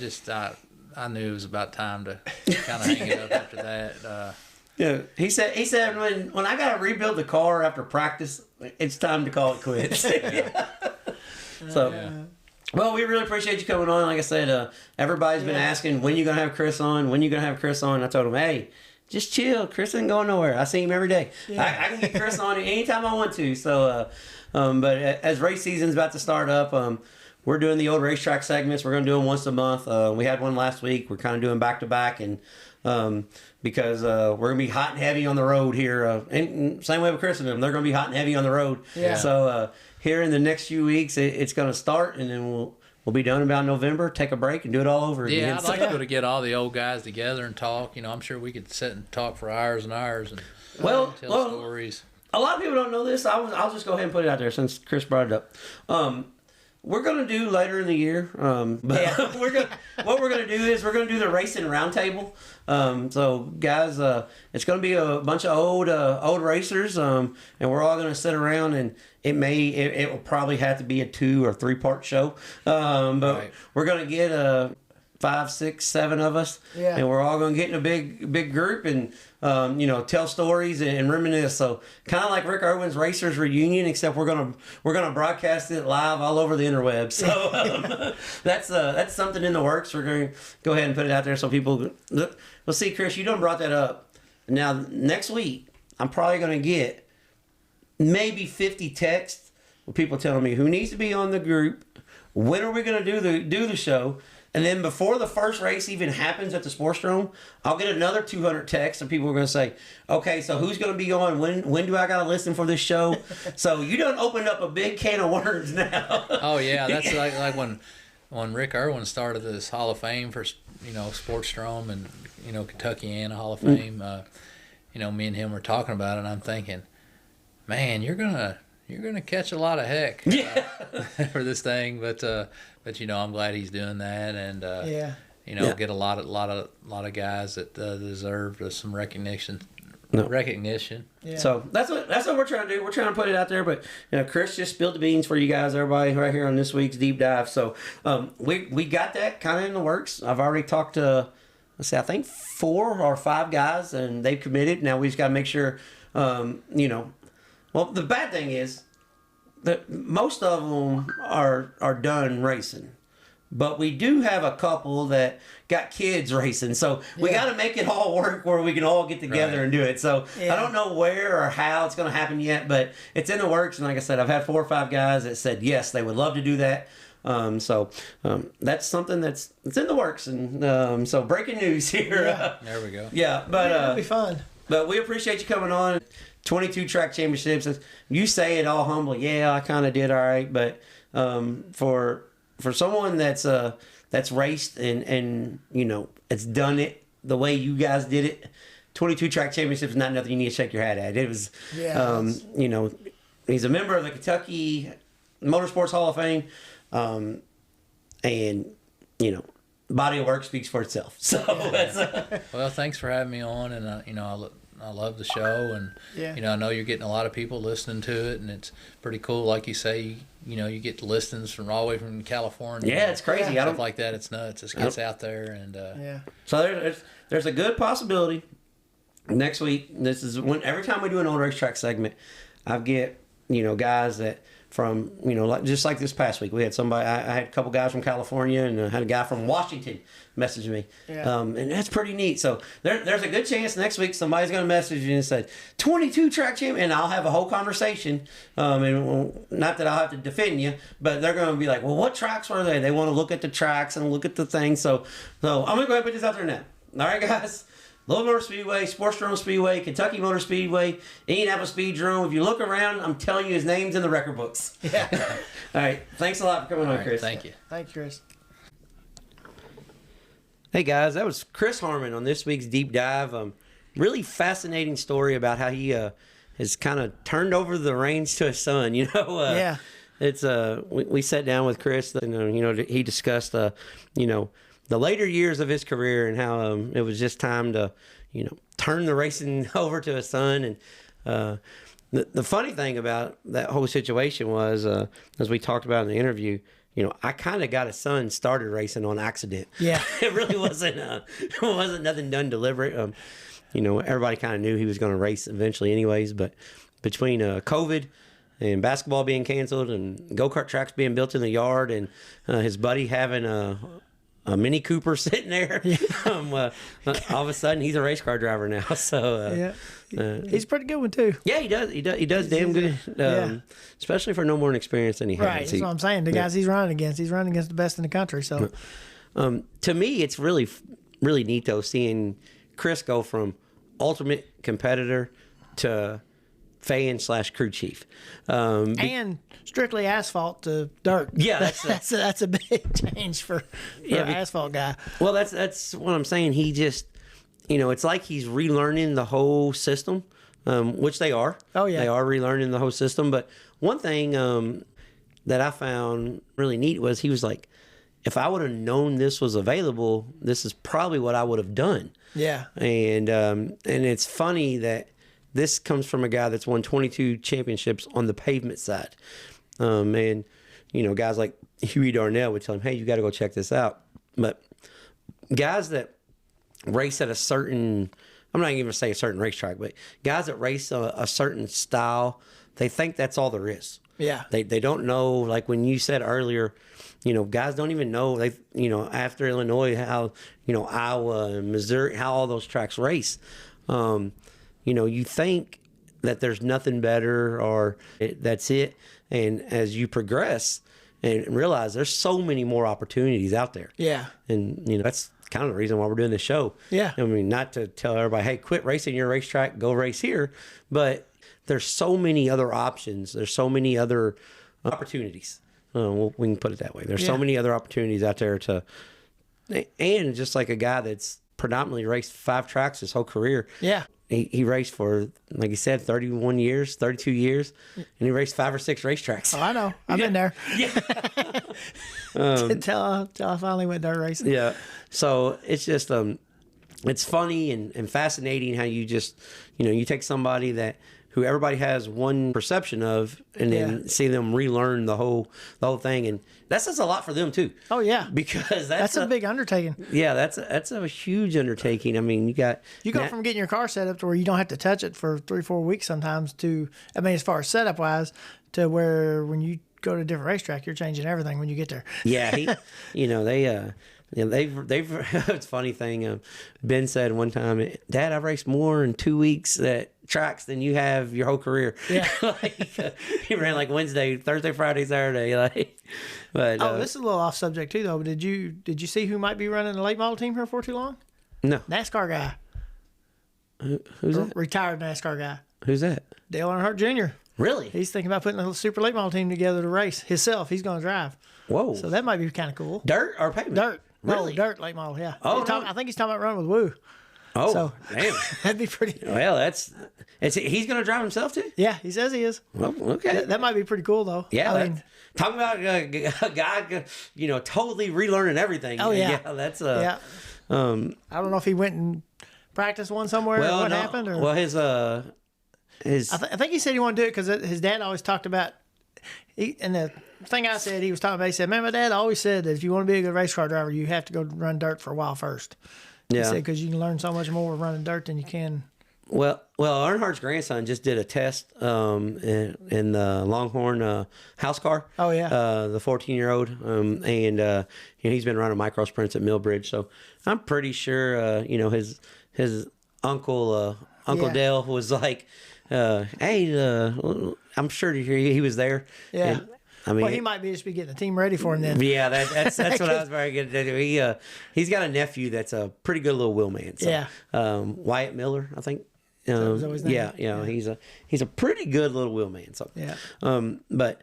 I knew it was about time to kind of hang it up after that. Yeah, he said when I got to rebuild the car after practice, it's time to call it quits. So. Yeah. Well, we really appreciate you coming on. Like I said, everybody's been asking, when you going to have Chris on? When you going to have Chris on? I told him, hey, just chill. Chris ain't going nowhere. I see him every day. Yeah. I can get Chris on anytime I want to. So, but as race season's about to start up, we're doing the old racetrack segments. We're going to do them once a month. We had one last week. We're kind of doing back-to-back. And because we're going to be hot and heavy on the road here. And same way with Chris and them. They're going to be hot and heavy on the road. Yeah. So, here in the next few weeks, it's going to start, and then we'll be done about November, take a break, and do it all over again. Yeah, I'd like to get all the old guys together and talk. I'm sure we could sit and talk for hours and hours and tell stories. A lot of people don't know this. I'll just go ahead and put it out there since Chris brought it up. We're going to do later in the year, what we're going to do is we're going to do the racing roundtable. So guys, it's going to be a bunch of old racers, and we're all going to sit around, and it will probably have to be a 2 or 3 part show. But we're going to get 5, 6, 7 of us, and we're all going to get in a big group and tell stories and reminisce. So kind of like Rick Irwin's Racers Reunion, except we're gonna broadcast it live all over the interweb. So that's something in the works. We're going to go ahead and put it out there so people. Well, see, Chris, you done brought that up. Now next week, I'm probably going to get maybe 50 texts with people telling me who needs to be on the group, when are we going to do the show. And then before the first race even happens at the Sportsdrome, I'll get another 200 texts, and people are going to say, okay, so who's going to be on? When do I got to listen for this show? So you done opened up a big can of worms now. Oh, yeah. That's like when Rick Irwin started this Hall of Fame for, Sportsdrome and, Kentuckiana Hall of Fame. Me and him were talking about it, and I'm thinking, man, you're gonna catch a lot of heck for this thing, but I'm glad he's doing that, and get a lot of guys that deserve some recognition. Yeah. So that's what we're trying to do. We're trying to put it out there, but Chris just spilled the beans for you guys, everybody, right here on this week's deep dive. So we got that kind of in the works. I've already talked to, I think 4 or 5 guys, and they've committed. Now we just got to make sure, Well, the bad thing is that most of them are done racing. But we do have a couple that got kids racing. So we got to make it all work where we can all get together and do it. So I don't know where or how it's going to happen yet, but it's in the works. And like I said, I've had 4 or 5 guys that said, yes, they would love to do that. So that's something it's in the works. And so breaking news here. Yeah. There we go. Yeah, but it'll be fun. But we appreciate you coming on. 22 track championships. You say it all humbly. Yeah, I kind of did all right. But for someone that's raced and it's done it the way you guys did it, 22 track championships is not nothing you need to shake your hat at. It was, he's a member of the Kentucky Motorsports Hall of Fame, and body of work speaks for itself. So, well, thanks for having me on, and I love the show, and I know you're getting a lot of people listening to it, and it's pretty cool. Like you say, you get listens from all the way from California. Yeah, it's crazy. Stuff like that. It's nuts. It gets out there, and So there's a good possibility. Next week, this is when every time we do an old racetrack segment, I get guys that from just like this past week, we had somebody. I had a couple guys from California, and I had a guy from Washington message me, and that's pretty neat. So there's a good chance next week somebody's going to message you and say 22 track champ, and I'll have a whole conversation. And not that I'll have to defend you, but they're going to be like, well, what tracks were they? They want to look at the tracks and look at the things. So I'm going to go ahead and put this out there now. All right, guys. Louisville Motor Speedway, Sportsdrome Speedway, Kentucky Motor Speedway, Indianapolis Speedrome. If you look around, I'm telling you his name's in the record books. Yeah. All right. Thanks a lot for coming on, Chris. Thank you. Thanks, Chris. Hey, guys. That was Chris Harmon on this week's Deep Dive. Really fascinating story about how he has kind of turned over the reins to his son. Yeah. It's we sat down with Chris, and he discussed the later years of his career and how it was just time to, turn the racing over to his son. And the funny thing about that whole situation was, as we talked about in the interview, I kind of got his son started racing on accident. Yeah. It really wasn't nothing done deliberate. Everybody kind of knew he was going to race eventually anyways, but between COVID and basketball being canceled and go-kart tracks being built in the yard and his buddy having a Mini Cooper sitting there. Yeah. All of a sudden, he's a race car driver now. So he's a pretty good one too. Yeah, he does. He does damn good. Especially for no more experience than he has. Right. That's what I'm saying. The guys he's running against the best in the country. So, to me, it's really, really neat though seeing Chris go from ultimate competitor to fan/crew chief, and strictly asphalt to dirt. Yeah, that's a big change for an asphalt guy. Well, that's what I'm saying. He just, it's like he's relearning the whole system, which they are. Oh yeah, they are relearning the whole system. But one thing that I found really neat was he was like, if I would have known this was available, this is probably what I would have done. Yeah, and it's funny that this comes from a guy that's won 22 championships on the pavement side. And, guys like Huey Darnell would tell him, hey, you got to go check this out. But guys that race at a certain, I'm not even going to say a certain racetrack, but guys that race a certain style, they think that's all there is. Yeah. They don't know, like when you said earlier, guys don't even know, after Illinois, how, Iowa and Missouri, how all those tracks race. You think that there's nothing better or that's it. And as you progress and realize there's so many more opportunities out there. Yeah. And, that's kind of the reason why we're doing this show. Yeah. I mean, not to tell everybody, hey, quit racing your racetrack, go race here. But there's so many other options. There's so many other opportunities. We can put it that way. There's so many other opportunities out there and just like a guy that's predominantly raced 5 tracks his whole career. Yeah. He raced for, like he said, 31 years, 32 years, and he raced 5 or 6 racetracks. Oh, I know. I've been there. Yeah. Until I finally went dirt racing. Yeah. So it's just, it's funny and fascinating how you just, you take somebody who everybody has one perception of, and then see them relearn the whole thing, and that says a lot for them too. Oh yeah, because that's a big undertaking. Yeah, that's a huge undertaking. I mean, you go from getting your car set up to where you don't have to touch it for 3-4 weeks sometimes to, as far as setup wise, to where when you go to a different racetrack, you're changing everything when you get there. Yeah, they've it's a funny thing. Ben said one time, Dad, I've raced more in 2 weeks at tracks than you have your whole career. Yeah. He ran like Wednesday, Thursday, Friday, Saturday. But this is a little off subject too, though. But did you see who might be running the late model team here for too long? No. NASCAR guy. Who's that? Retired NASCAR guy. Who's that? Dale Earnhardt Jr. Really? He's thinking about putting a super late model team together to race himself. He's going to drive. Whoa. So that might be kind of cool. Dirt or pavement? Dirt. Really? No, dirt late model, yeah. Oh, I think he's talking about running with Woo. Oh, So- damn. That'd be pretty. Well, he's going to drive himself too? Yeah, he says he is. Well, okay. That might be pretty cool, though. Yeah, I mean, talking about a guy, totally relearning everything. Oh, yeah. That's yeah. I don't know if he went and practiced one somewhere or what happened. Or well, his I think he said he wanted to do it because his dad always talked about. And the thing I said, he was talking about. He said, "Man, my dad always said that if you want to be a good race car driver, you have to go run dirt for a while first." He yeah. said because you can learn so much more running dirt than you can. Well, Earnhardt's grandson just did a test in the Longhorn house car. Oh, yeah. The 14-year-old, and he's been running micro sprints at Millbridge. So I'm pretty sure his uncle Yeah. Dale was like, "Hey, I'm sure he was there." Yeah. And, I mean, Well, he might just be getting the team ready for him then. yeah, that's what I was very good to do. He's got a nephew that's a pretty good little wheelman. So, Yeah. Wyatt Miller, I think. was that his name? Yeah, he's a pretty good little wheelman. So, Yeah. but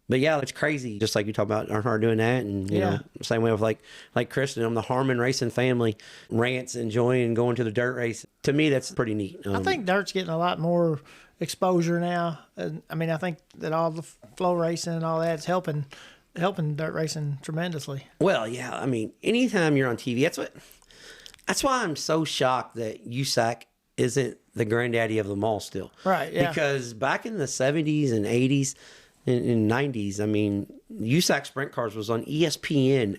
yeah, it's crazy. Just like you talk about Earnhardt doing that, and you know, same way with like Chris and the Harmon racing family, Rance enjoying going to the dirt race. To me, that's pretty neat. I think dirt's getting a lot more exposure now. I mean, I think that all the flow racing and all that's helping dirt racing tremendously. Well, yeah, I mean, anytime you're on TV, that's why I'm so shocked that USAC isn't the granddaddy of them all still. Right, yeah. Because back in the 70s and 80s and 90s, I mean, USAC sprint cars was on ESPN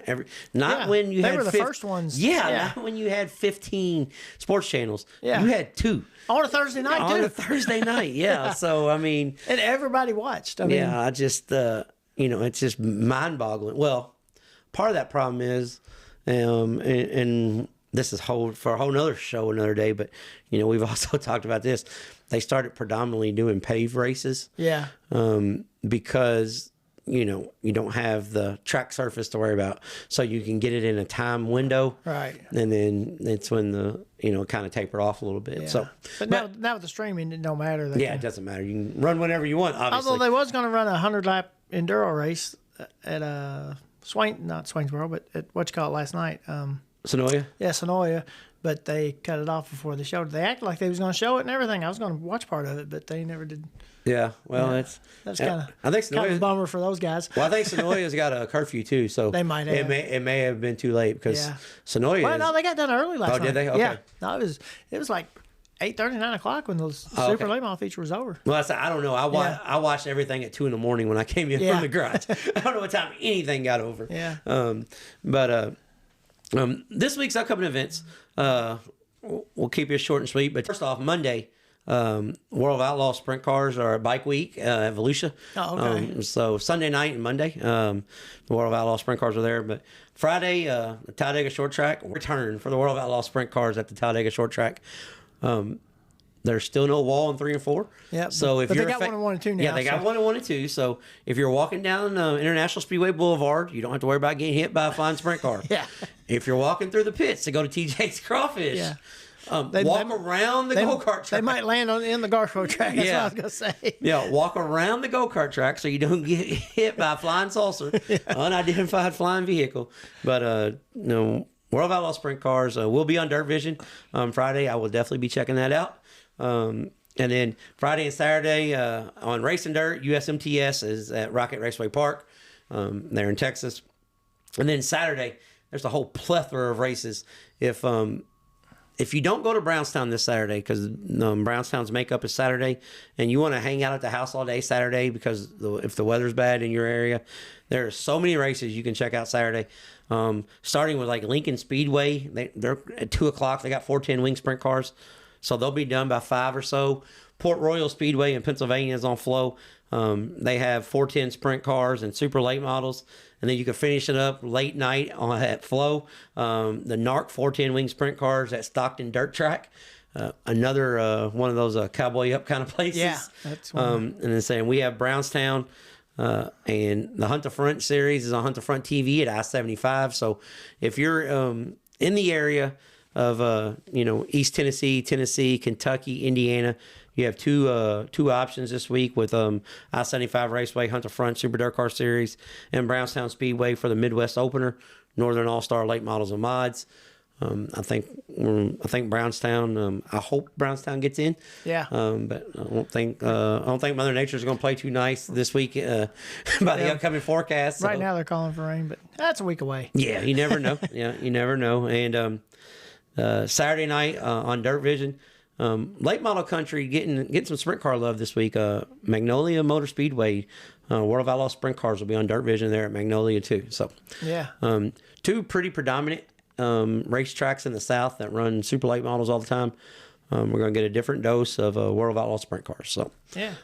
when you they had were the first ones. Yeah, not when you had 15 sports channels. Yeah. You had 2 On a Thursday night, on too. a Thursday night. Yeah, so I mean, And everybody watched. I mean, yeah, I just it's just mind-boggling. Well, part of that problem is, and this is for a whole nother show another day, but we've also talked about this. They started predominantly doing paved races. Yeah. Because you don't have the track surface to worry about, so you can get it in a time window. Right. And then it's when the kind of taper off a little bit. Yeah. So, but now with the streaming, it don't matter. it doesn't matter. You can run whenever you want. Obviously, Although they was going to run a 100-lap enduro race at not Swainsboro, but at last night. Sonoya. Yeah, Sonoya, but they cut it off before they showed it. They acted like they was going to show it and everything. I was going to watch part of it, but they never did. Yeah, well, That's kind I think of a bummer for those guys. Well, I think Sonoya's got a curfew too, so They might have. It may have been too late because Yeah. Sonoya. Well, no, they got done early last night. Oh, did they? Okay. Yeah. No, it was like 8:30, 9 o'clock when the Super Late Model feature was over. Well, I don't know. I watched everything at 2 a.m. when I came in Yeah. from the garage. I don't know what time anything got over. Yeah. But this week's upcoming events, we'll keep it short and sweet. But first off, Monday, World of Outlaw Sprint Cars are Bike Week at Volusia. Oh, okay. So Sunday night and Monday, the World of Outlaw Sprint Cars are there. But Friday, the Talladega Short Track return for the World of Outlaw Sprint Cars at the Talladega Short Track. There's still no wall in 3 and 4. Yeah, So if but you're they got 1 and 1 and 2 now. yeah, they got so. 1 and 1 and 2. So if you're walking down International Speedway Boulevard, you don't have to worry about getting hit by a flying sprint car. Yeah. If you're walking through the pits to go to TJ's Crawfish, Yeah. walk around the go-kart track. They might land in the go-kart track. That's Yeah. what I was going to say. Yeah, walk around the go-kart track so you don't get hit by a flying saucer, unidentified flying vehicle. But World of Outlaw Sprint Cars will be on Dirt Vision Friday. I will definitely be checking that out. And then Friday and Saturday on Racing Dirt, USMTS is at Rocket Raceway Park. There in Texas. And then Saturday, there's a whole plethora of races. If you don't go to Brownstown this Saturday, because Brownstown's makeup is Saturday, and you want to hang out at the house all day Saturday because if the weather's bad in your area, there are so many races you can check out Saturday. Starting with like Lincoln Speedway, they're at 2 o'clock. They got 410 wing sprint cars, so they'll be done by 5 or so. Port Royal Speedway in Pennsylvania is on flow. They have 410 sprint cars and super late models. And then you can finish it up late night at Flow. The NARC 410 wing sprint cars at Stockton Dirt Track. Another one of those cowboy up kind of places. Yeah, that's one. And then saying we have Brownstown. And the Hunt the Front series is on Hunt the Front TV at I-75. So if you're in the area, of East Tennessee, Kentucky, Indiana. You have two options this week with I-75 Raceway, Hunter Front Super Dirt Car Series, and Brownstown Speedway for the Midwest Opener, Northern All-Star Late Models and Mods. I think Brownstown. I hope Brownstown gets in. Yeah. But I don't think Mother Nature is going to play too nice this week by the upcoming forecast. So. Right now they're calling for rain, but that's a week away. Yeah, you never know. You never know. And Saturday night on Dirt Vision, late model country getting some sprint car love this week. Magnolia Motor Speedway, World of Outlaw sprint cars will be on Dirt Vision there at Magnolia too. So yeah, two pretty predominant racetracks in the South that run super late models all the time. We're going to get a different dose of World of Outlaw sprint cars. So yeah,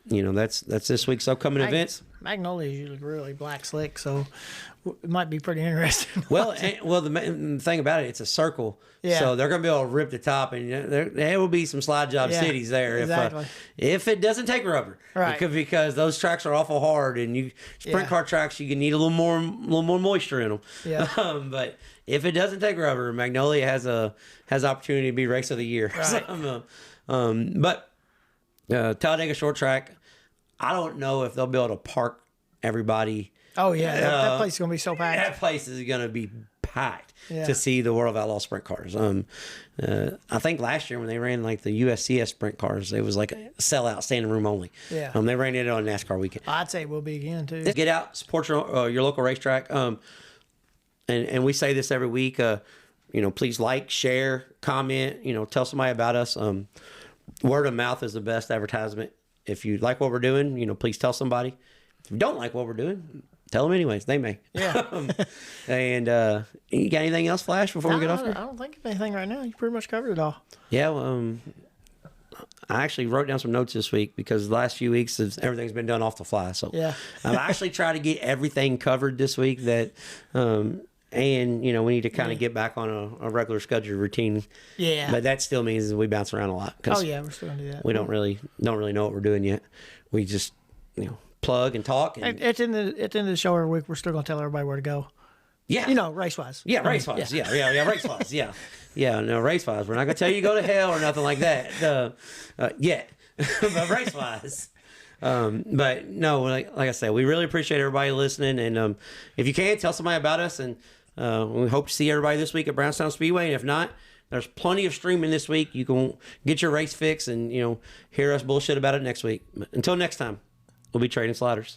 that's this week's upcoming events. Magnolia is usually really black slick, so it might be pretty interesting. Well, the thing about it, it's a circle, Yeah. so they're going to be able to rip the top, and there will be some slide job Yeah, cities there exactly. if it doesn't take rubber, Right. Because those tracks are awful hard, and sprint car tracks you can need a little more moisture in them. Yeah. But if it doesn't take rubber, Magnolia has opportunity to be race of the year. Right. But Talladega Short Track, I don't know if they'll be able to park everybody. Oh yeah, that place is gonna be so packed. That place is going to be packed Yeah. to see the World of Outlaw sprint cars. I think last year when they ran like the USCS sprint cars, it was like a sellout, standing room only. Yeah. They ran it on NASCAR weekend. I'd say it will be again too. Get out, support your local racetrack. And we say this every week. Please like, share, comment. Tell somebody about us. Word of mouth is the best advertisement. If you like what we're doing, please tell somebody. If you don't like what we're doing, tell them anyways. They may. Yeah. And you got anything else, Flash, before we get off here? I don't think of anything right now. You pretty much covered it all. Yeah. I actually wrote down some notes this week because the last few weeks everything's been done off the fly. So Yeah. I've actually tried to get everything covered this week that. And we need to kind of get back on a regular schedule routine. Yeah. But that still means we bounce around a lot. Oh yeah, we're still gonna do that. We don't really know what we're doing yet. We just plug and talk. And, At the end of the show every week, we're still gonna tell everybody where to go. yeah, Race wise. yeah, race wise. Yeah, race wise. Yeah. No, race wise. We're not gonna tell you to go to hell or nothing like that. Yet, but race wise. But no, like I said, we really appreciate everybody listening. And if you can, tell somebody about us. And we hope to see everybody this week at Brownstown Speedway. And if not, there's plenty of streaming this week. You can get your race fix and hear us bullshit about it next week. But until next time, we'll be trading sliders.